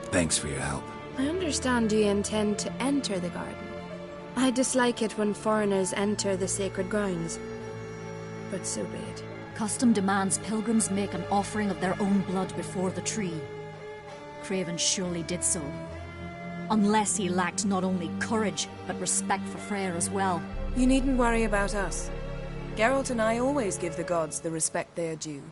Thanks for your help. I understand you intend to enter the garden. I dislike it when foreigners enter the sacred grounds, but so be it. Custom demands pilgrims make an offering of their own blood before the tree. Craven surely did so. Unless he lacked not only courage, but respect for Freyr as well. You needn't worry about us. Geralt and I always give the gods the respect they are due.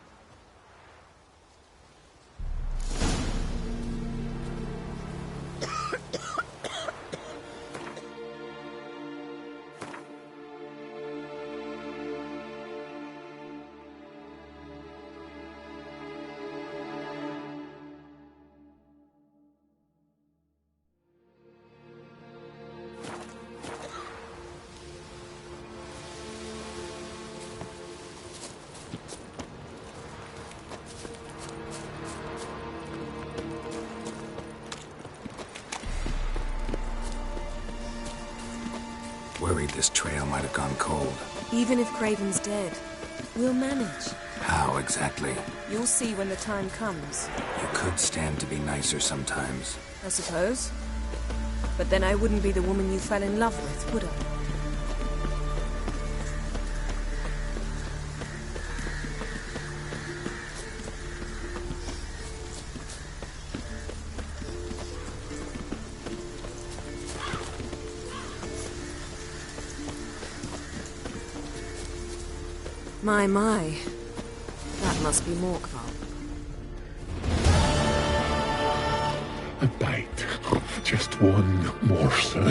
Worried this trail might have gone cold. Even if Craven's dead, we'll manage. How exactly? You'll see when the time comes. You could stand to be nicer sometimes. I suppose. But then I wouldn't be the woman you fell in love with, would I? My. That must be Morkvarg. A bite. Just one morsel.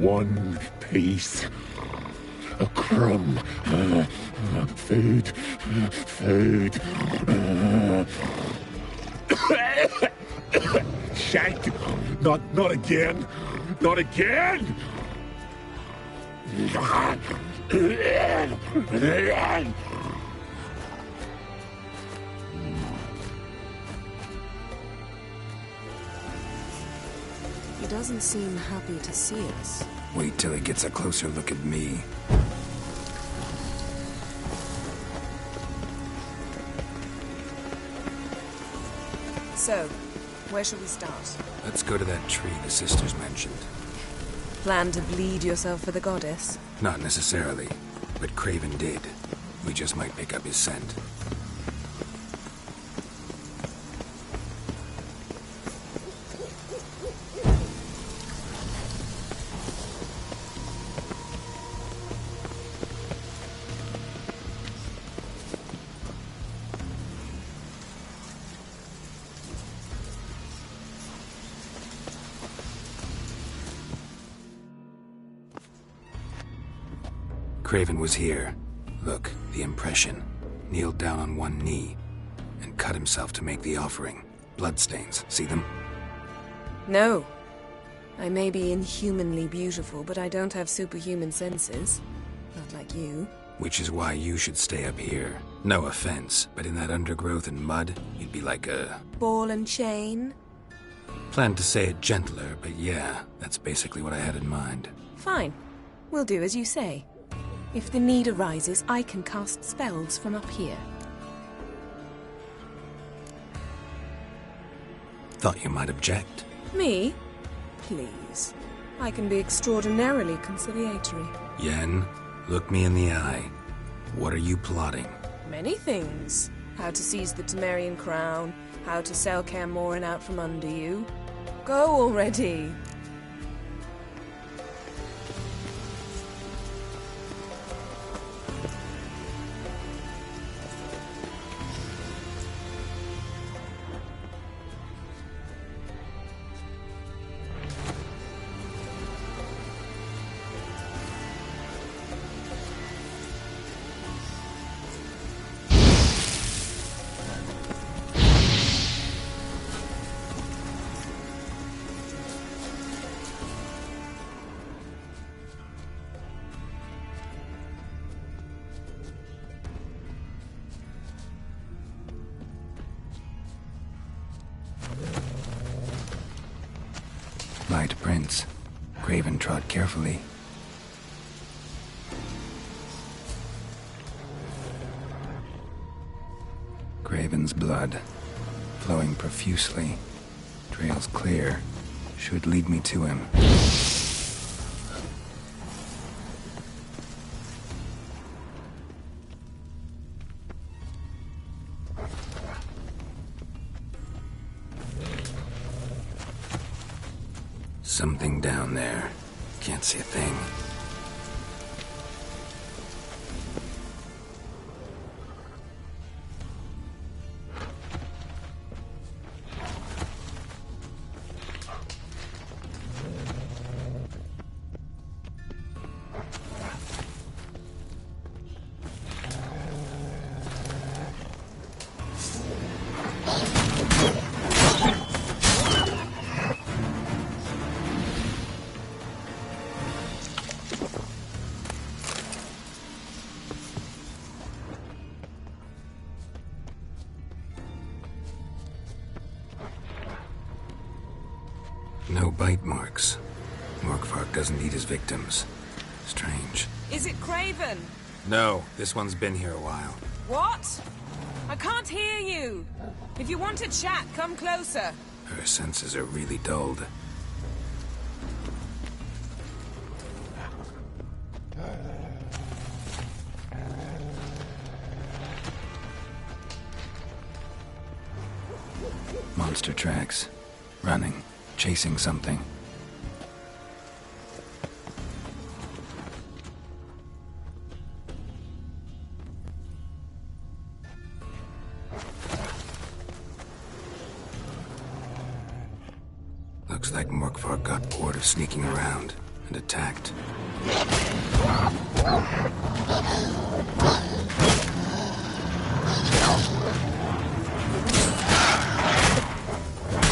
One piece. A crumb. Food. Food. Shite. Not again. Not again! He doesn't seem happy to see us. Wait till he gets a closer look at me. So, where shall we start? Let's go to that tree the sisters mentioned. Plan to bleed yourself for the goddess? Not necessarily, but Craven did. We just might pick up his scent. Craven was here. Look, the impression. Kneeled down on one knee and cut himself to make the offering. Bloodstains. See them? No. I may be inhumanly beautiful, but I don't have superhuman senses. Not like you. Which is why you should stay up here. No offense, but in that undergrowth and mud, you'd be like a... ball and chain? Planned to say it gentler, but yeah, that's basically what I had in mind. Fine. We'll do as you say. If the need arises, I can cast spells from up here. Thought you might object. Me? Please. I can be extraordinarily conciliatory. Yen, look me in the eye. What are you plotting? Many things. How to seize the Temerian crown, how to sell Kaer Morhen out from under you. Go already! Light prints. Craven trod carefully. Craven's blood, flowing profusely. Trails clear. Should lead me to him. Something down there. Can't see a thing. No bite marks. Morkvark doesn't eat his victims. Strange. Is it Craven? No, this one's been here a while. What? I can't hear you. If you want to chat, come closer. Her senses are really dulled. Monster tracks. Running. Chasing something. Looks like Morkvark got bored of sneaking around and attacked.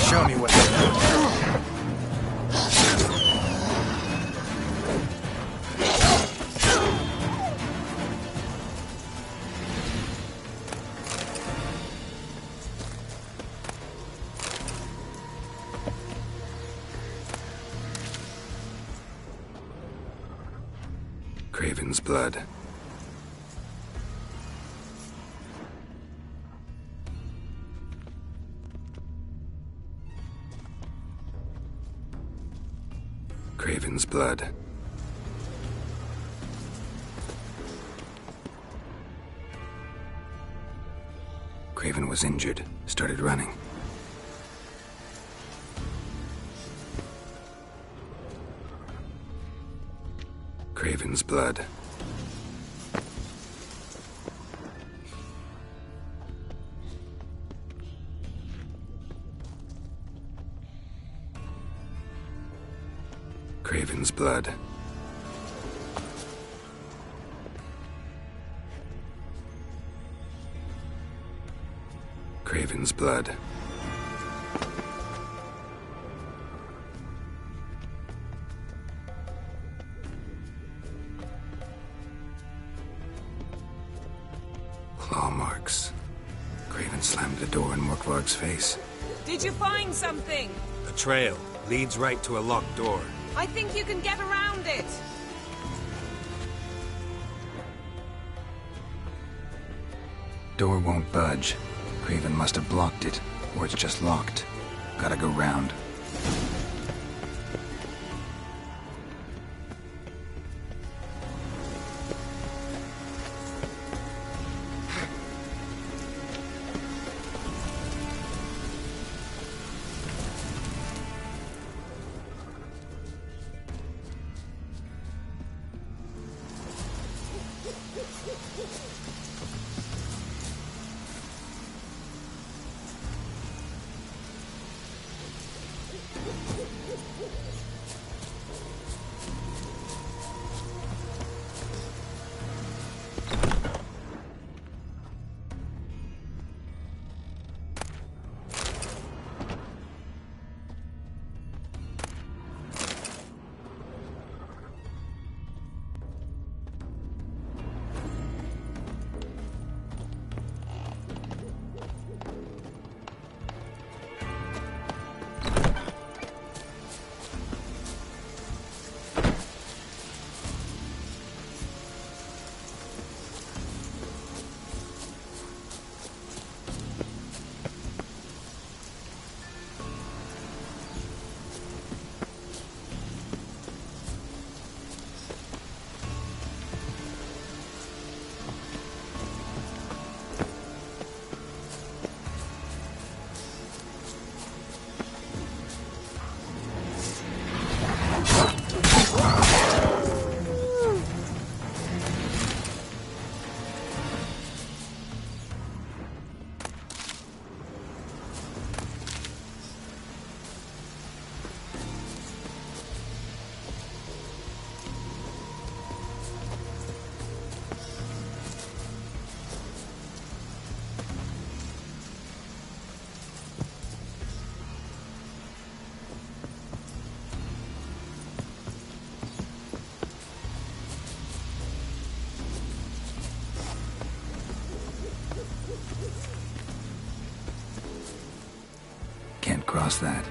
Show me what they know. Craven's blood. Craven's blood. Craven was injured, started running. Craven's blood. Craven's blood. Craven's blood. Claw marks. Craven slammed the door in Morkvark's face. Did you find something? A trail leads right to a locked door. I think you can get around it. Door won't budge. Craven must have blocked it, or it's just locked. Gotta go round. across that.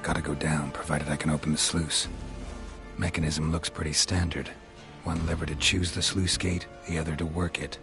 Gotta go down, provided I can open the sluice. Mechanism looks pretty standard. One lever to choose the sluice gate, the other to work it.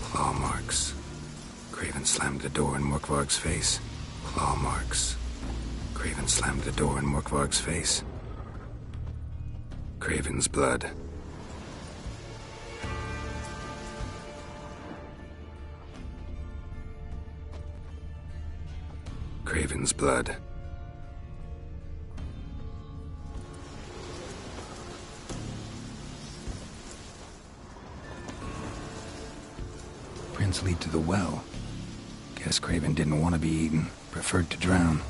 Claw marks. Craven slammed the door in Morkvarg's face. Claw marks. Craven slammed the door in Morkvarg's face. Craven's blood. Craven's blood. Prints lead to the well. Guess Craven didn't want to be eaten. Preferred to drown.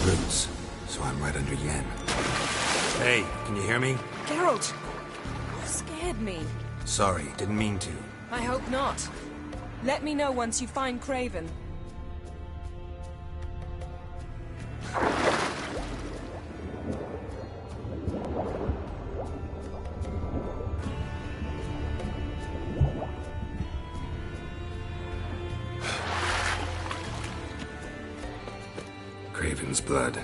Roots. So I'm right under Yen. Hey, can you hear me? Geralt! You scared me. Sorry, didn't mean to. I hope not. Let me know once you find Craven. Craven's blood.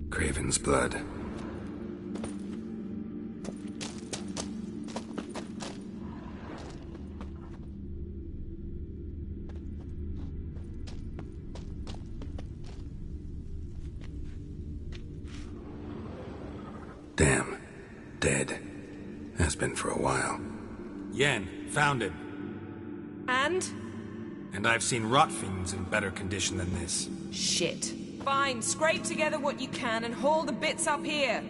Craven's blood. Damn. Dead. Has been for a while. Yen, found him. And? And I've seen rot fiends in better condition than this. Shit. Fine, scrape together what you can and haul the bits up here.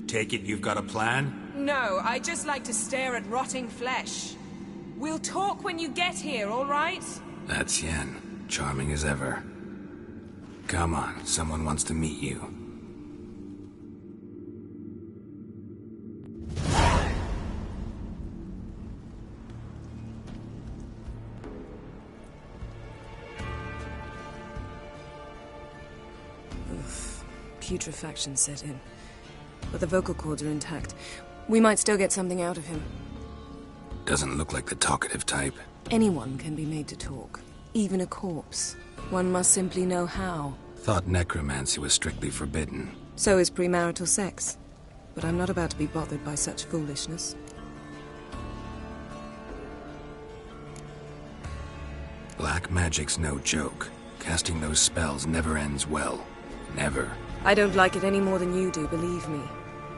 Take it you've got a plan? No, I just like to stare at rotting flesh. We'll talk when you get here, all right? That's Yen. Charming as ever. Come on, someone wants to meet you. Putrefaction set in. But the vocal cords are intact. We might still get something out of him. Doesn't look like the talkative type. Anyone can be made to talk. Even a corpse. One must simply know how. Thought necromancy was strictly forbidden. So is premarital sex. But I'm not about to be bothered by such foolishness. Black magic's no joke. Casting those spells never ends well. Never. I don't like it any more than you do, believe me.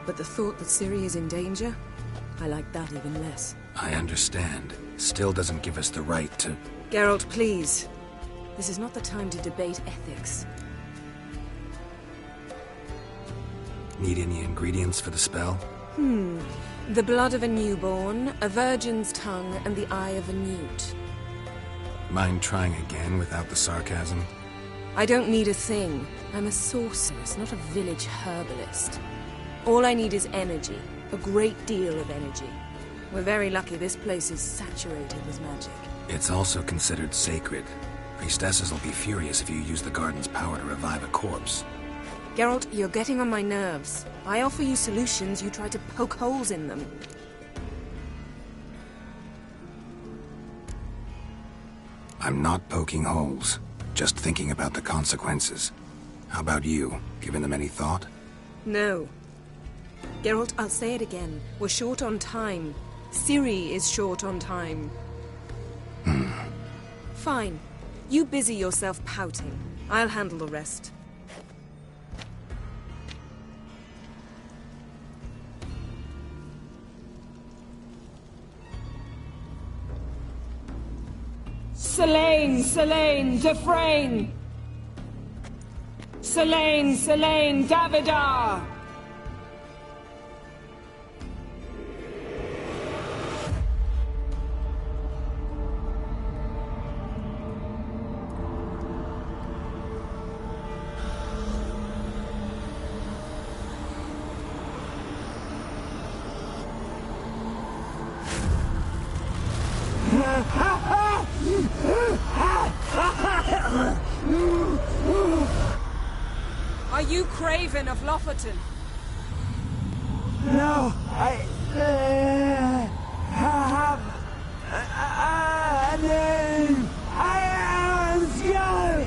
But the thought that Ciri is in danger, I like that even less. I understand. Still doesn't give us the right to... Geralt, please. This is not the time to debate ethics. Need any ingredients for the spell? The blood of a newborn, a virgin's tongue, and the eye of a newt. Mind trying again without the sarcasm? I don't need a thing. I'm a sorceress, not a village herbalist. All I need is energy. A great deal of energy. We're very lucky this place is saturated with magic. It's also considered sacred. Priestesses will be furious if you use the garden's power to revive a corpse. Geralt, you're getting on my nerves. I offer you solutions, you try to poke holes in them. I'm not poking holes. Just thinking about the consequences. How about you? Given them any thought? No. Geralt, I'll say it again. We're short on time. Ciri is short on time. Fine. You busy yourself pouting. I'll handle the rest. Selene, Selene, Defrain! Selene, Selene, Davidar! Are you Craven of Lofoten? No, I have a name. I am Skull.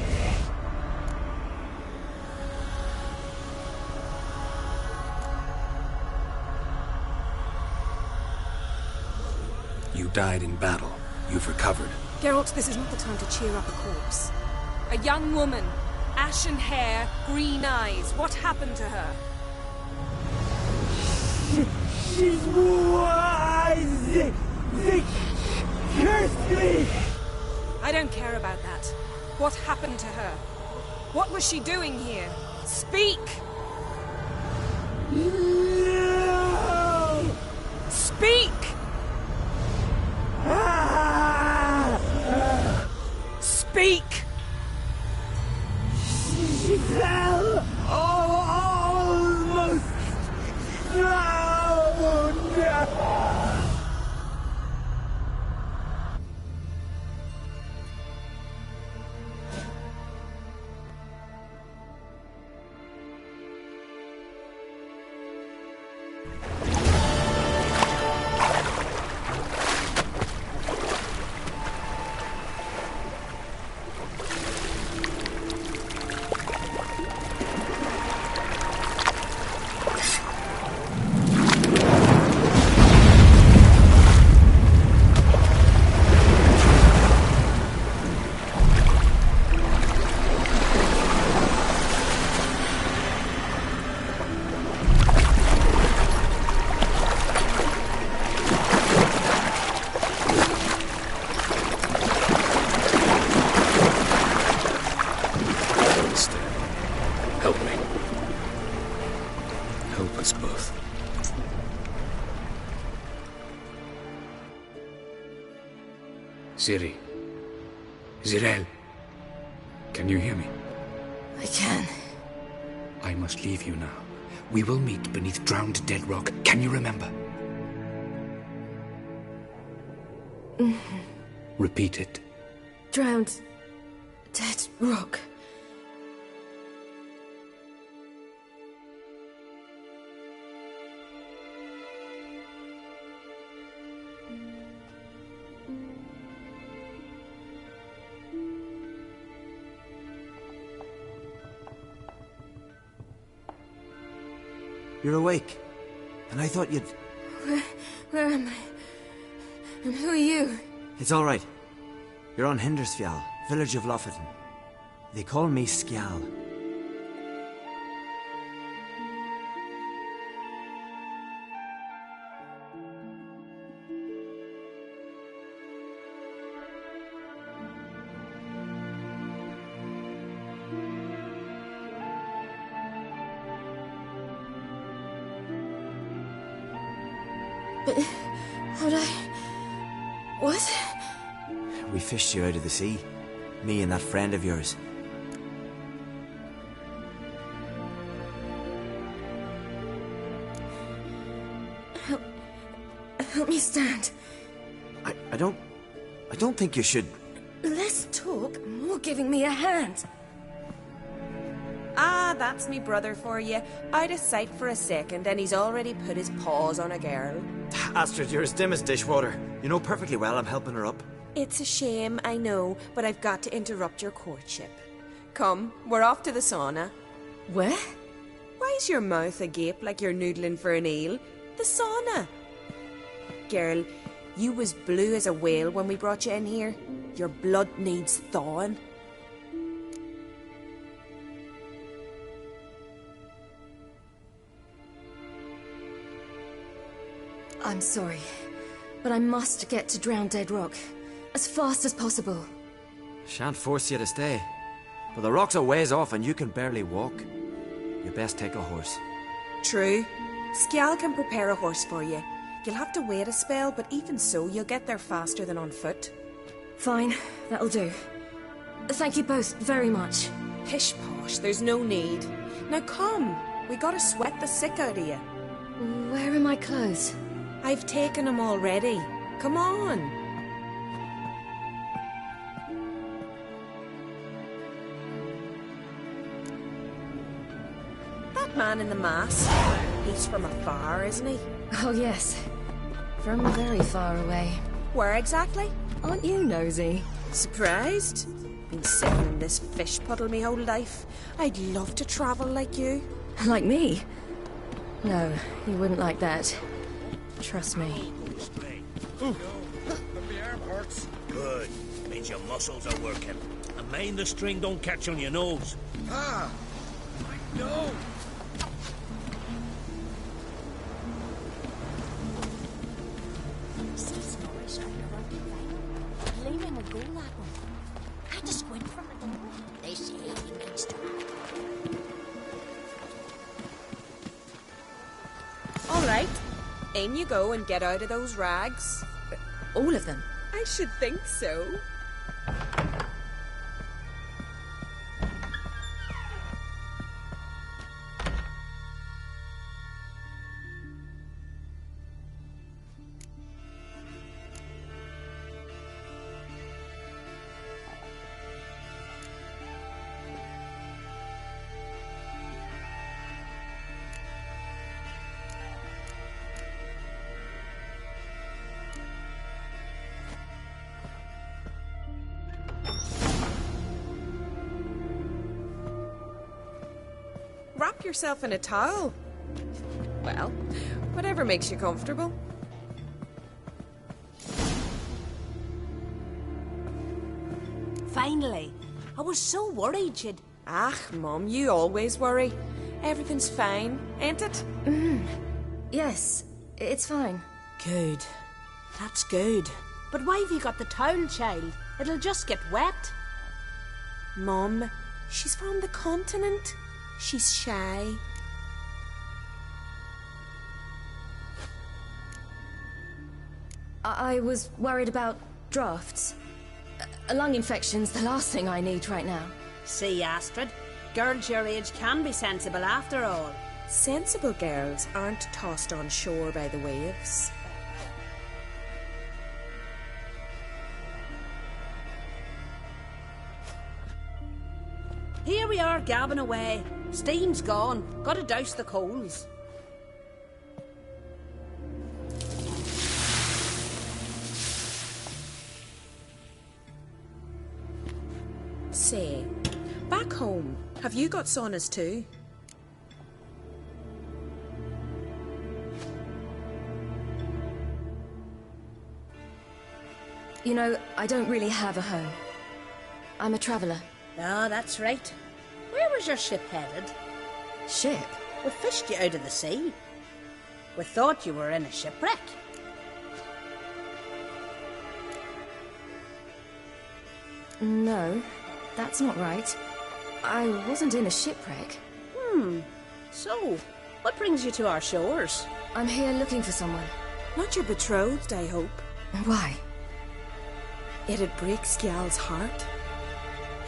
You died in battle. You've recovered. Geralt, this is not the time to cheer up a corpse. A young woman. Ashen hair, green eyes. What happened to her? She's wise. They cursed me. I don't care about that. What happened to her? What was she doing here? Speak! No! Speak! Speak! She fell almost drowned. Ciri. Zirel. Can you hear me? I can. I must leave you now. We will meet beneath drowned dead rock. Can you remember? Repeat it. Drowned. Dead rock. You're awake. And I thought you'd... Where am I? And who are you? It's all right. You're on Hindersfjall, village of Lofoten. They call me Skjal. But... how'd I... what? We fished you out of the sea. Me and that friend of yours. Help me stand. I don't think you should... Less talk, more giving me a hand. Ah, that's me brother for you. Out of sight for a second, and he's already put his paws on a girl. Astrid, you're as dim as dishwater. You know perfectly well I'm helping her up. It's a shame, I know, but I've got to interrupt your courtship. Come, we're off to the sauna. Where? Why's your mouth agape like you're noodling for an eel? The sauna. Girl, you was blue as a whale when we brought you in here. Your blood needs thawing. I'm sorry, but I must get to Drowned Dead Rock as fast as possible. Shan't force you to stay. But the rock's a ways off and you can barely walk. You best take a horse. True. Skjal can prepare a horse for you. You'll have to wait a spell, but even so, you'll get there faster than on foot. Fine, that'll do. Thank you both very much. Pish posh, there's no need. Now come, we gotta sweat the sick out of you. Where are my clothes? I've taken them already. Come on. That man in the mask, he's from afar, isn't he? Oh yes, from very far away. Where exactly? Aren't you nosy? Surprised? Been sitting in this fish puddle me whole life. I'd love to travel like you. Like me? No, you wouldn't like that. Trust me. Ooh. My arm hurts. Good. Means your muscles are working. And mind the string don't catch on your nose. Ah! My nose! All right. In you go and get out of those rags. All of them? I should think so. Wrap yourself in a towel. Well, whatever makes you comfortable. Finally. I was so worried you'd... Ah, Mum, you always worry. Everything's fine, ain't it? Yes, it's fine. Good. That's good. But why have you got the towel, child? It'll just get wet. Mum, she's from the continent. She's shy. I was worried about drafts. A lung infection's the last thing I need right now. See, Astrid, girls your age can be sensible after all. Sensible girls aren't tossed on shore by the waves. Here we are gabbing away. Steam's gone. Gotta douse the coals. Say, back home, have you got saunas too? You know, I don't really have a home. I'm a traveller. Oh, that's right. Where was your ship headed? Ship? We fished you out of the sea. We thought you were in a shipwreck. No, that's not right. I wasn't in a shipwreck. So, what brings you to our shores? I'm here looking for someone. Not your betrothed, I hope. Why? It'd break Skjal's heart.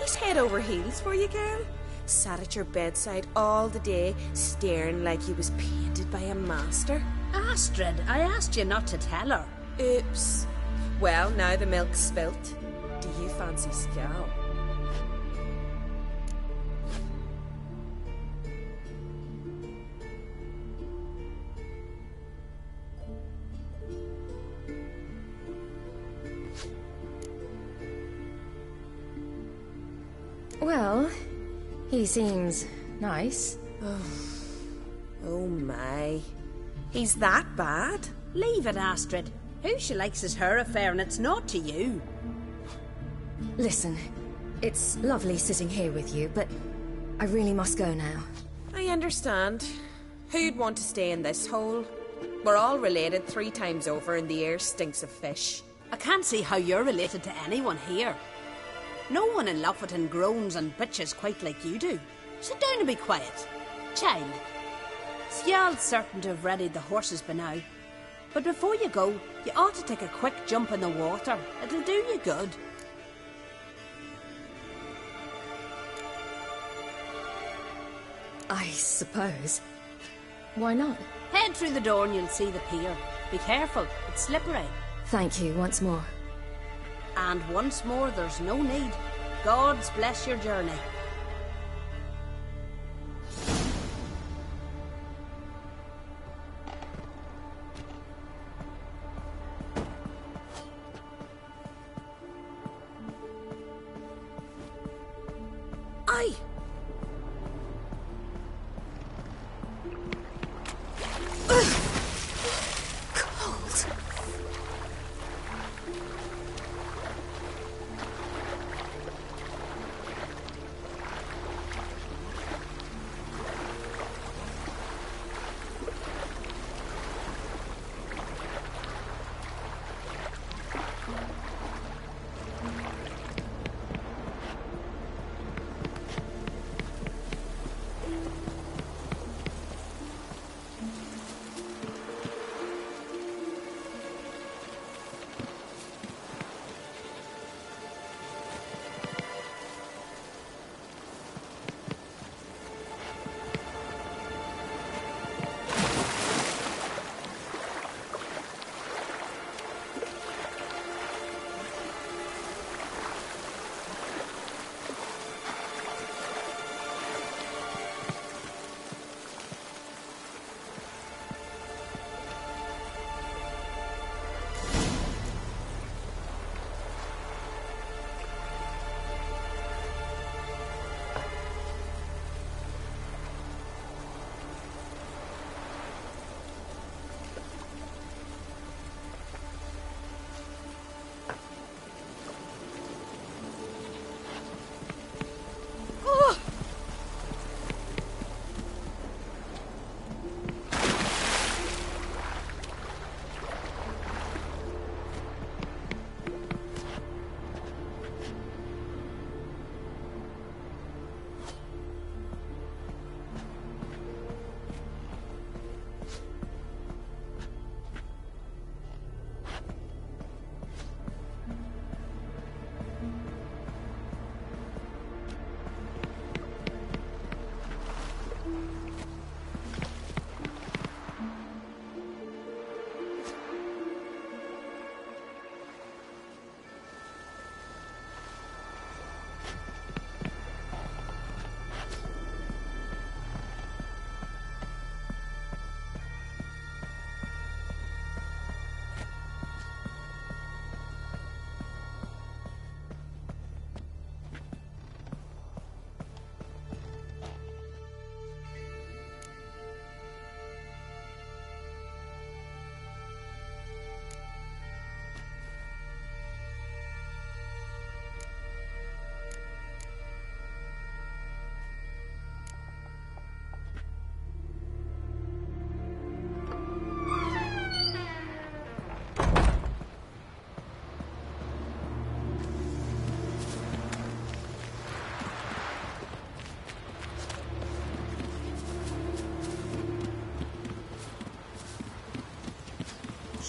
He's head over heels for you, girl. Sat at your bedside all the day, staring like he was painted by a master. Astrid, I asked you not to tell her. Oops. Well, now the milk's spilt. Do you fancy Skjal? Well, he seems nice. Oh my. He's that bad? Leave it, Astrid. Who she likes is her affair and it's not to you. Listen, it's lovely sitting here with you, but I really must go now. I understand. Who'd want to stay in this hole? We're all related 3 times over and the air stinks of fish. I can't see how you're related to anyone here. No one in Lofoten groans and bitches quite like you do. Sit down and be quiet. Child, Skjal's certain to have readied the horses by now. But before you go, you ought to take a quick jump in the water. It'll do you good. I suppose. Why not? Head through the door and you'll see the pier. Be careful, it's slippery. Thank you once more. And once more, there's no need. God's bless your journey. Aye. Cold.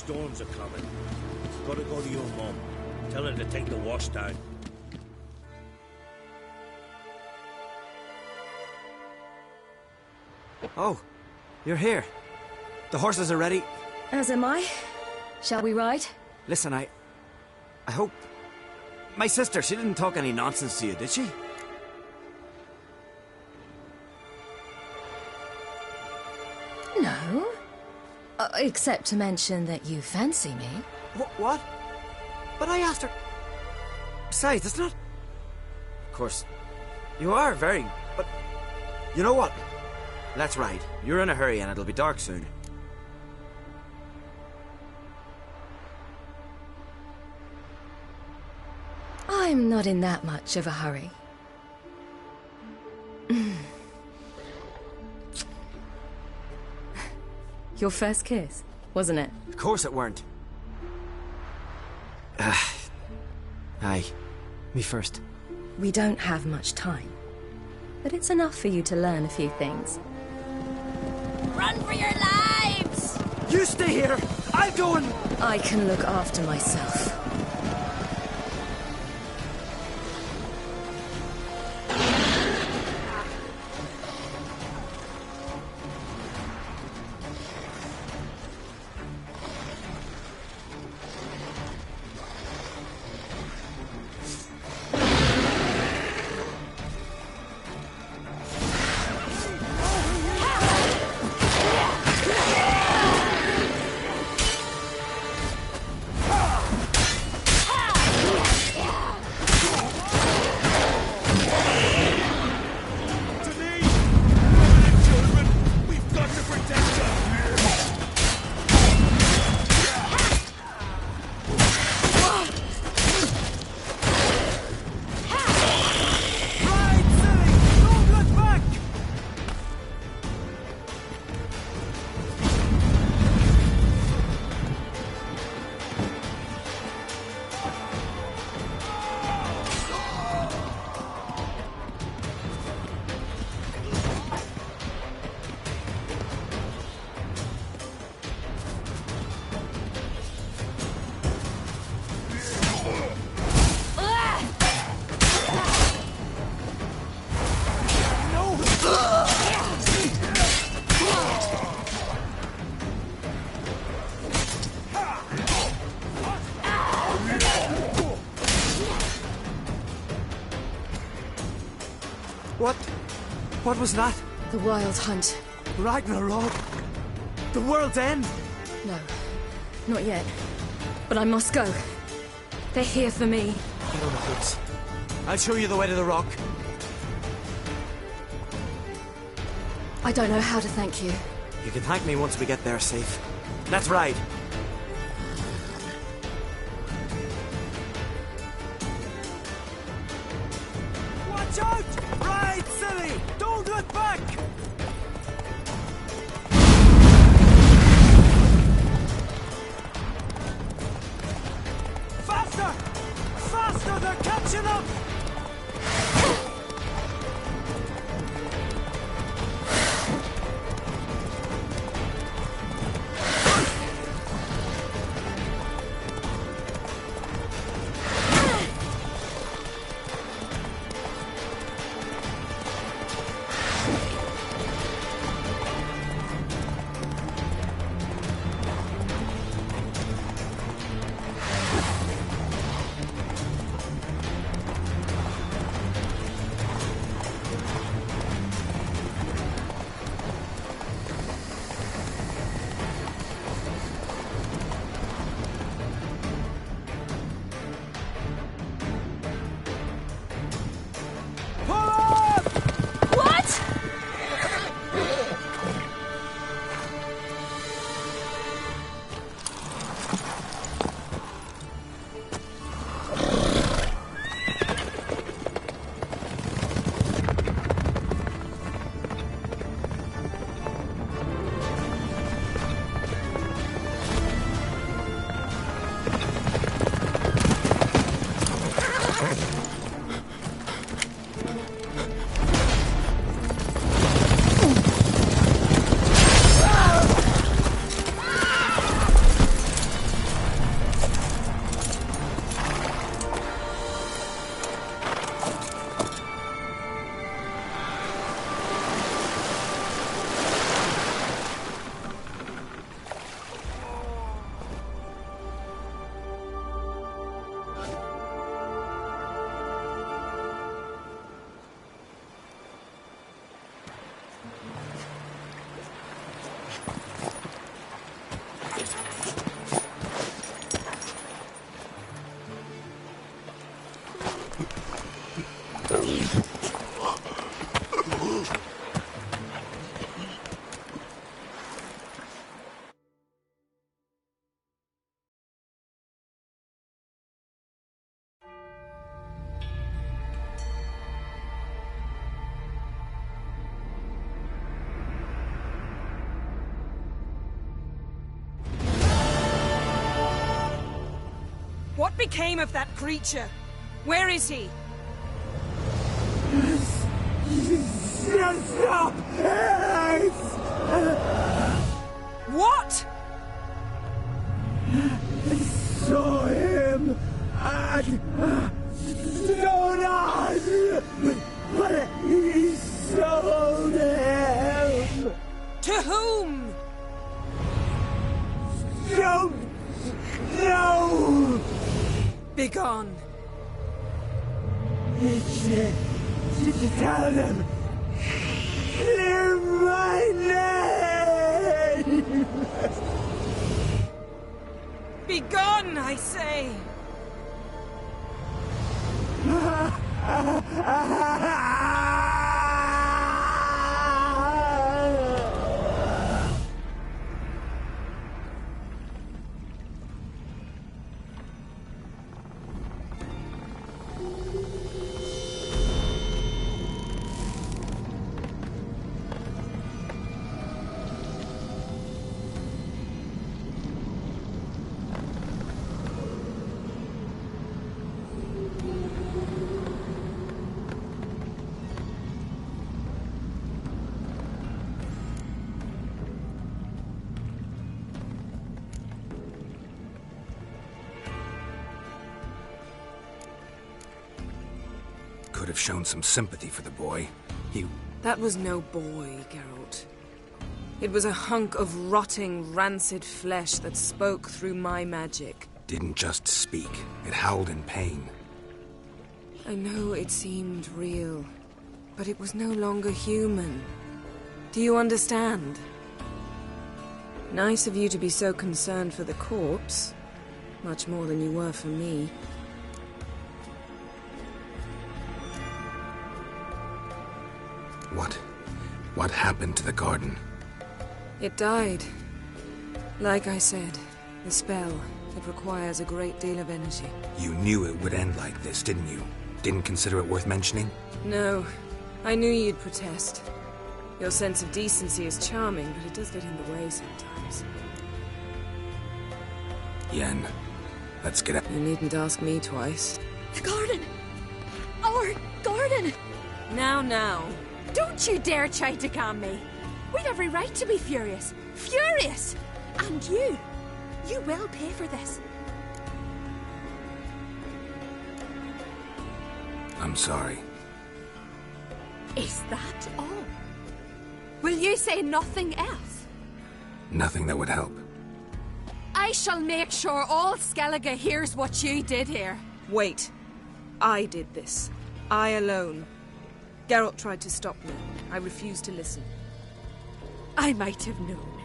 storms are coming. Gotta go to your mum. Tell her to take the wash down. Oh, you're here. The horses are ready. As am I. Shall we ride? Listen, I hope... My sister, she didn't talk any nonsense to you, did she? No. Except to mention that you fancy me. What? But I asked her... Besides, it's not... Of course, you are very... But... You know what? Let's ride. You're in a hurry and it'll be dark soon. I'm not in that much of a hurry. Your first kiss, wasn't it? Of course it weren't. Aye. Me first. We don't have much time. But it's enough for you to learn a few things. Run for your lives! You stay here! I'm going... I can look after myself. What was that? The Wild Hunt. Ragnarok? The world's end? No, not yet. But I must go. They're here for me. Get on the horse. I'll show you the way to the rock. I don't know how to thank you. You can thank me once we get there safe. Let's ride. Watch out! Ride, silly! Don't look back! Faster! Faster! They're catching up! What became of that creature? Where is he? Stop! What? I saw him at Stonas, but he sold him. To whom? Don't know. Begone. Tell them. Clear my name. Begone, I say. Could have shown some sympathy for the boy. That was no boy, Geralt. It was a hunk of rotting, rancid flesh that spoke through my magic. Didn't just speak. It howled in pain. I know it seemed real, but it was no longer human. Do you understand? Nice of you to be so concerned for the corpse. Much more than you were for me. What happened to the garden? It died. Like I said, the spell, it requires a great deal of energy. You knew it would end like this, didn't you? Didn't consider it worth mentioning? No. I knew you'd protest. Your sense of decency is charming, but it does get in the way sometimes. Yen, let's get out. You needn't ask me twice. The garden! Our garden! Now. Don't you dare try to calm me. We've every right to be furious. Furious! And you will pay for this. I'm sorry. Is that all? Will you say nothing else? Nothing that would help. I shall make sure all Skellige hears what you did here. Wait. I did this. I alone. Geralt tried to stop me. I refused to listen. I might have known.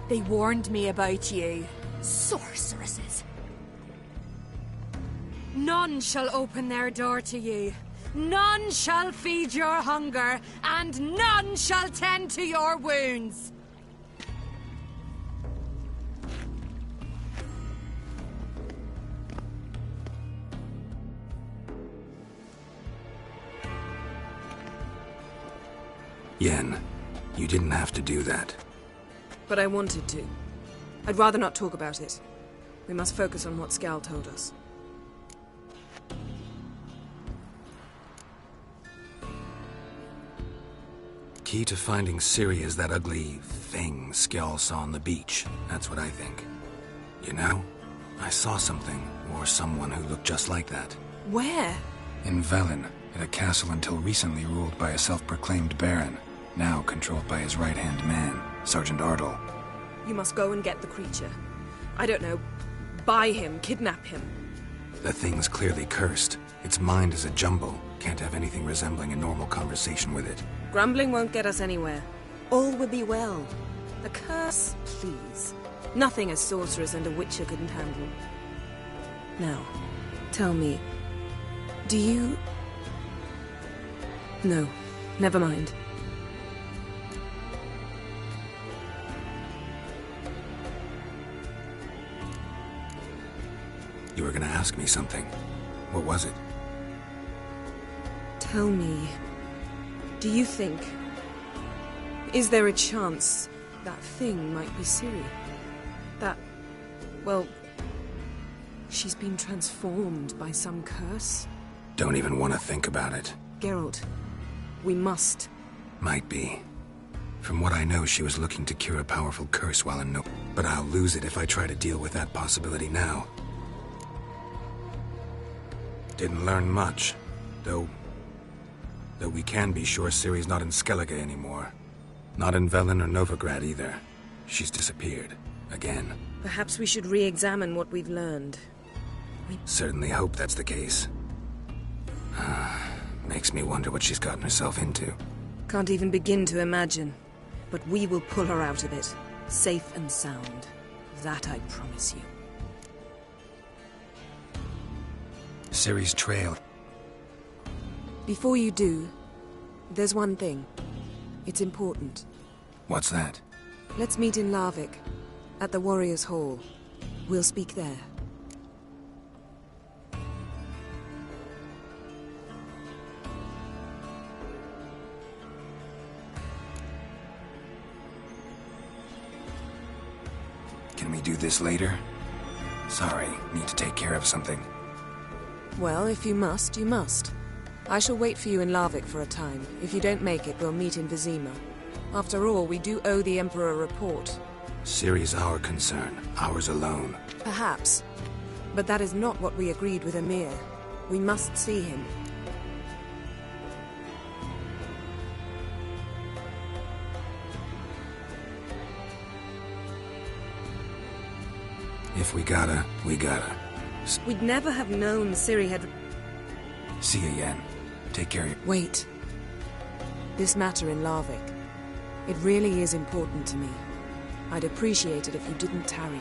They warned me about you. Sorceresses. None shall open their door to you. None shall feed your hunger, and none shall tend to your wounds. Yen, you didn't have to do that. But I wanted to. I'd rather not talk about it. We must focus on what Skal told us. Key to finding Ciri is that ugly thing Skjall saw on the beach. That's what I think. You know, I saw something, or someone who looked just like that. Where? In Velen, at a castle until recently ruled by a self-proclaimed baron, now controlled by his right-hand man, Sergeant Ardle. You must go and get the creature. I don't know, buy him, kidnap him. The thing's clearly cursed. Its mind is a jumble. Can't have anything resembling a normal conversation with it. Grumbling won't get us anywhere. All will be well. A curse, please. Nothing a sorceress and a witcher couldn't handle. Now, tell me, do you... No, never mind. You were gonna ask me something. What was it? Tell me, do you think... Is there a chance that thing might be Ciri? That... well... She's been transformed by some curse? Don't even want to think about it. Geralt, we must. Might be. From what I know, she was looking to cure a powerful curse while in but I'll lose it if I try to deal with that possibility now. Didn't learn much, though we can be sure Ciri's not in Skellige anymore. Not in Velen or Novigrad either. She's disappeared. Again. Perhaps we should re-examine what we've learned. Certainly hope that's the case. Makes me wonder what she's gotten herself into. Can't even begin to imagine. But we will pull her out of it. Safe and sound. That I promise you. Ciri's trail. Before you do, there's one thing. It's important. What's that? Let's meet in Larvik, at the Warriors' Hall. We'll speak there. Can we do this later? Sorry, need to take care of something. Well, if you must, you must. I shall wait for you in Larvik for a time. If you don't make it, we'll meet in Vizima. After all, we do owe the Emperor a report. Ciri's our concern, ours alone. Perhaps. But that is not what we agreed with Emir. We must see him. If we gotta, we gotta. We'd never have known Ciri had... See you, Yen. Take care of you. Wait. This matter in Larvik. It really is important to me. I'd appreciate it if you didn't tarry.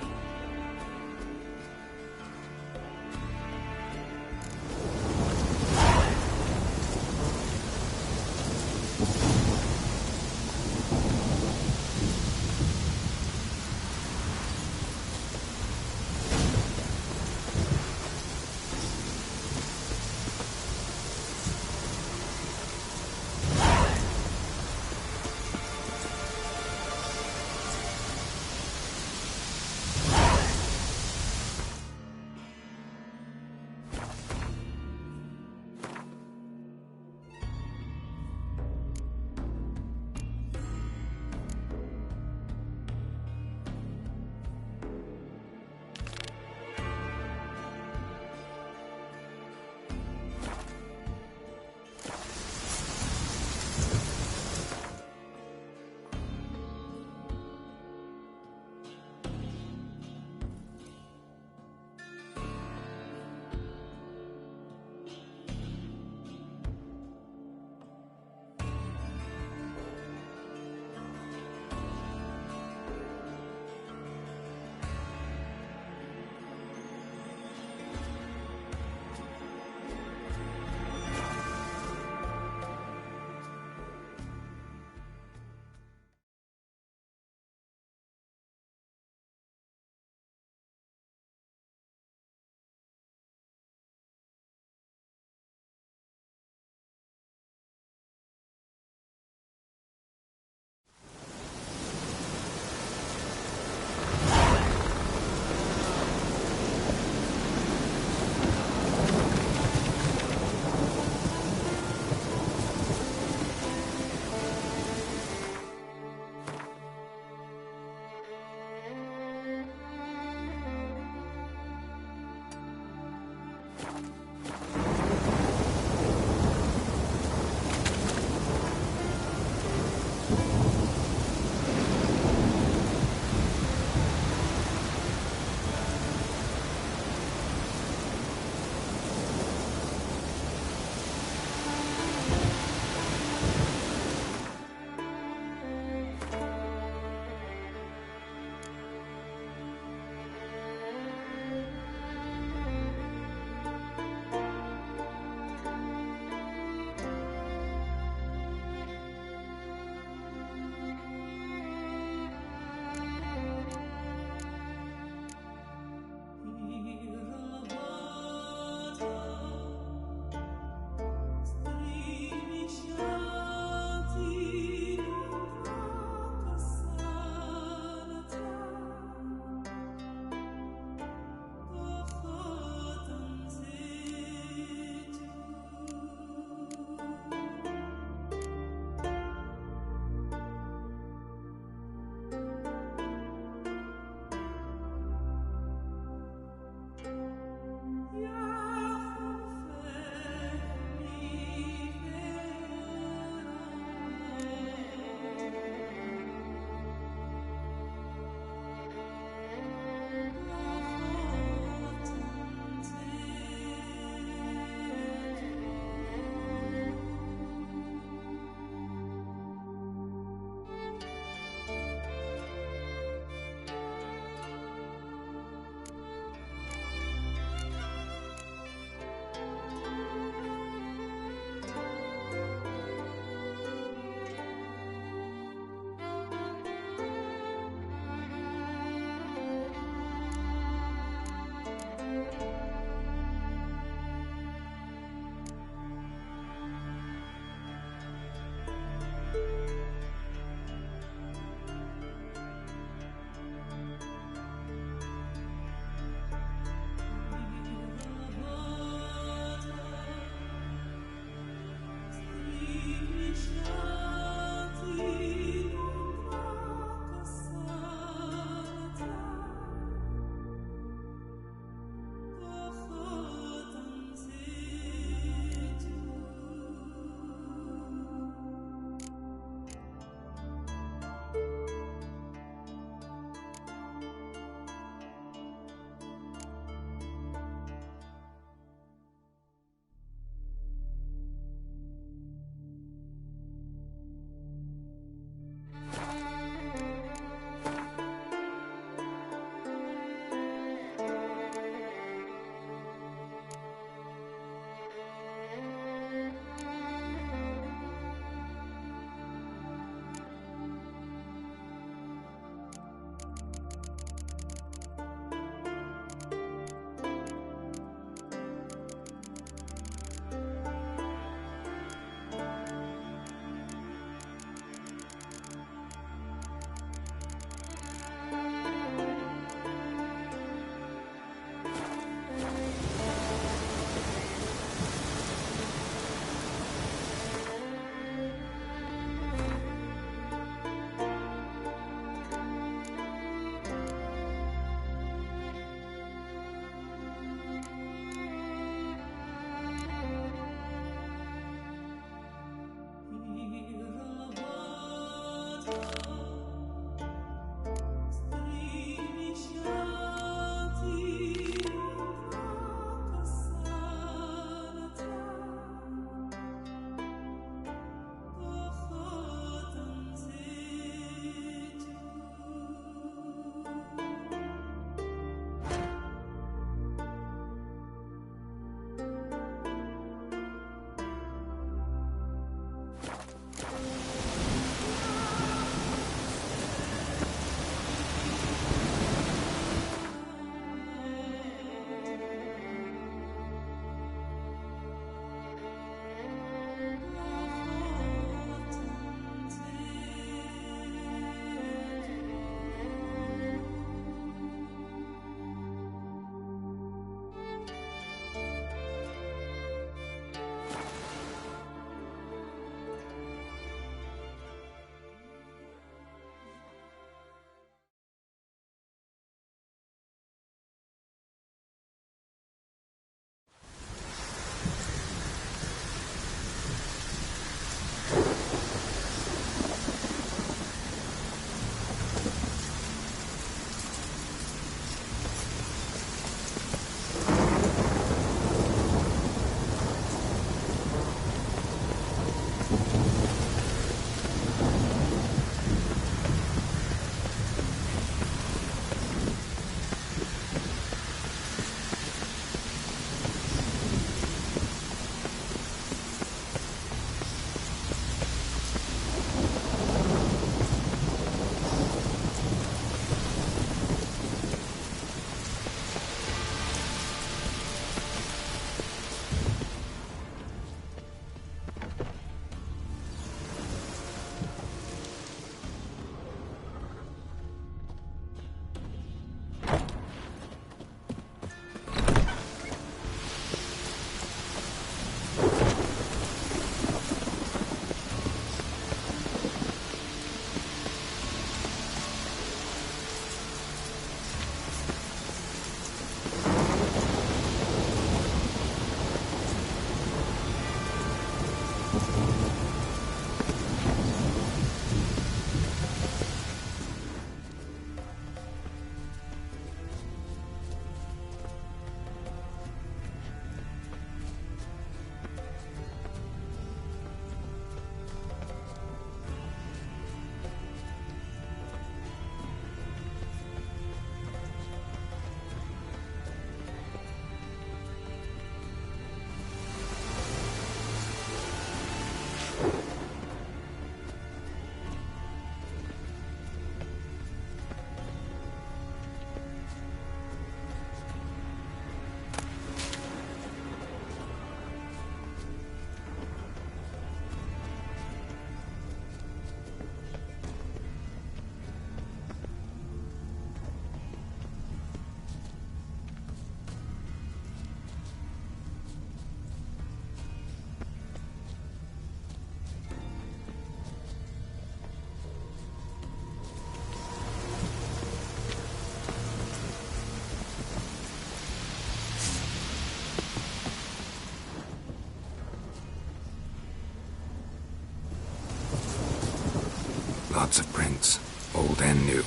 old and new.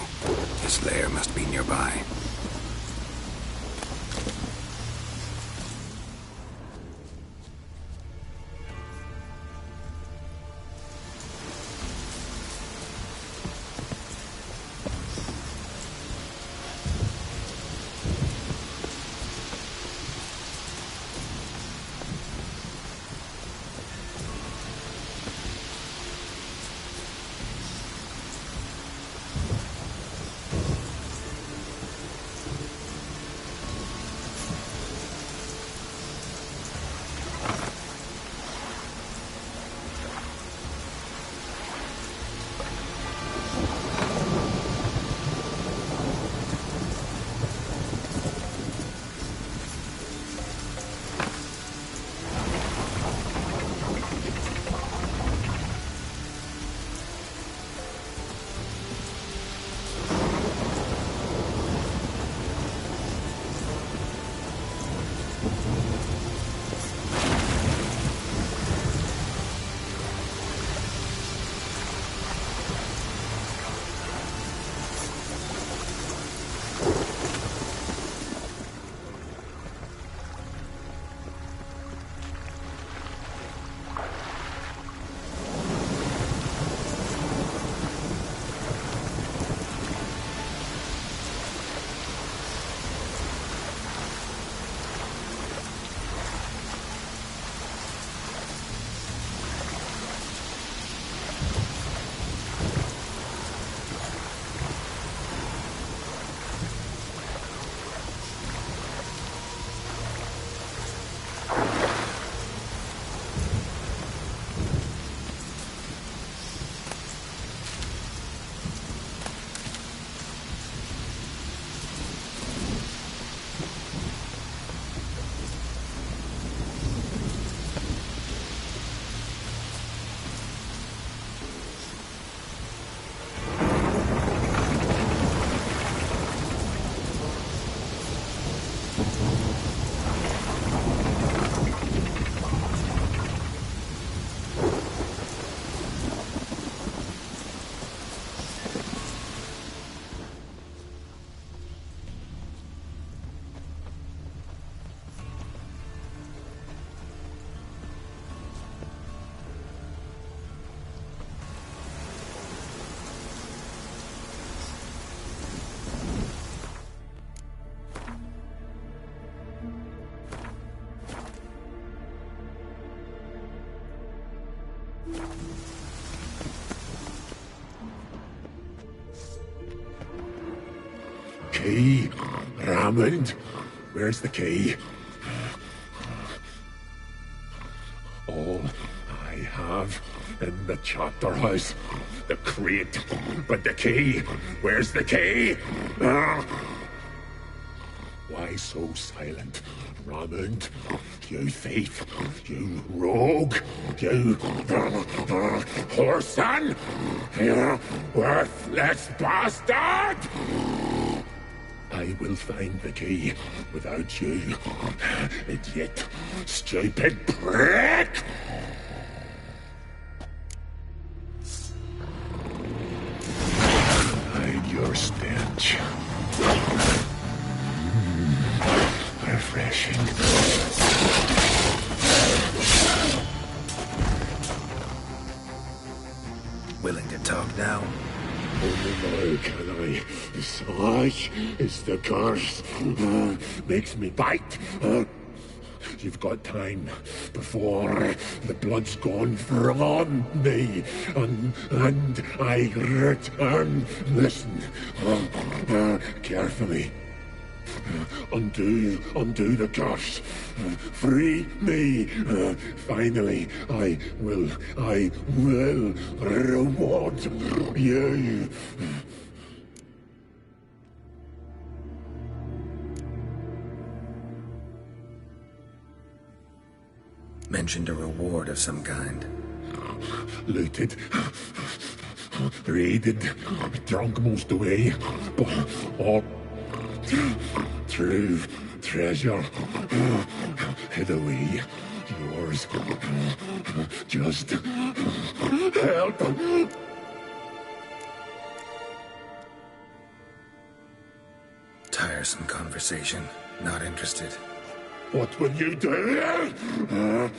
His lair must be nearby. Key, Raymond. Where's the key? All I have in the chapter house. The crate, but the key. Where's the key? Why so silent, Raymond? You thief, you rogue, you whoreson, you worthless bastard! I will find the key without you, idiot, stupid prick! Hide your stench. Refreshing. Willing to talk now? Only now can I. Such is the curse. Makes me bite. You've got time before the blood's gone from me, and I return. Listen, carefully. Undo the curse. Free me. Finally, I will reward you. Mentioned a reward of some kind. Looted. Raided. Drunk most away. All true treasure. Hid away. Yours. Just help. Tiresome conversation. Not interested. What will you do?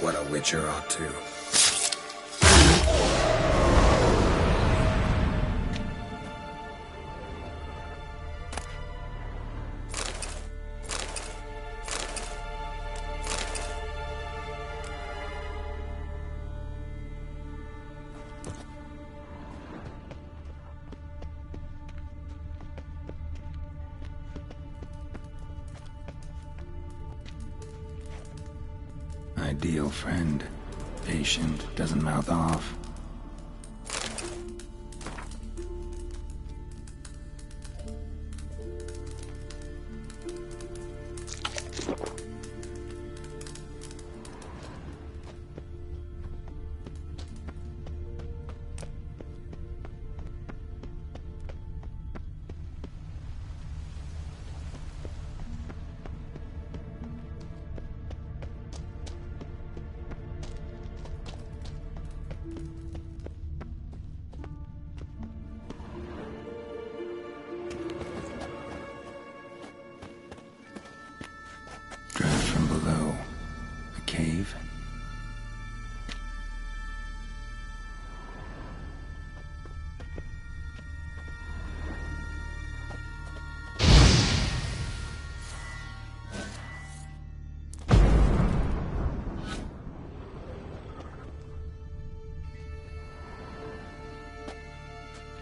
What a witcher ought to. Ideal friend. Patient, doesn't mouth off.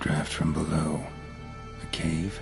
Draft from below. A cave?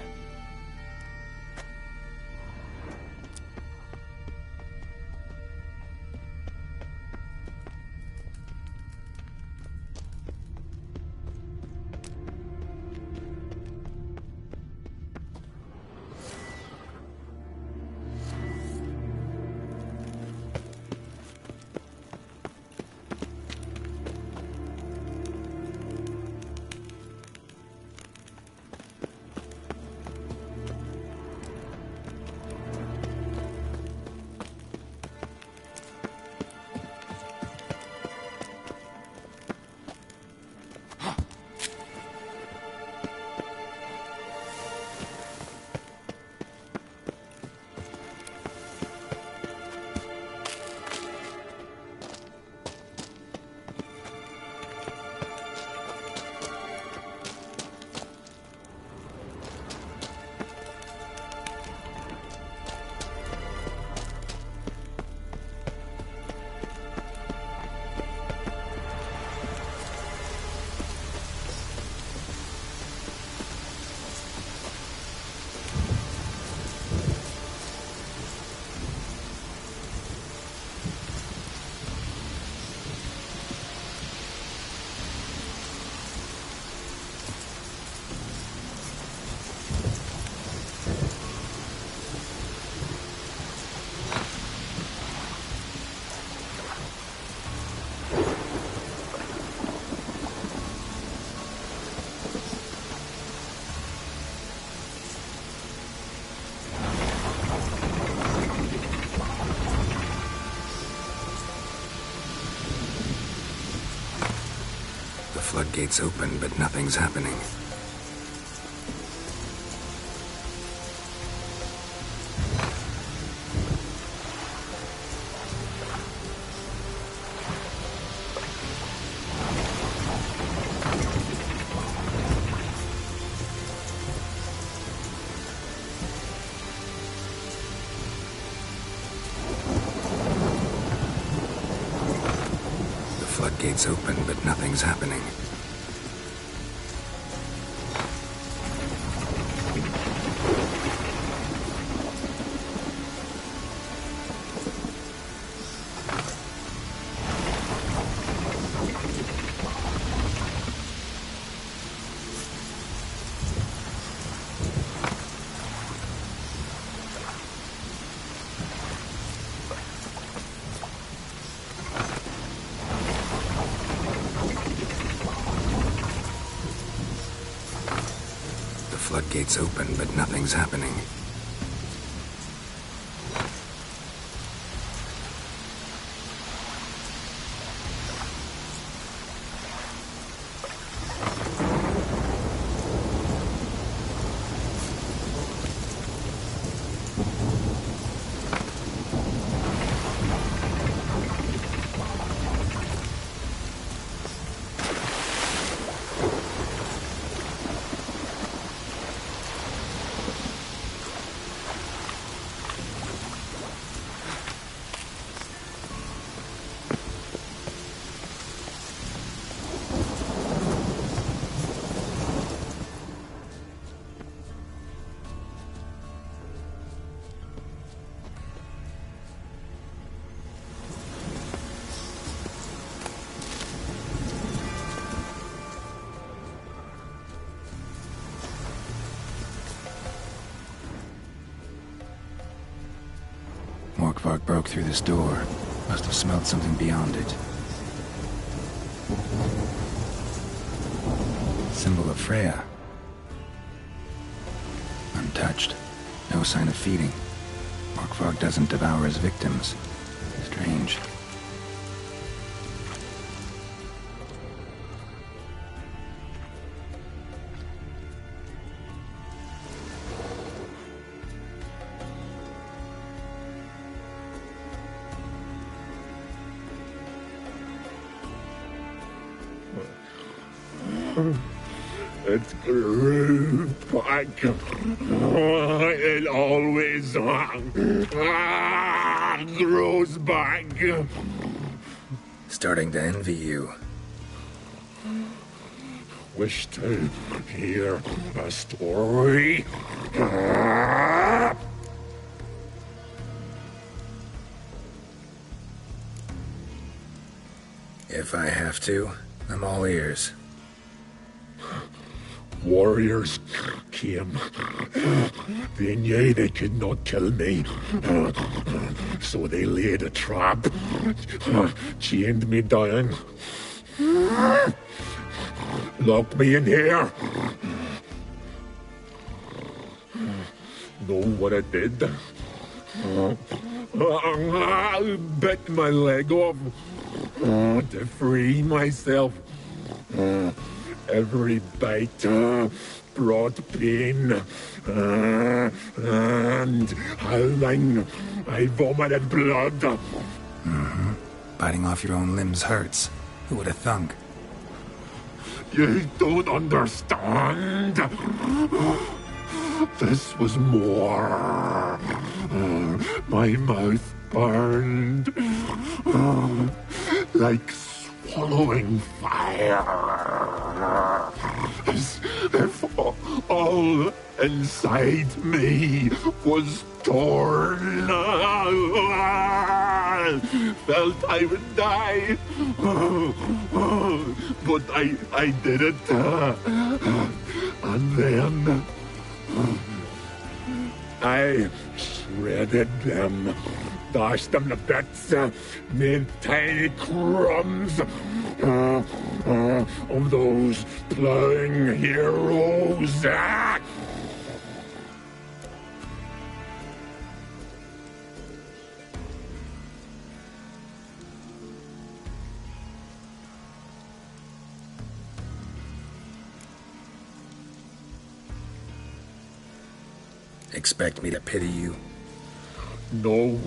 Floodgates open, but nothing's happening. The floodgates open, but nothing's happening. Floodgates open, but nothing's happening. Orkvark broke through this door. Must have smelled something beyond it. Symbol of Freya. Untouched. No sign of feeding. Orkvark doesn't devour his victims. Strange. It grew back. It always grows back. Starting to envy you. Wish to hear a story. If I have to, I'm all ears. Warriors came. They knew they could not kill me. So they laid a trap. Chained me down. Locked me in here. Know what I did? I bit my leg off to free myself. Every bite brought pain, and howling, I vomited blood. Mm-hmm. Biting off your own limbs hurts. Who would have thunk? You don't understand. This was more. My mouth burned like swallowing fire, as if all inside me was torn. Felt I would die, but I did it. And then I shredded them. Dashed them to bits, made tiny crumbs of those plowing heroes. Expect me to pity you? No.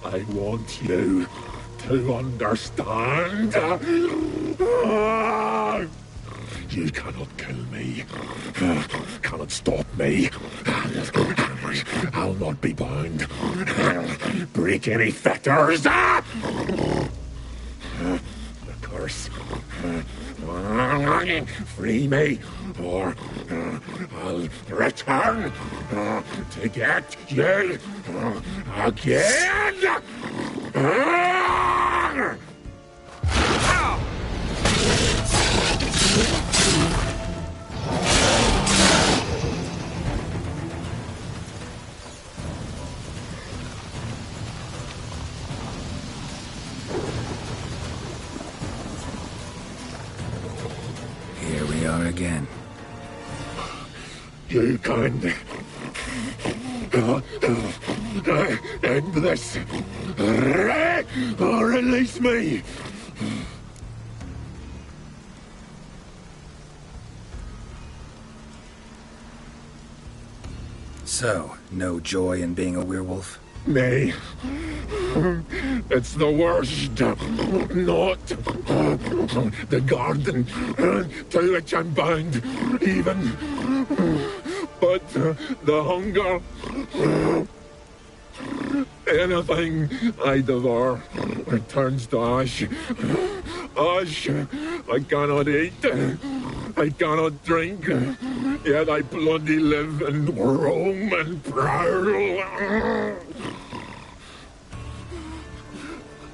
I want you to understand. You cannot kill me. Cannot stop me. I'll not be bound. Break any fetters. The curse. Free me, or I'll return to get you again. Here we are again. You can end this. Release me. So, no joy in being a werewolf? Nay. It's the worst. Not the garden to which I'm bound, even. But the hunger. Anything I devour returns to ash. Ash I cannot eat. I cannot drink. Yet I bloody live and roam and prowl.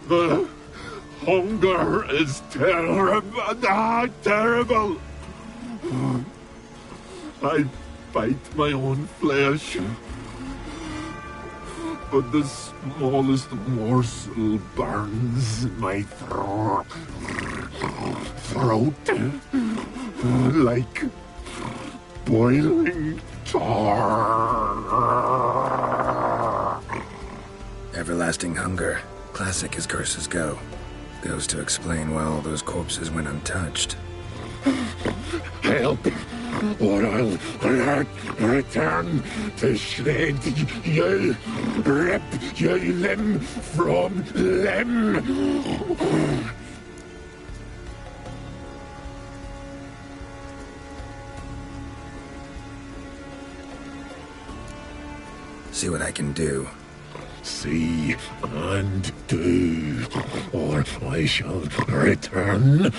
The hunger is terrible. Terrible. I bite my own flesh. but the smallest morsel burns my throat. Like boiling tar. Everlasting hunger, classic as curses go. Goes to explain why all those corpses went untouched. Help, or I'll return to shred you, rip you limb from limb. See what I can do. See and do, or I shall return.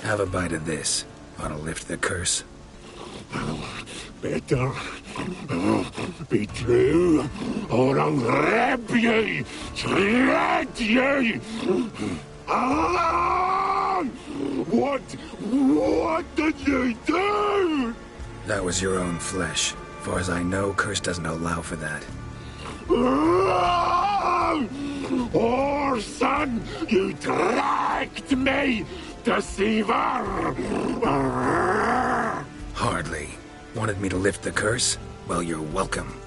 Have a bite of this. Ought to lift the curse. Better be true, or I'll grab you, shred you. Ah! What did you do? That was your own flesh. Far as I know, curse doesn't allow for that. Orson, you dragged me, deceiver! Hardly. Wanted me to lift the curse? Well, you're welcome.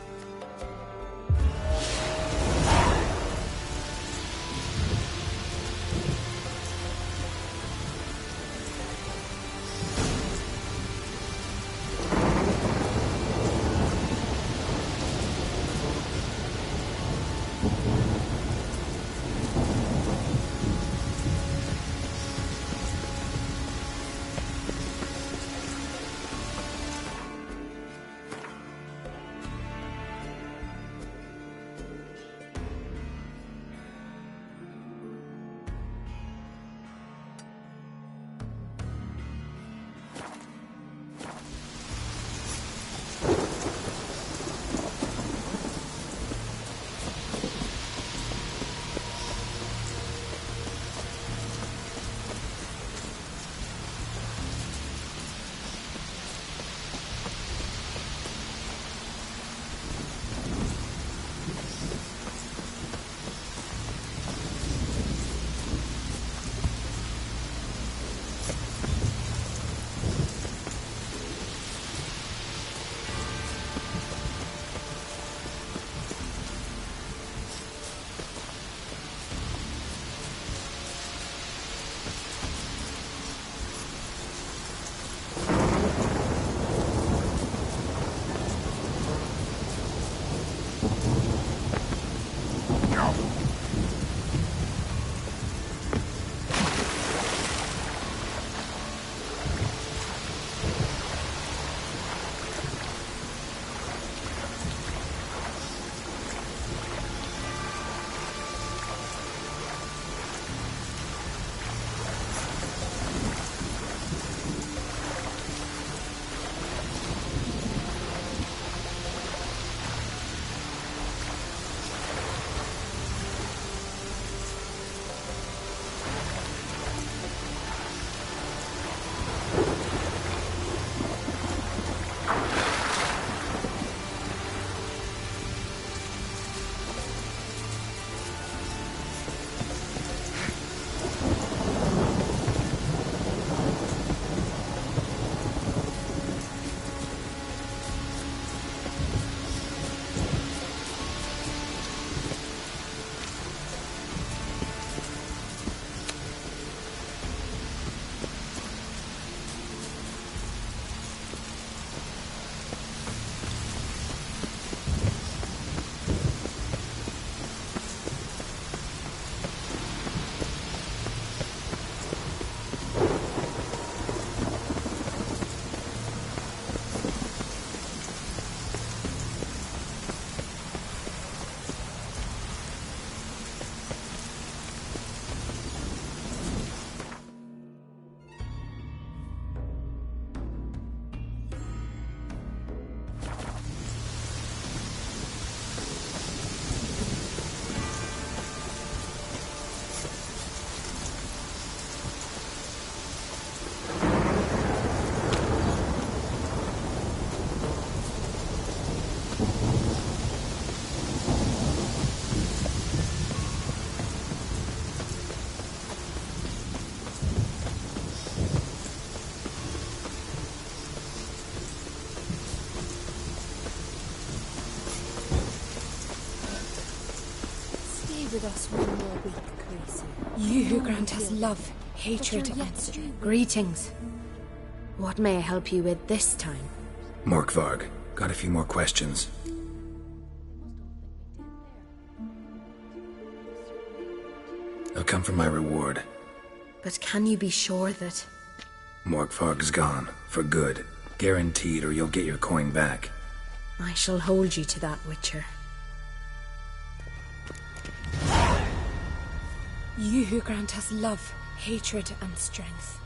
with us one more week, Khaleesi. You who grant us love, hatred, and strength. Greetings. What may I help you with this time? Morkvarg, got a few more questions. They'll come from my reward. But can you be sure that... Morkvarg's gone, for good. Guaranteed, or you'll get your coin back. I shall hold you to that, Witcher. You who grant us love, hatred, and strength.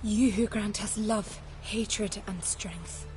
You who grant us love, hatred, and strength.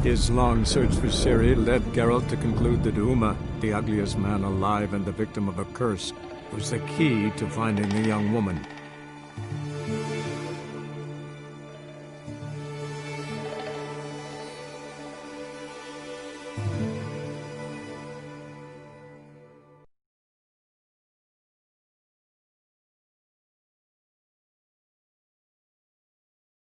His long search for Ciri led Geralt to conclude that Uma, the ugliest man alive and the victim of a curse, was the key to finding the young woman.